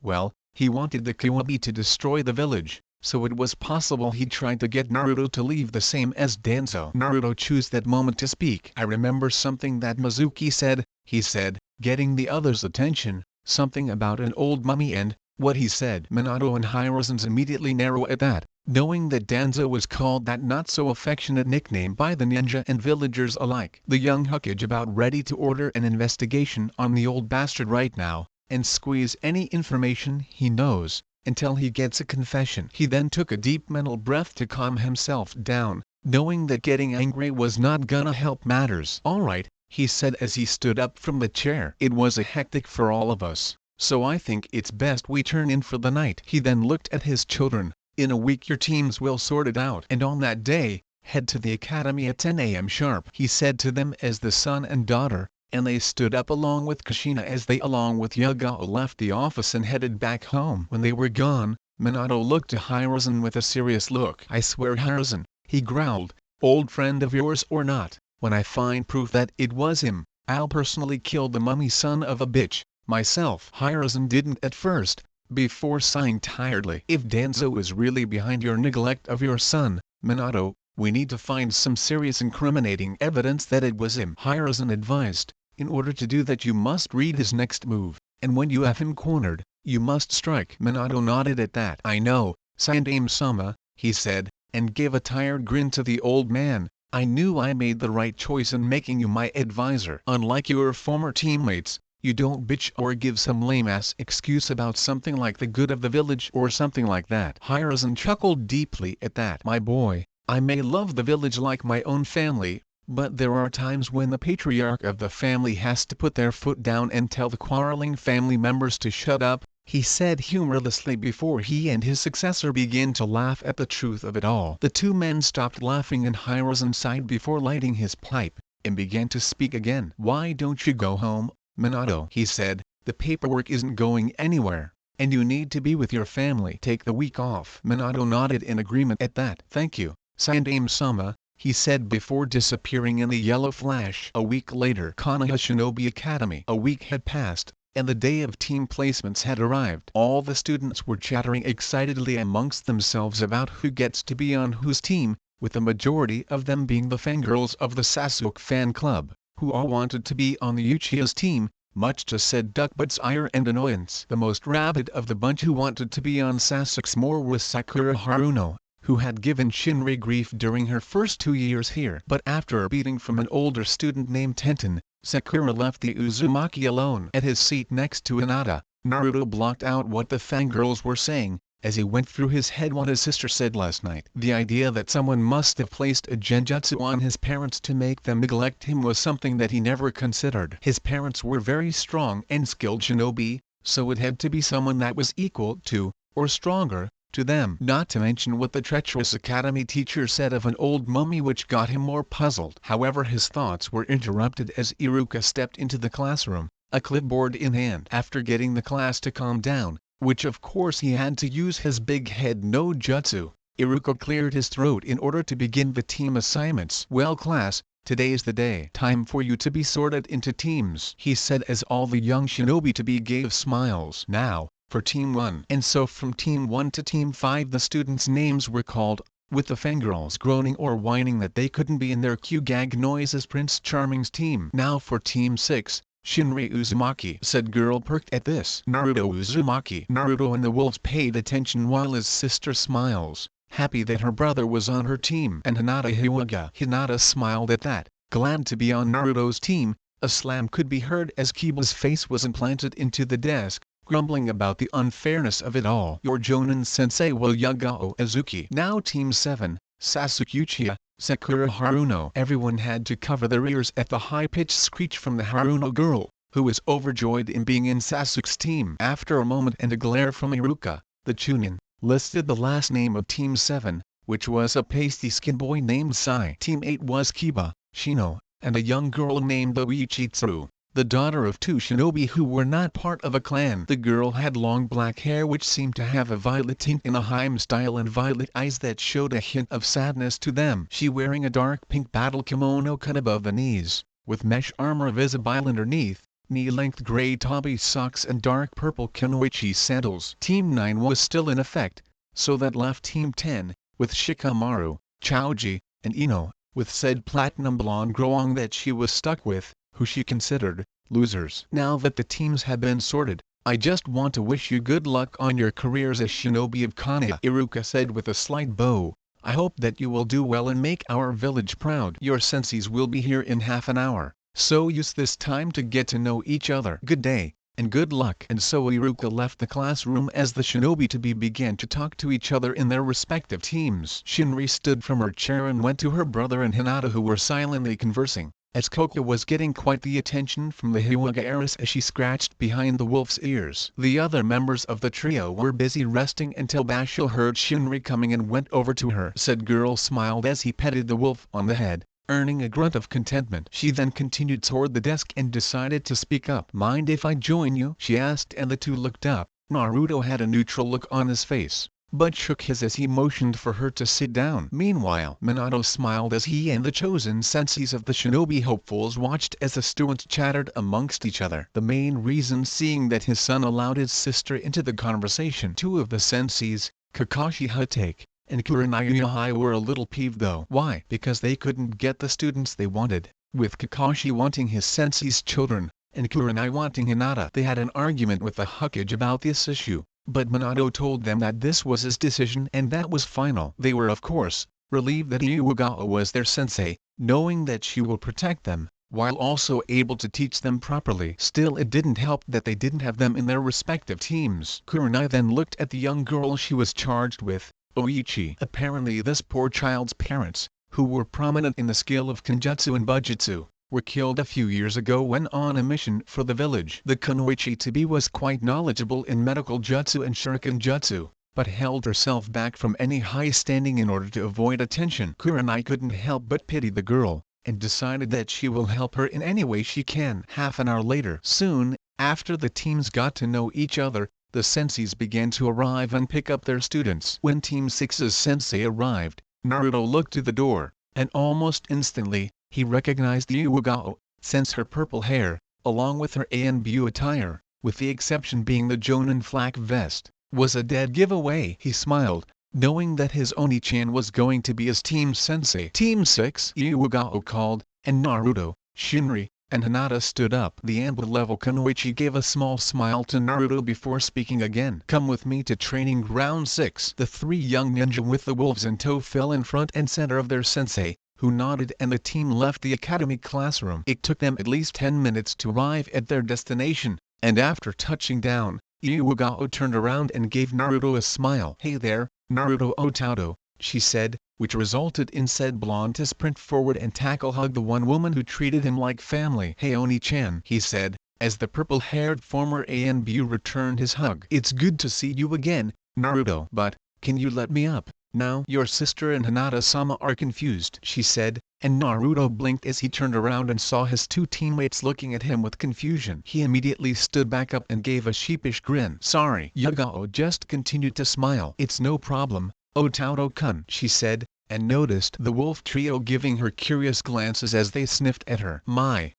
Well, he wanted the Kyuubi to destroy the village, so it was possible he tried to get Naruto to leave the same as Danzo. Naruto chose that moment to speak. I remember something that Mizuki said, he said, getting the others' attention, something about an old mummy and, what he said. Minato and Hiruzen's immediately narrow at that, knowing that Danzo was called that not-so-affectionate nickname by the ninja and villagers alike. The young Hokage about ready to order an investigation on the old bastard right now, and squeeze any information he knows, until he gets a confession. He then took a deep mental breath to calm himself down, knowing that getting angry was not gonna help matters. "Alright," he said as he stood up from the chair. "It was a hectic for all of us, so I think it's best we turn in for the night." He then looked at his children. "In a week your teams will sort it out, and on that day, head to the academy at 10 a.m. sharp," he said to them as the son and daughter, and they stood up along with Kushina as they along with Yugao left the office and headed back home. When they were gone, Minato looked to Hiruzen with a serious look. "I swear, Hiruzen," he growled, "old friend of yours or not, when I find proof that it was him, I'll personally kill the mummy son of a bitch, myself." Hiruzen didn't at first, before sighing tiredly. "If Danzo is really behind your neglect of your son, Minato, we need to find some serious incriminating evidence that it was him," Hiruzen advised. "In order to do that you must read his next move, and when you have him cornered, you must strike." Minato nodded at that. "I know, Sandaime-sama," he said, and gave a tired grin to the old man. "I knew I made the right choice in making you my advisor. Unlike your former teammates, you don't bitch or give some lame-ass excuse about something like the good of the village or something like that." Hiruzen chuckled deeply at that. "My boy, I may love the village like my own family, but there are times when the patriarch of the family has to put their foot down and tell the quarreling family members to shut up," he said humorlessly before he and his successor began to laugh at the truth of it all. The 2 men stopped laughing and Hiruzen sighed before lighting his pipe, and began to speak again. "Why don't you go home, Minato?" he said. "The paperwork isn't going anywhere, and you need to be with your family. Take the week off." Minato nodded in agreement at that. "Thank you, Sandaime-sama," he said before disappearing in the yellow flash. A week later, Konoha Shinobi Academy. A week had passed, and the day of team placements had arrived. All the students were chattering excitedly amongst themselves about who gets to be on whose team, with the majority of them being the fangirls of the Sasuke fan club, who all wanted to be on the Uchiha's team, much to said Duckbutt's ire and annoyance. The most rabid of the bunch who wanted to be on Sasuke's more was Sakura Haruno, who had given Shinri grief during her first 2 years here. But after a beating from an older student named Tenten, Sakura left the Uzumaki alone. At his seat next to Hinata, Naruto blocked out what the fangirls were saying, as he went through his head what his sister said last night. The idea that someone must have placed a genjutsu on his parents to make them neglect him was something that he never considered. His parents were very strong and skilled shinobi, so it had to be someone that was equal to, or stronger, to them. Not to mention what the treacherous academy teacher said of an old mummy, which got him more puzzled. However, his thoughts were interrupted as Iruka stepped into the classroom, a clipboard in hand. After getting the class to calm down, which of course he had to use his big head no jutsu, Iruka cleared his throat in order to begin the team assignments. "Well class, today's the day. Time for you to be sorted into teams," he said as all the young shinobi to be gave smiles. "Now, for Team 1." And so from Team 1 to Team 5 the students' names were called, with the fangirls groaning or whining that they couldn't be in their cue gag noises Prince Charming's team. "Now for Team 6, Shinri Uzumaki," said Girl perked at this. Naruto Uzumaki. Naruto and the wolves paid attention while his sister smiles, happy that her brother was on her team. And Hinata Hyuga. Hinata smiled at that, glad to be on Naruto's team. A slam could be heard as Kiba's face was implanted into the desk, grumbling about the unfairness of it all. "Your Jonin sensei will Yugao Azuki." Now Team 7, Sasuke Uchiha, Sakura Haruno. Everyone had to cover their ears at the high-pitched screech from the Haruno girl, who was overjoyed in being in Sasuke's team. After a moment and a glare from Iruka, the Chunin listed the last name of Team 7, which was a pasty-skinned boy named Sai. Team 8 was Kiba, Shino, and a young girl named Oichitsuru, the daughter of two shinobi who were not part of a clan. The girl had long black hair which seemed to have a violet tint in a Heim style and violet eyes that showed a hint of sadness to them. She wearing a dark pink battle kimono cut above the knees, with mesh armor visible underneath, knee-length gray tabi socks and dark purple kunoichi sandals. Team 9 was still in effect, so that left Team 10, with Shikamaru, Chaoji, and Ino, with said platinum blonde Groang that she was stuck with, who she considered losers. "Now that the teams have been sorted, I just want to wish you good luck on your careers as shinobi of Konoha," Iruka said with a slight bow. "I hope that you will do well and make our village proud. Your senseis will be here in half an hour, so use this time to get to know each other. Good day, and good luck." And so Iruka left the classroom as the shinobi to be began to talk to each other in their respective teams. Shinri stood from her chair and went to her brother and Hinata, who were silently conversing, as Koko was getting quite the attention from the Hyuga heiress as she scratched behind the wolf's ears. The other members of the trio were busy resting until Basho heard Shinri coming and went over to her. Said girl smiled as he petted the wolf on the head, earning a grunt of contentment. She then continued toward the desk and decided to speak up. "Mind if I join you?" she asked, and the two looked up. Naruto had a neutral look on his face, but shook his as he motioned for her to sit down. Meanwhile, Minato smiled as he and the chosen senseis of the shinobi hopefuls watched as the students chattered amongst each other. The main reason seeing that his son allowed his sister into the conversation. Two of the senseis, Kakashi Hatake and Kurenai Yahai, were a little peeved though. Why? Because they couldn't get the students they wanted, with Kakashi wanting his sensei's children, and Kurenai wanting Hinata. They had an argument with the Hokage about this issue, but Minato told them that this was his decision and that was final. They were of course relieved that Iwagawa was their sensei, knowing that she will protect them, while also able to teach them properly. Still, it didn't help that they didn't have them in their respective teams. Kurenai then looked at the young girl she was charged with, Oichi. Apparently this poor child's parents, who were prominent in the skill of Kenjutsu and Bujutsu, were killed a few years ago when on a mission for the village. The kunoichi to be was quite knowledgeable in medical jutsu and shuriken jutsu, but held herself back from any high standing in order to avoid attention. Kurenai couldn't help but pity the girl, and decided that she will help her in any way she can. Half an hour later, soon after the teams got to know each other, the senseis began to arrive and pick up their students. When Team 6's sensei arrived, Naruto looked to the door, and almost instantly, he recognized Iwagao, since her purple hair, along with her ANBU attire, with the exception being the Jonin flak vest, was a dead giveaway. He smiled, knowing that his Oni-chan was going to be his team sensei. Team 6, Iwagao called, and Naruto, Shinri, and Hinata stood up. The ANBU-level kunoichi gave a small smile to Naruto before speaking again. "Come with me to training ground 6. The three young ninja with the wolves in tow fell in front and center of their sensei, who nodded, and the team left the academy classroom. It took them at least 10 minutes to arrive at their destination, and after touching down, Iwagao turned around and gave Naruto a smile. "Hey there, Naruto Otado," she said, which resulted in said blonde to sprint forward and tackle hug the one woman who treated him like family. "Hey Oni-chan," he said, as the purple-haired former ANBU returned his hug. "It's good to see you again, Naruto." But, Can you let me up? Now your sister and Hinata-sama are confused, she said, and Naruto blinked as he turned around and saw his two teammates looking at him with confusion. He immediately stood back up and gave a sheepish grin. Sorry. Yagao just continued to smile. It's no problem, Otato-kun, she said, and noticed the wolf trio giving her curious glances as they sniffed at her. My,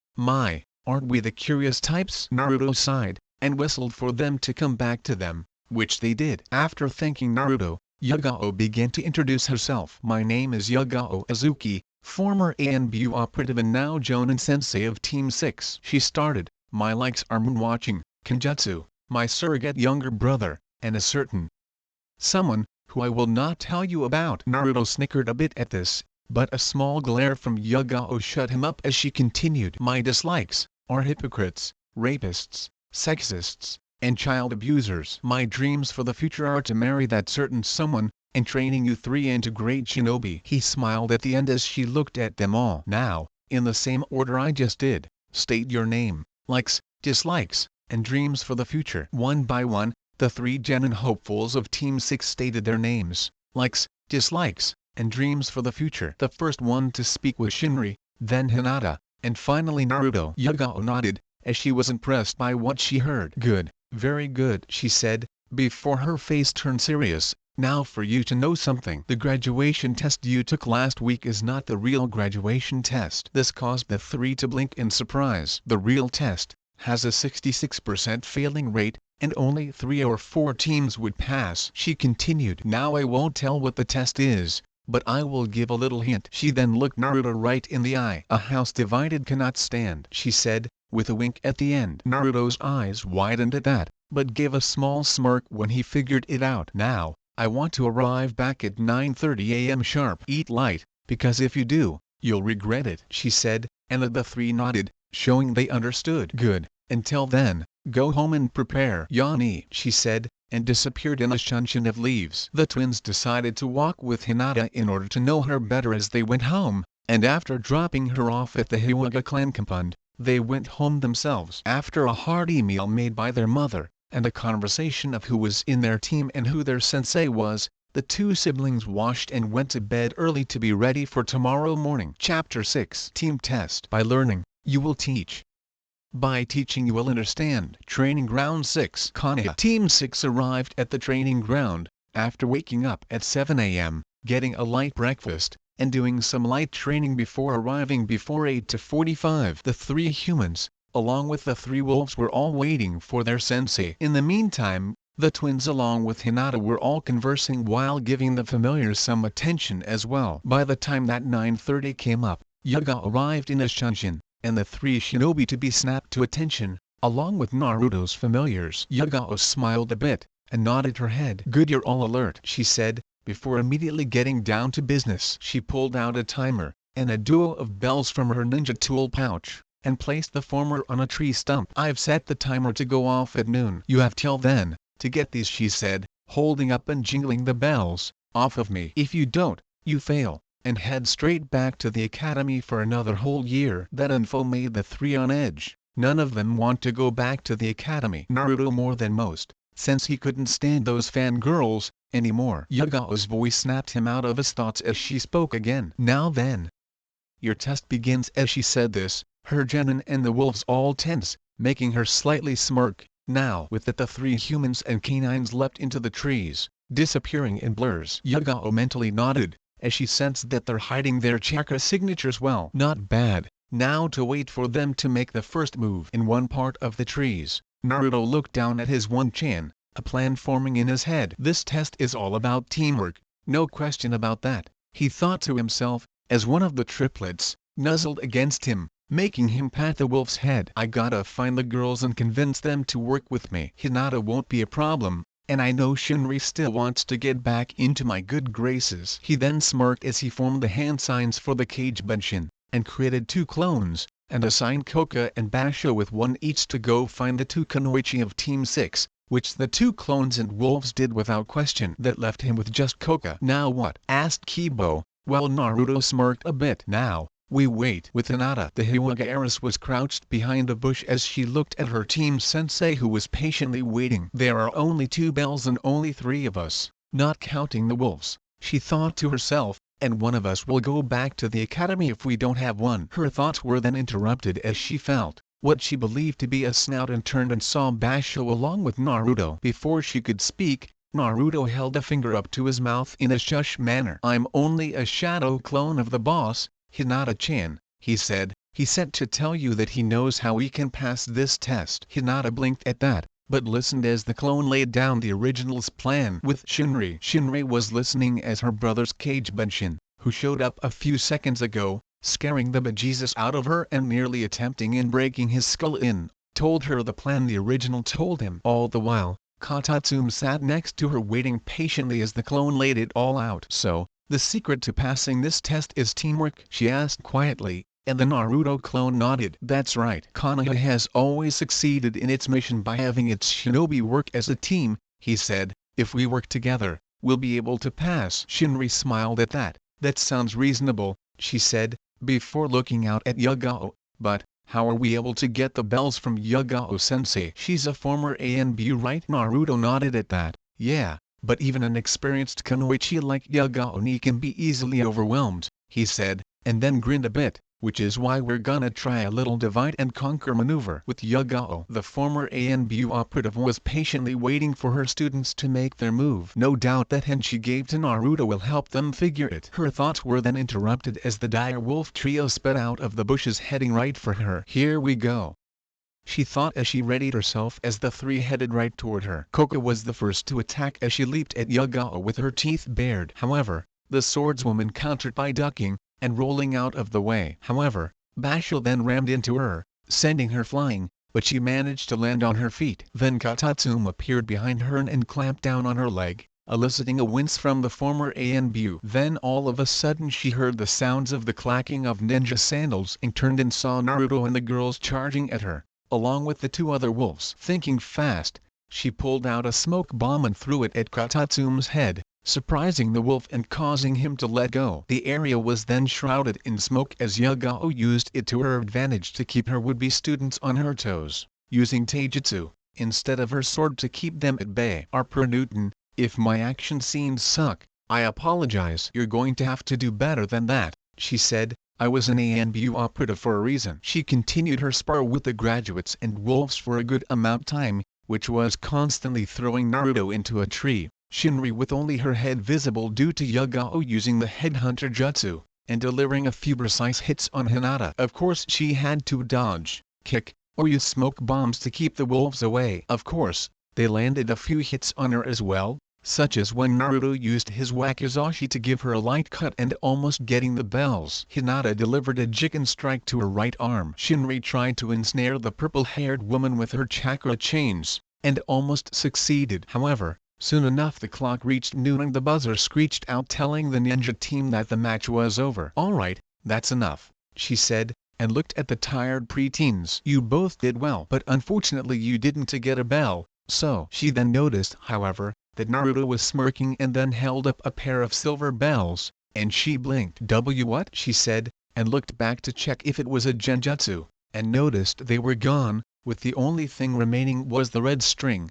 aren't we the curious types? Naruto sighed, and whistled for them to come back to them, which they did. After thanking Naruto, Yagao began to introduce herself. My name is Yagao Azuki, former ANBU operative and now Jonin sensei of Team 6. She started, my likes are moonwatching, Kenjutsu, my surrogate younger brother, and a certain someone, who I will not tell you about. Naruto snickered a bit at this, but a small glare from Yagao shut him up as she continued. My dislikes are hypocrites, rapists, sexists, and child abusers. My dreams for the future are to marry that certain someone, and training you three into great shinobi. He smiled at the end as she looked at them all. Now, in the same order I just did, state your name, likes, dislikes, and dreams for the future. One by one, the three genin hopefuls of Team 6 stated their names, likes, dislikes, and dreams for the future. The first one to speak was Shinri, then Hinata, and finally Naruto. Yagao nodded, as she was impressed by what she heard. Good, very good, she said, before her face turned serious. Now for you to know something. The graduation test you took last week is not the real graduation test. This caused the three to blink in surprise. The real test has a 66% failing rate, and only 3 or 4 teams would pass. She continued. Now I won't tell what the test is, but I will give a little hint. She then looked Naruto right in the eye. A house divided cannot stand, she said, with a wink at the end. Naruto's eyes widened at that, but gave a small smirk when he figured it out. Now, I want to arrive back at 9:30 a.m. sharp. Eat light, because if you do, you'll regret it, she said, and the three nodded, showing they understood. Good, until then, go home and prepare. Yanni, she said, and disappeared in a shunshin of leaves. The twins decided to walk with Hinata in order to know her better as they went home, and after dropping her off at the Hyuga clan compound, they went home themselves. After a hearty meal made by their mother, and a conversation of who was in their team and who their sensei was, the two siblings washed and went to bed early to be ready for tomorrow morning. Chapter 6 Team Test. By learning, you will teach. By teaching you will understand. Training Ground 6. Kane. Team 6 arrived at the training ground, after waking up at 7 a.m., getting a light breakfast, and doing some light training before arriving before 8:45. The three humans, along with the three wolves, were all waiting for their sensei. In the meantime, the twins along with Hinata were all conversing while giving the familiars some attention as well. By the time that 9:30 came up, Yuga arrived in a shunshin, and the three shinobi to be snapped to attention, along with Naruto's familiars. Yagao smiled a bit, and nodded her head. Good, you're all alert, she said, before immediately getting down to business. She pulled out a timer, and a duo of bells from her ninja tool pouch, and placed the former on a tree stump. I've set the timer to go off at noon. You have till then, to get these, she said, holding up and jingling the bells, off of me. If you don't, you fail, and head straight back to the academy for another whole year. That info made the three on edge. None of them want to go back to the academy. Naruto more than most, since he couldn't stand those fangirls anymore. Yagao's voice snapped him out of his thoughts as she spoke again. Now then, your test begins. As she said this, her genin and the wolves all tense, making her slightly smirk. Now with that the three humans and canines leapt into the trees, disappearing in blurs. Yagao mentally nodded, as she sensed that they're hiding their chakra signatures well. Not bad. Now to wait for them to make the first move. In one part of the trees, Naruto looked down at his one-chan, a plan forming in his head. This test is all about teamwork, no question about that, he thought to himself, as one of the triplets nuzzled against him, making him pat the wolf's head. I gotta find the girls and convince them to work with me. Hinata won't be a problem, and I know Shinri still wants to get back into my good graces. He then smirked as he formed the hand signs for the cage bunshin, and created 2 clones, and assigned Koka and Basho with one each to go find the 2 Kunoichi of Team 6, which the 2 clones and wolves did without question. That left him with just Koka. Now what? Asked Kibo, while Naruto smirked a bit. Now, we wait. With Hinata. The Hyuga heiress was crouched behind a bush as she looked at her team sensei, who was patiently waiting. There are only 2 bells and only 3 of us, not counting the wolves, she thought to herself, and one of us will go back to the academy if we don't have one. Her thoughts were then interrupted as she felt what she believed to be a snout and turned and saw Basho along with Naruto. Before she could speak, Naruto held a finger up to his mouth in a shush manner. "I'm only a shadow clone of the boss, Hinata-chan," he said. "He sent to tell you that he knows how we can pass this test." Hinata blinked at that, but listened as the clone laid down the original's plan with Shinri. Shinri was listening as her brother's Kage Bunshin, who showed up a few seconds ago, scaring the bejesus out of her and nearly attempting in breaking his skull in, told her the plan the original told him. All the while, Katatsume sat next to her waiting patiently as the clone laid it all out. "So, the secret to passing this test is teamwork?" she asked quietly, and the Naruto clone nodded. "That's right. Konoha has always succeeded in its mission by having its shinobi work as a team," he said. "If we work together, we'll be able to pass." Shinri smiled at that. "That sounds reasonable," she said, before looking out at Yugao. "But, how are we able to get the bells from Yugao-sensei?" "She's a former ANBU, right?" Naruto nodded at that. "Yeah, but even an experienced kunoichi like Yugao can be easily overwhelmed," he said, and then grinned a bit, "which is why we're gonna try a little divide and conquer maneuver with Yugao." The former ANBU operative was patiently waiting for her students to make their move. No doubt that hint she gave to Naruto will help them figure it. Her thoughts were then interrupted as the dire wolf trio sped out of the bushes heading right for her. "Here we go," she thought as she readied herself as the three headed right toward her. Koka was the first to attack as she leaped at Yugao with her teeth bared. However, the swordswoman countered by ducking and rolling out of the way. However, Basho then rammed into her, sending her flying, but she managed to land on her feet. Then Katatsume appeared behind her and clamped down on her leg, eliciting a wince from the former ANBU. Then all of a sudden she heard the sounds of the clacking of ninja sandals and turned and saw Naruto and the girls charging at her, along with the two other wolves. Thinking fast, she pulled out a smoke bomb and threw it at Katatsume's head, surprising the wolf and causing him to let go. The area was then shrouded in smoke as Yugao used it to her advantage to keep her would-be students on her toes, using taijutsu, instead of her sword to keep them at bay. "Arper Newton, if my action scenes suck, I apologize." "You're going to have to do better than that," she said. "I was an ANBU operative for a reason." She continued her spar with the graduates and wolves for a good amount time, which was constantly throwing Naruto into a tree, Shinri with only her head visible due to Yugao using the headhunter jutsu, and delivering a few precise hits on Hinata. Of course she had to dodge, kick, or use smoke bombs to keep the wolves away. Of course, they landed a few hits on her as well, such as when Naruto used his wakizashi to give her a light cut and almost getting the bells. Hinata delivered a chicken strike to her right arm. Shinri tried to ensnare the purple-haired woman with her chakra chains, and almost succeeded. However, soon enough the clock reached noon and the buzzer screeched out telling the ninja team that the match was over. "Alright, that's enough," she said, and looked at the tired preteens. "You both did well, but unfortunately you didn't get a bell, so." She then noticed, however, that Naruto was smirking and then held up a pair of silver bells, and she blinked. "What?" she said, and looked back to check if it was a genjutsu, and noticed they were gone, with the only thing remaining was the red string.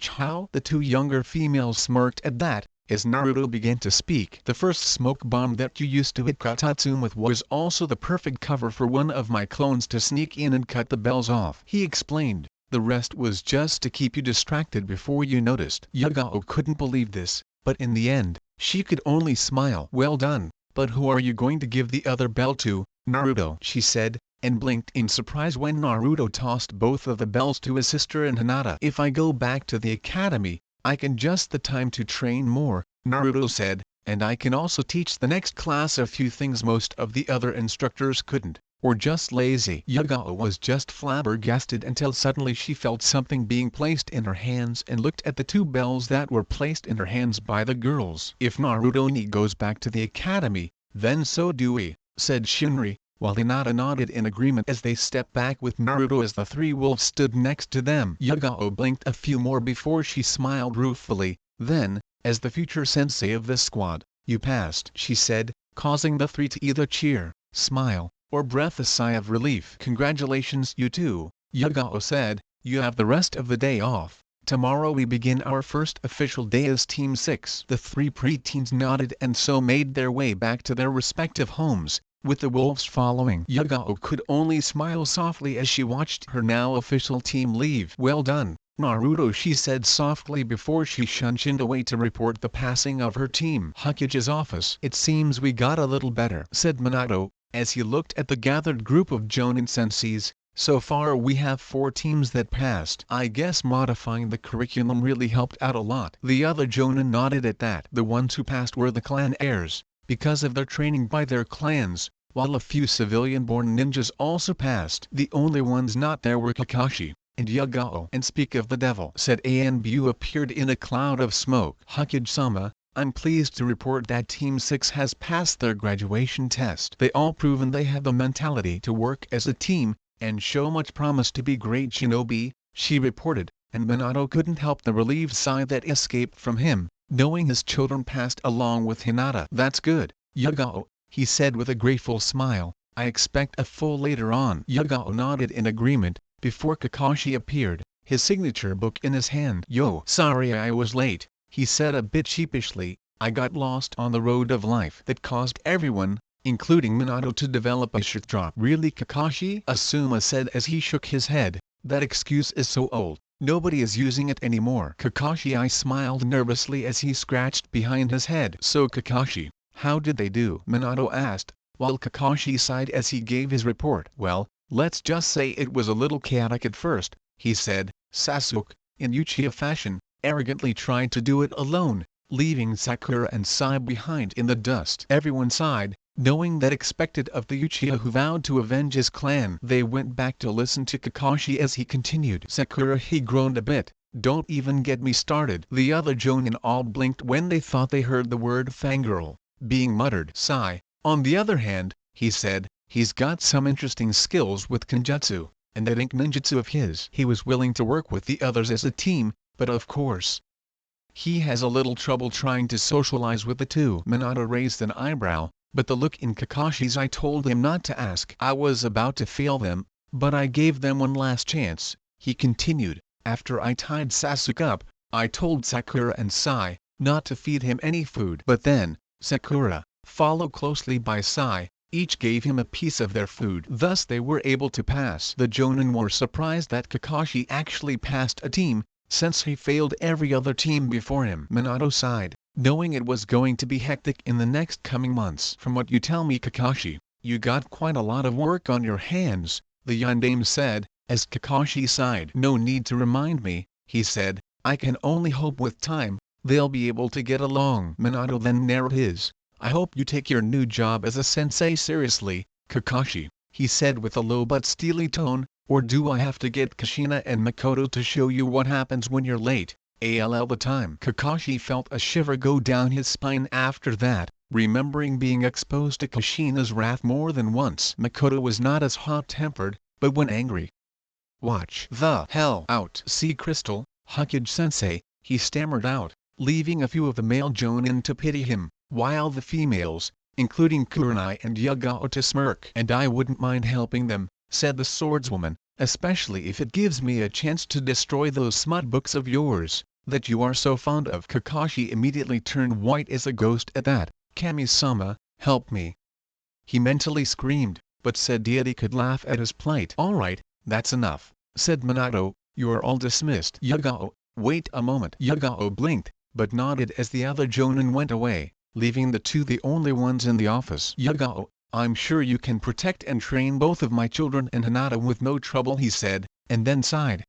"How?" The two younger females smirked at that, as Naruto began to speak. "The first smoke bomb that you used to hit Katatsume with was also the perfect cover for one of my clones to sneak in and cut the bells off," he explained. "The rest was just to keep you distracted before you noticed." Yugao couldn't believe this, but in the end, she could only smile. "Well done, but who are you going to give the other bell to?" "Naruto," she said, and blinked in surprise when Naruto tossed both of the bells to his sister and Hinata. "If I go back to the academy, I can just the time to train more," Naruto said, "and I can also teach the next class a few things most of the other instructors couldn't, or just lazy." Yugao was just flabbergasted until suddenly she felt something being placed in her hands and looked at the two bells that were placed in her hands by the girls. "If Naruto goes back to the academy, then so do we," said Shinri, while Hinata nodded in agreement as they stepped back with Naruto as the three wolves stood next to them. Yugao blinked a few more before she smiled ruefully, then, as the future sensei of the squad, "You passed," she said, causing the three to either cheer, smile, or breathe a sigh of relief. "Congratulations you two," Yugao said, "you have the rest of the day off. Tomorrow we begin our first official day as Team 6. The three preteens nodded and so made their way back to their respective homes, with the wolves following. Yagao could only smile softly as she watched her now official team leave. "Well done, Naruto," she said softly before she shunshined away to report the passing of her team. Hokage's office. "It seems we got a little better," said Minato, as he looked at the gathered group of Jonin senseis. "So far we have 4 teams that passed. I guess modifying the curriculum really helped out a lot." The other Jonin nodded at that. The ones who passed were the clan heirs, because of their training by their clans, while a few civilian-born ninjas also passed. The only ones not there were Kakashi and Yagao. "And speak of the devil," said Anbu appeared in a cloud of smoke. "Hokage-sama, I'm pleased to report that Team 6 has passed their graduation test. They all proven they have the mentality to work as a team, and show much promise to be great shinobi," she reported, and Minato couldn't help the relieved sigh that escaped from him, knowing his children passed along with Hinata. "That's good, Yagao," he said with a grateful smile. "I expect a full later on." Yagao nodded in agreement, before Kakashi appeared, his signature book in his hand. "Yo, sorry I was late," he said a bit sheepishly. "I got lost on the road of life." That caused everyone, including Minato, to develop a shirt drop. "Really, Kakashi?" Asuma said as he shook his head. "That excuse is so old, nobody is using it anymore." Kakashi smiled nervously as he scratched behind his head. "So Kakashi, how did they do?" Minato asked, while Kakashi sighed as he gave his report. "Well, let's just say it was a little chaotic at first," he said. "Sasuke, in Uchiha fashion, arrogantly tried to do it alone, leaving Sakura and Sai behind in the dust." Everyone sighed, knowing that expected of the Uchiha who vowed to avenge his clan. They went back to listen to Kakashi as he continued. "Sakura," he groaned a bit, "don't even get me started." The other Jonin all blinked when they thought they heard the word fangirl being muttered. "Sai, on the other hand," he said, "he's got some interesting skills with Kenjutsu, and that ink ninjutsu of his." He was willing to work with the others as a team, but of course, he has a little trouble trying to socialize with the two. Minato raised an eyebrow, but the look in Kakashi's eye told him not to ask. "I was about to fail them, but I gave them one last chance," he continued. "After I tied Sasuke up, I told Sakura and Sai not to feed him any food. But then, Sakura, followed closely by Sai, each gave him a piece of their food. Thus they were able to pass." The Jonin were surprised that Kakashi actually passed a team, since he failed every other team before him. Minato sighed, knowing it was going to be hectic in the next coming months. "From what you tell me, Kakashi, you got quite a lot of work on your hands," the Yondaime said, as Kakashi sighed. "No need to remind me," he said. "I can only hope with time, they'll be able to get along." Minato then narrowed his, "I hope you take your new job as a sensei seriously, Kakashi," he said with a low but steely tone, "or do I have to get Kushina and Makoto to show you what happens when you're late? All the time." Kakashi felt a shiver go down his spine after that, remembering being exposed to Kushina's wrath more than once. Makoto was not as hot-tempered, but when angry, "Watch the hell out." "See Crystal, Hokage-sensei," he stammered out, leaving a few of the male Jonin to pity him, while the females, including Kurenai and Yagao, to smirk. "And I wouldn't mind helping them," said the swordswoman, "especially if it gives me a chance to destroy those smut books of yours that you are so fond of." Kakashi immediately turned white as a ghost at that. "Kami-sama, help me!" he mentally screamed, but said deity could laugh at his plight. "Alright, that's enough," said Minato, "you're all dismissed." "Yagao, wait a moment." Yagao blinked, but nodded as the other Jonin went away, leaving the two the only ones in the office. "Yagao, I'm sure you can protect and train both of my children and Hinata with no trouble," he said, and then sighed.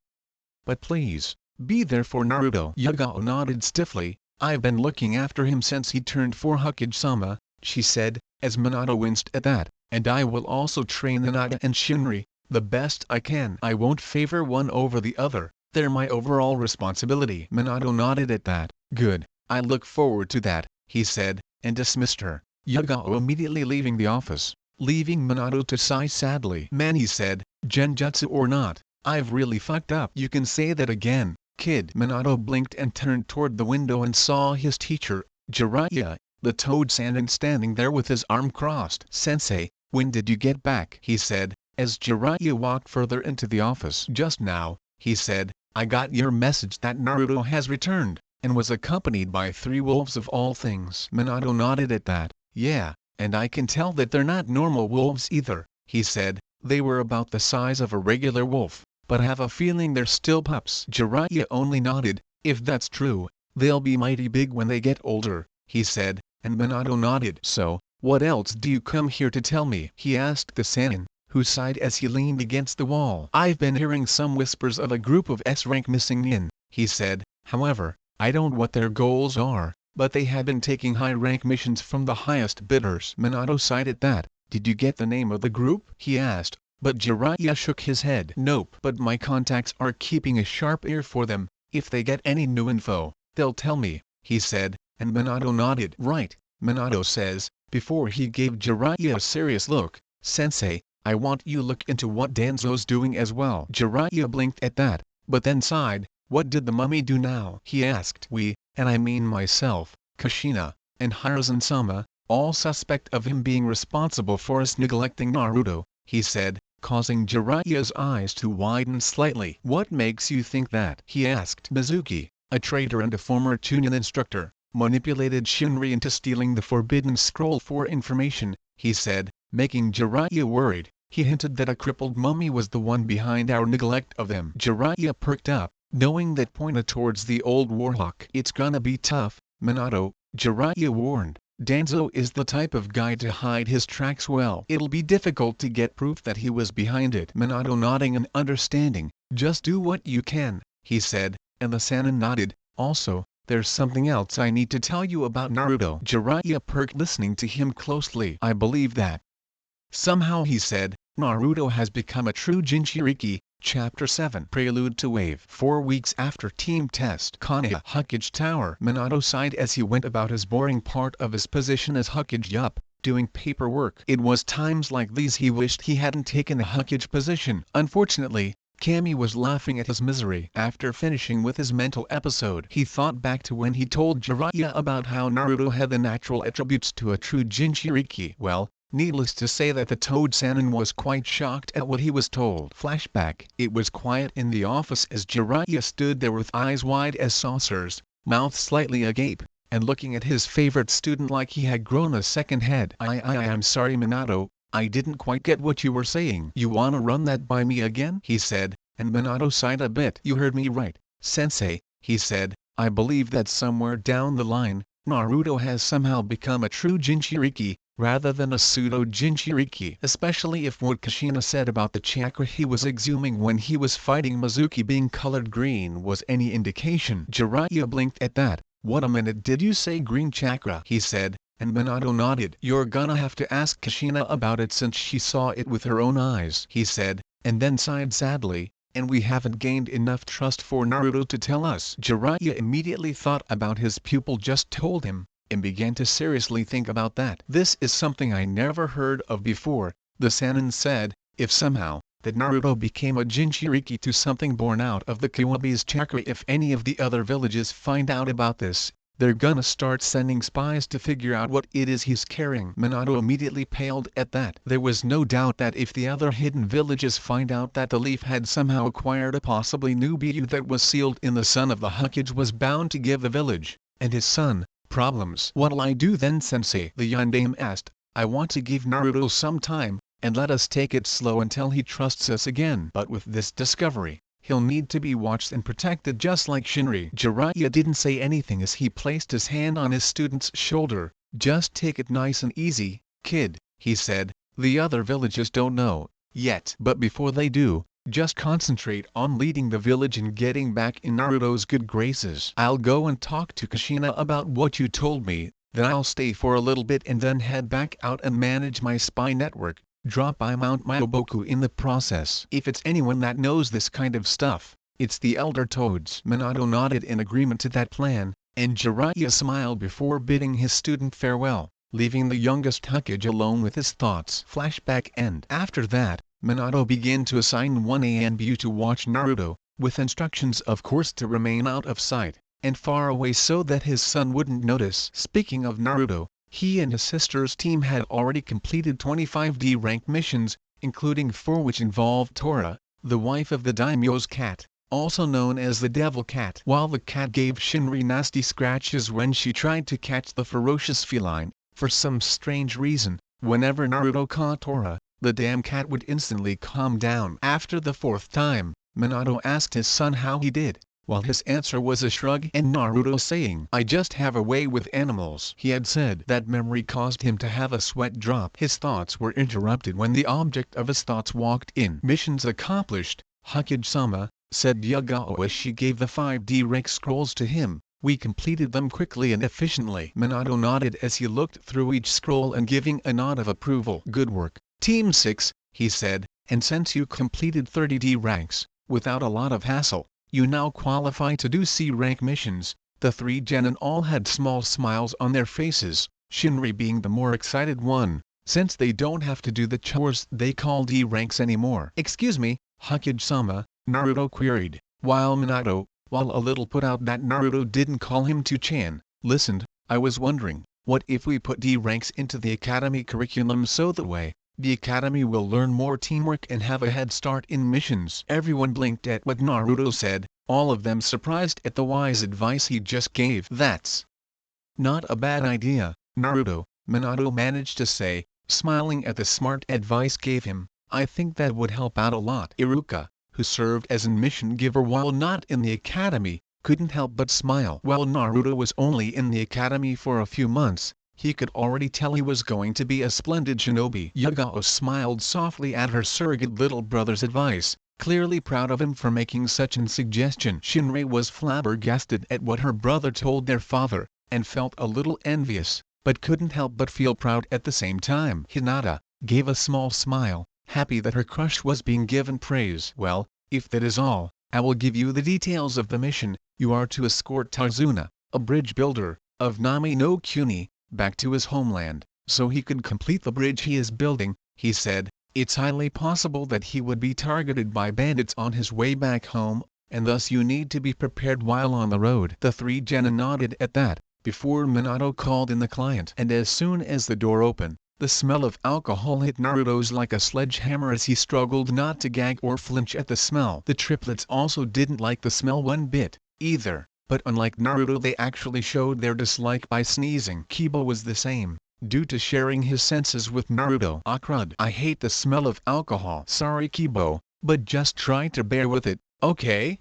"But please, be there for Naruto." Yagao nodded stiffly. "I've been looking after him since he turned 4, Hokage-sama," she said, as Minato winced at that, "and I will also train Hinata and Shinri, the best I can. I won't favor one over the other, they're my overall responsibility." Minato nodded at that. "Good, I look forward to that," he said, and dismissed her. Yagao immediately leaving the office, leaving Minato to sigh sadly. "Man," he said, "Genjutsu or not, I've really fucked up." "You can say that again, kid." Minato blinked and turned toward the window and saw his teacher, Jiraiya, the toad standing there with his arm crossed. "Sensei, when did you get back?" he said, as Jiraiya walked further into the office. "Just now," he said, I got your message that Naruto has returned, and was accompanied by 3 wolves of all things." Minato nodded at that. "Yeah, and I can tell that they're not normal wolves either," he said. "They were about the size of a regular wolf, but I have a feeling they're still pups." Jiraiya only nodded. "If that's true, they'll be mighty big when they get older," he said, and Minato nodded. "So, what else do you come here to tell me?" he asked the Sannin, who sighed as he leaned against the wall. "I've been hearing some whispers of a group of S-rank missing nin," he said. "However, I don't know what their goals are, but they have been taking high-rank missions from the highest bidders." Minato sighed at that. "Did you get the name of the group?" he asked, but Jiraiya shook his head. "Nope. But my contacts are keeping a sharp ear for them. If they get any new info, they'll tell me," he said, and Minato nodded. "Right," Minato says, before he gave Jiraiya a serious look. "Sensei, I want you look into what Danzo's doing as well." Jiraiya blinked at that, but then sighed. "What did the mummy do now?" he asked. "We, and I mean myself, Kushina, and Hiruzen-sama, all suspect of him being responsible for us neglecting Naruto," he said, causing Jiraiya's eyes to widen slightly. "What makes you think that?" he asked. "Mizuki, a traitor and a former Chunin instructor, manipulated Shinri into stealing the Forbidden Scroll for information," he said, making Jiraiya worried. "He hinted that a crippled mummy was the one behind our neglect of them." Jiraiya perked up, knowing that pointed towards the old warhawk. "It's gonna be tough, Minato," Jiraiya warned. "Danzo is the type of guy to hide his tracks well. It'll be difficult to get proof that he was behind it." Minato nodding and understanding. "Just do what you can," he said, and the Sannin nodded. "Also, there's something else I need to tell you about Naruto." Jiraiya perked listening to him closely. "I believe that somehow," he said, "Naruto has become a true Jinchuriki." Chapter 7 Prelude to Wave. 4 weeks after Team Test Konoha Hokage Tower. Minato sighed as he went about his boring part of his position as Hokage doing paperwork. It was times like these he wished he hadn't taken a Hokage position. Unfortunately, Kami was laughing at his misery. After finishing with his mental episode, he thought back to when he told Jiraiya about how Naruto had the natural attributes to a true Jinchuriki. Well, needless to say that the Toad Sannin was quite shocked at what he was told. Flashback. It was quiet in the office as Jiraiya stood there with eyes wide as saucers, mouth slightly agape, and looking at his favorite student like he had grown a second head. I'm sorry Minato, I didn't quite get what you were saying." "You wanna run that by me again?" he said, and Minato sighed a bit. "You heard me right, Sensei," he said. "I believe that somewhere down the line, Naruto has somehow become a true Jinchuriki, rather than a pseudo-Jinchuriki. Especially if what Kushina said about the chakra he was exhuming when he was fighting Mizuki being colored green was any indication." Jiraiya blinked at that. "What a minute, did you say green chakra?" he said, and Minato nodded. "You're gonna have to ask Kushina about it since she saw it with her own eyes," he said, and then sighed sadly. "And we haven't gained enough trust for Naruto to tell us." Jiraiya immediately thought about his pupil just told him, and began to seriously think about that. "This is something I never heard of before," the Sannin said. "If somehow, that Naruto became a Jinchuriki to something born out of the Kiwabi's chakra, if any of the other villages find out about this, they're gonna start sending spies to figure out what it is he's carrying." Minato immediately paled at that. There was no doubt that if the other hidden villages find out that the leaf had somehow acquired a possibly new BU that was sealed in the son of the Hokage was bound to give the village, and his son, problems. "What'll I do then, Sensei?" the Yondaime asked. "I want to give Naruto some time, and let us take it slow until he trusts us again. But with this discovery, he'll need to be watched and protected just like Shinri." Jiraiya didn't say anything as he placed his hand on his student's shoulder. "Just take it nice and easy, kid," he said. "The other villages don't know yet. But before they do, just concentrate on leading the village and getting back in Naruto's good graces. I'll go and talk to Kushina about what you told me, then I'll stay for a little bit and then head back out and manage my spy network. Drop by Mount Myoboku in the process. If it's anyone that knows this kind of stuff, it's the Elder Toads." Minato nodded in agreement to that plan, and Jiraiya smiled before bidding his student farewell, leaving the youngest Hokage alone with his thoughts. Flashback end. After that, Minato began to assign one ANBU to watch Naruto, with instructions of course to remain out of sight, and far away so that his son wouldn't notice. Speaking of Naruto, he and his sister's team had already completed 25 D-rank missions, including 4 which involved Tora, the wife of the daimyo's cat, also known as the Devil Cat. While the cat gave Shinri nasty scratches when she tried to catch the ferocious feline, for some strange reason, whenever Naruto caught Tora, the damn cat would instantly calm down. After the fourth time, Minato asked his son how he did, while his answer was a shrug and Naruto saying, "I just have a way with animals." He had said that memory caused him to have a sweat drop. His thoughts were interrupted when the object of his thoughts walked in. "Missions accomplished, Hokage-sama," said Yugao as she gave the 5D rank scrolls to him. "We completed them quickly and efficiently." Minato nodded as he looked through each scroll and giving a nod of approval. "Good work, Team 6, he said, "and since you completed 30D ranks, without a lot of hassle, you now qualify to do C-rank missions." The three genin all had small smiles on their faces, Shinri being the more excited one, since they don't have to do the chores they call D ranks anymore. "Excuse me, Hokage-sama," Naruto queried, while Minato, while a little put out that Naruto didn't call him to-chan, listened. "I was wondering, what if we put D ranks into the academy curriculum so that way, the academy will learn more teamwork and have a head start in missions?" Everyone blinked at what Naruto said, all of them surprised at the wise advice he just gave. "That's not a bad idea, Naruto," Minato managed to say, smiling at the smart advice gave him. "I think that would help out a lot." Iruka, who served as a mission giver while not in the academy, couldn't help but smile. While Naruto was only in the academy for a few months, he could already tell he was going to be a splendid shinobi. Yugao smiled softly at her surrogate little brother's advice, clearly proud of him for making such an suggestion. Shinri was flabbergasted at what her brother told their father, and felt a little envious, but couldn't help but feel proud at the same time. Hinata gave a small smile, happy that her crush was being given praise. "Well, if that is all, I will give you the details of the mission. You are to escort Tarzuna, a bridge builder, of Nami no Kuni, back to his homeland, so he could complete the bridge he is building," he said. "It's highly possible that he would be targeted by bandits on his way back home, and thus you need to be prepared while on the road." The three genin nodded at that, before Minato called in the client. And as soon as the door opened, the smell of alcohol hit Naruto's like a sledgehammer as he struggled not to gag or flinch at the smell. The triplets also didn't like the smell one bit, either, but unlike Naruto they actually showed their dislike by sneezing. Kiba was the same, due to sharing his senses with Naruto. "Ah crud, I hate the smell of alcohol." "Sorry Kibo, but just try to bear with it, okay?"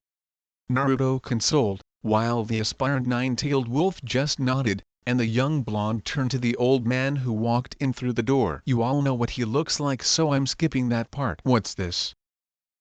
Naruto consoled, while the aspirant nine-tailed wolf just nodded, and the young blonde turned to the old man who walked in through the door. "You all know what he looks like, so I'm skipping that part." "What's this?"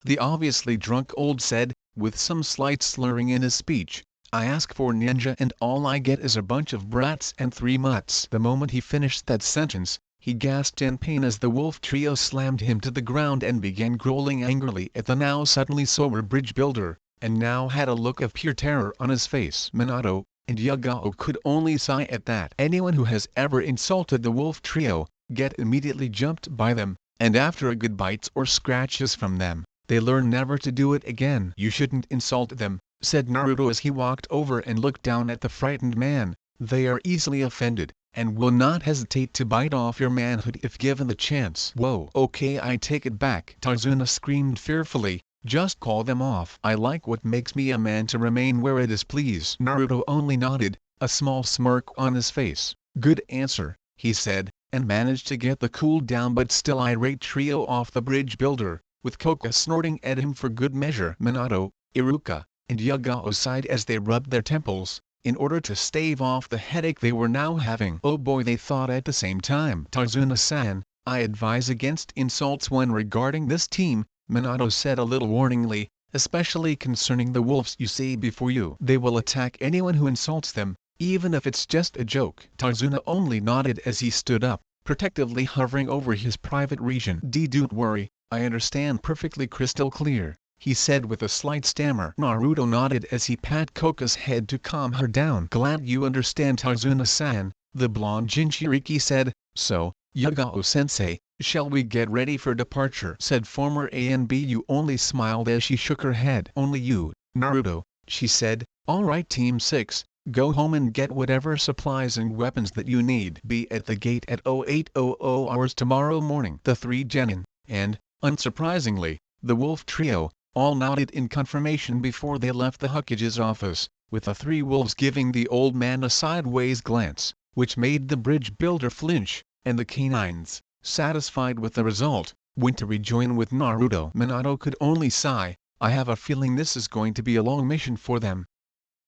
the obviously drunk old said, with some slight slurring in his speech. "I ask for ninja and all I get is a bunch of brats and 3 mutts." The moment he finished that sentence, he gasped in pain as the wolf trio slammed him to the ground and began growling angrily at the now suddenly sober bridge builder, and now had a look of pure terror on his face. Minato and Yugao could only sigh at that. Anyone who has ever insulted the wolf trio, get immediately jumped by them, and after a good bites or scratches from them, they learn never to do it again. "You shouldn't insult them," said Naruto as he walked over and looked down at the frightened man. "They are easily offended, and will not hesitate to bite off your manhood if given the chance." "Whoa, okay, I take it back," Tarzuna screamed fearfully. "Just call them off. I like what makes me a man to remain where it is, please." Naruto only nodded, a small smirk on his face. "Good answer," he said, and managed to get the cool down but still irate trio off the bridge builder, with Koka snorting at him for good measure. Minato, Iruka, and Yugao sighed as they rubbed their temples, in order to stave off the headache they were now having. "Oh boy," they thought at the same time. "Tarzuna-san, I advise against insults when regarding this team," Minato said a little warningly, "especially concerning the wolves you see before you. They will attack anyone who insults them, even if it's just a joke." Tarzuna only nodded as he stood up, protectively hovering over his private region. "Don't worry, I understand perfectly crystal clear," he said with a slight stammer. Naruto nodded as he pat Koka's head to calm her down. "Glad you understand, Tarzuna-san," the blonde Jinchuriki said. "So, Yugao-sensei, shall we get ready for departure?" said former ANBU. Only smiled as she shook her head. "Only you, Naruto," she said. "All right Team 6, go home and get whatever supplies and weapons that you need. Be at the gate at 0800 hours tomorrow morning." The three genin, and, unsurprisingly, the wolf trio, All nodded in confirmation before they left the Hokkage's office, with the three wolves giving the old man a sideways glance, which made the bridge builder flinch, and the canines, satisfied with the result, went to rejoin with Naruto. Minato could only sigh. I have a feeling this is going to be a long mission for them,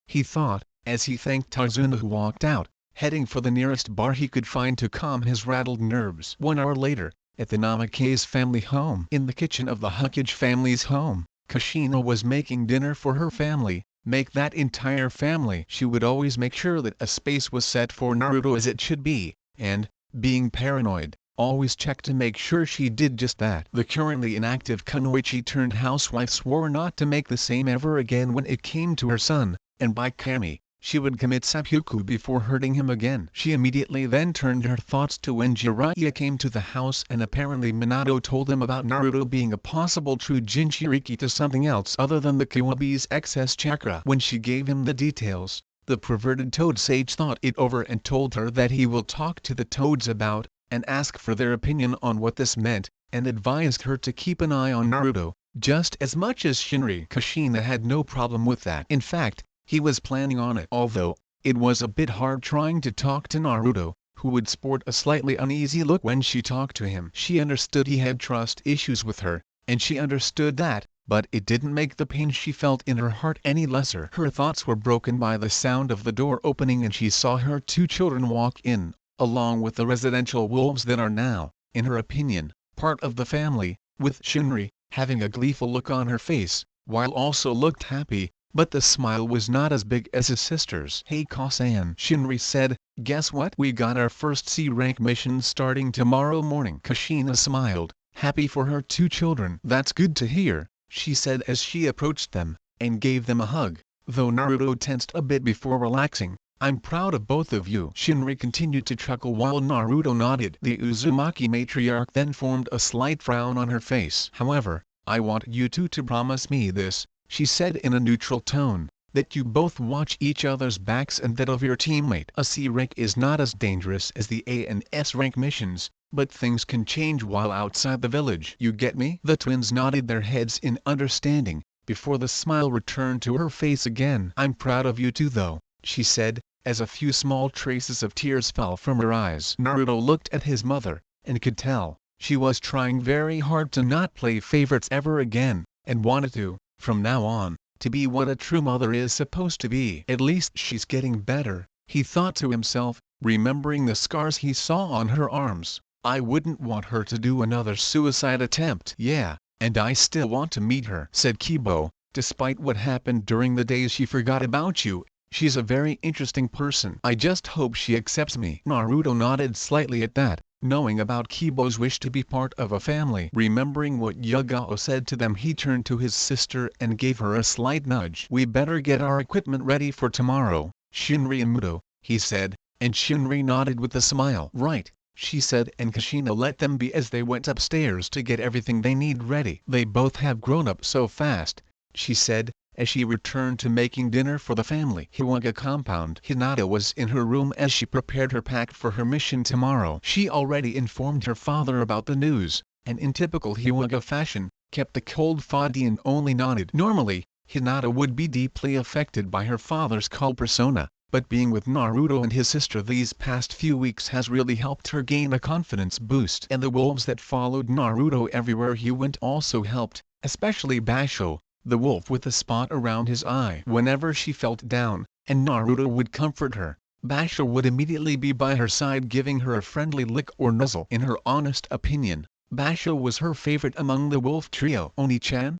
he thought, as he thanked Taizuna, who walked out, heading for the nearest bar he could find to calm his rattled nerves. 1 hour later, at the Namikaze family home. In the kitchen of the Hokage family's home, Kushina was making dinner for her family, make that entire family. She would always make sure that a space was set for Naruto as it should be, and, being paranoid, always checked to make sure she did just that. The currently inactive kunoichi-turned-housewife swore not to make the same ever again when it came to her son, and by Kami, she would commit seppuku before hurting him again. She immediately then turned her thoughts to when Jiraiya came to the house and apparently Minato told him about Naruto being a possible true Jinchuriki to something else other than the Kiwabi's excess chakra. When she gave him the details, the perverted toad sage thought it over and told her that he will talk to the toads about, and ask for their opinion on what this meant, and advised her to keep an eye on Naruto, just as much as Shinri. Kushina had no problem with that. In fact, he was planning on it. Although, it was a bit hard trying to talk to Naruto, who would sport a slightly uneasy look when she talked to him. She understood he had trust issues with her, and she understood that, but it didn't make the pain she felt in her heart any lesser. Her thoughts were broken by the sound of the door opening and she saw her two children walk in, along with the residential wolves that are now, in her opinion, part of the family, with Shinri, having a gleeful look on her face, while also looked happy, but the smile was not as big as his sister's. Hey Kosan, Shinri said, guess what? We got our first C-rank mission starting tomorrow morning. Kushina smiled, happy for her two children. That's good to hear, she said as she approached them, and gave them a hug, though Naruto tensed a bit before relaxing. I'm proud of both of you. Shinri continued to chuckle while Naruto nodded. The Uzumaki matriarch then formed a slight frown on her face. However, I want you two to promise me this, she said in a neutral tone, that you both watch each other's backs and that of your teammate. A C rank is not as dangerous as the A and S rank missions, but things can change while outside the village. You get me? The twins nodded their heads in understanding, before the smile returned to her face again. I'm proud of you two though, she said, as a few small traces of tears fell from her eyes. Naruto looked at his mother, and could tell, she was trying very hard to not play favorites ever again, and wanted to, from now on, to be what a true mother is supposed to be. At least she's getting better, he thought to himself, remembering the scars he saw on her arms. I wouldn't want her to do another suicide attempt. Yeah, and I still want to meet her, said Kibo, despite what happened during the days she forgot about you. She's a very interesting person. I just hope she accepts me. Naruto nodded slightly at that, knowing about Kibo's wish to be part of a family. Remembering what Yugao said to them, he turned to his sister and gave her a slight nudge. We better get our equipment ready for tomorrow, Shinri and Muto, he said, and Shinri nodded with a smile. Right, she said, and Kushina let them be as they went upstairs to get everything they need ready. They both have grown up so fast, she said, as she returned to making dinner for the family. Hiwaga compound. Hinata was in her room as she prepared her pack for her mission tomorrow. She already informed her father about the news, and in typical Hiwaga fashion, kept the cold foddy and only nodded. Normally, Hinata would be deeply affected by her father's cult persona, but being with Naruto and his sister these past few weeks has really helped her gain a confidence boost. And the wolves that followed Naruto everywhere he went also helped, especially Basho, the wolf with a spot around his eye. Whenever she felt down, and Naruto would comfort her, Basho would immediately be by her side giving her a friendly lick or nuzzle. In her honest opinion, Basho was her favorite among the wolf trio. Oni-chan?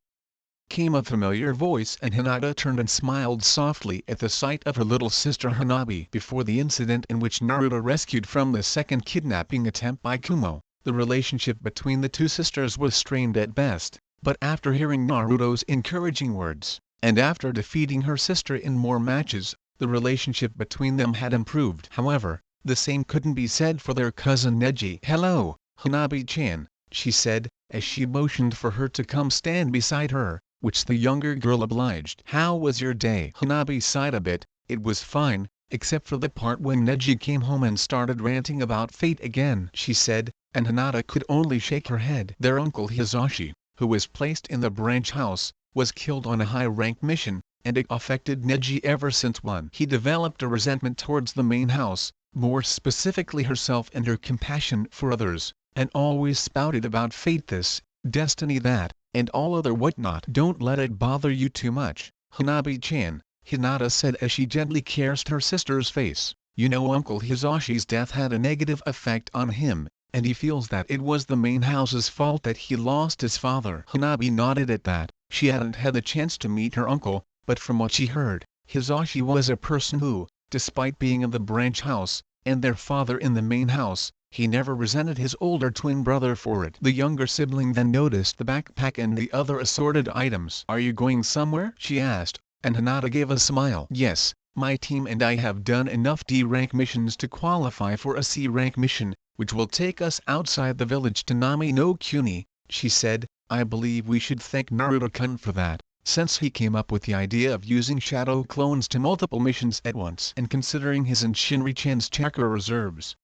Came a familiar voice and Hinata turned and smiled softly at the sight of her little sister Hanabi. Before the incident in which Naruto rescued from the second kidnapping attempt by Kumo, the relationship between the two sisters was strained at best. But after hearing Naruto's encouraging words, and after defeating her sister in more matches, the relationship between them had improved. However, the same couldn't be said for their cousin Neji. Hello, Hanabi-chan, she said, as she motioned for her to come stand beside her, which the younger girl obliged. How was your day? Hanabi sighed a bit. It was fine, except for the part when Neji came home and started ranting about fate again, she said, and Hinata could only shake her head. Their uncle Hisashi, who was placed in the branch house, was killed on a high-rank mission, and it affected Neji ever since one. He developed a resentment towards the main house, more specifically herself and her compassion for others, and always spouted about fate this, destiny that, and all other whatnot. Don't let it bother you too much, Hanabi-chan, Hinata said as she gently caressed her sister's face. You know Uncle Hisashi's death had a negative effect on him, and he feels that it was the main house's fault that he lost his father. Hanabi nodded at that. She hadn't had the chance to meet her uncle, but from what she heard, Hisashi was a person who, despite being in the branch house, and their father in the main house, he never resented his older twin brother for it. The younger sibling then noticed the backpack and the other assorted items. Are you going somewhere? She asked, and Hinata gave a smile. Yes, my team and I have done enough D-rank missions to qualify for a C-rank mission, which will take us outside the village to Nami no Kuni, she said. I believe we should thank Naruto-kun for that, since he came up with the idea of using shadow clones to multiple missions at once. And considering his and Shinri-chan's chakra reserves,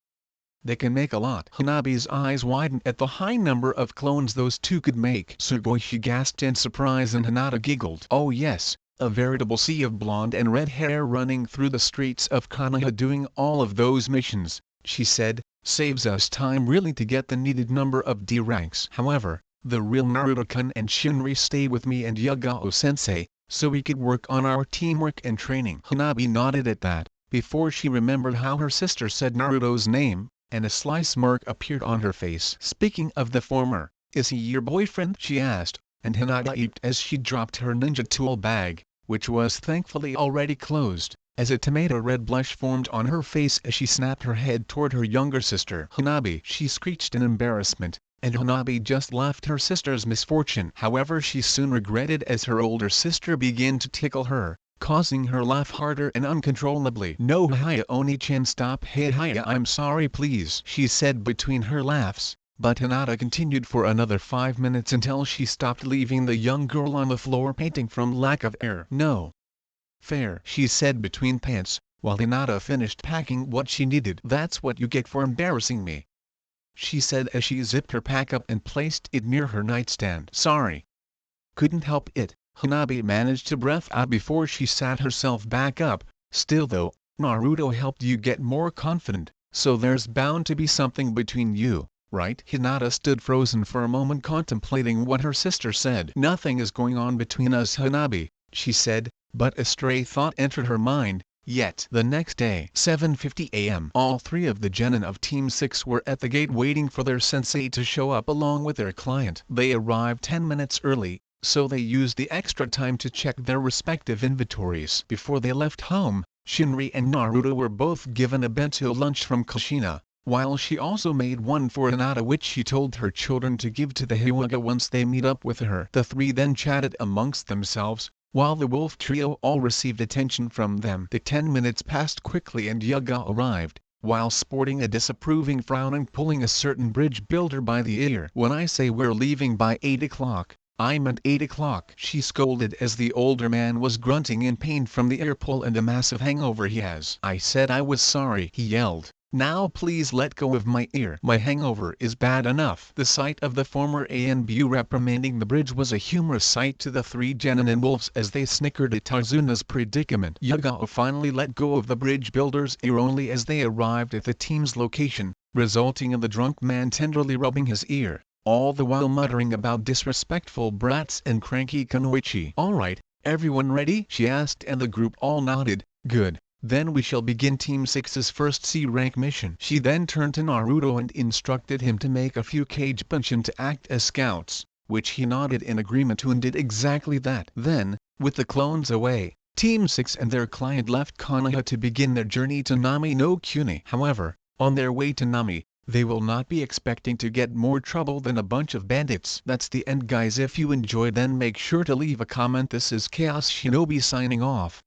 they can make a lot. Hanabi's eyes widened at the high number of clones those two could make. Sugoi, she gasped in surprise, and Hinata giggled. Oh yes, a veritable sea of blonde and red hair running through the streets of Konoha doing all of those missions, she said. Saves us time really to get the needed number of D ranks. However, the real Naruto-kun and Shinri stay with me and Yagao-sensei, so we could work on our teamwork and training. Hanabi nodded at that, before she remembered how her sister said Naruto's name, and a sly smirk appeared on her face. Speaking of the former, is he your boyfriend? She asked, and Hinata eeped as she dropped her ninja tool bag, which was thankfully already closed, as a tomato-red blush formed on her face as she snapped her head toward her younger sister. Hanabi, she screeched in embarrassment, and Hanabi just laughed her sister's misfortune. However, she soon regretted as her older sister began to tickle her, causing her laugh harder and uncontrollably. No, Haya Oni-chan, stop. Hey Haya, I'm sorry please, she said between her laughs, but Hinata continued for another 5 minutes until she stopped, leaving the young girl on the floor panting from lack of air. No fair, she said between pants, while Hinata finished packing what she needed. That's what you get for embarrassing me, she said as she zipped her pack up and placed it near her nightstand. Sorry. Couldn't help it, Hanabi managed to breath out before she sat herself back up. Still though, Naruto helped you get more confident, so there's bound to be something between you, right? Hinata stood frozen for a moment, contemplating what her sister said. Nothing is going on between us, Hanabi, she said, but a stray thought entered her mind. Yet the next day, 7:50 a.m., all three of the genin of Team 6 were at the gate waiting for their sensei to show up along with their client. They arrived 10 minutes early, so they used the extra time to check their respective inventories. Before they left home, Shinri and Naruto were both given a bento lunch from Kushina, while she also made one for Hinata, which she told her children to give to the Hyuga once they meet up with her. The three then chatted amongst themselves, while the wolf trio all received attention from them. The 10 minutes passed quickly and Yuga arrived, while sporting a disapproving frown and pulling a certain bridge builder by the ear. When I say we're leaving by 8 o'clock, I meant 8 o'clock, she scolded as the older man was grunting in pain from the ear pull and a massive hangover he has. I said I was sorry, he yelled. Now please let go of my ear. My hangover is bad enough. The sight of the former ANBU reprimanding the bridge was a humorous sight to the three genin and wolves as they snickered at Tarzuna's predicament. Yugao finally let go of the bridge builder's ear only as they arrived at the team's location, resulting in the drunk man tenderly rubbing his ear, all the while muttering about disrespectful brats and cranky Kunoichi. Alright, everyone ready? She asked, and the group all nodded. Good. Then we shall begin Team 6's first C-rank mission. She then turned to Naruto and instructed him to make a few Kage Bunshin to act as scouts, which he nodded in agreement to and did exactly that. Then, with the clones away, Team 6 and their client left Konoha to begin their journey to Nami no Kuni. However, on their way to Nami, they will not be expecting to get more trouble than a bunch of bandits. That's the end, guys. If you enjoyed, then make sure to leave a comment. This is Chaos Shinobi signing off.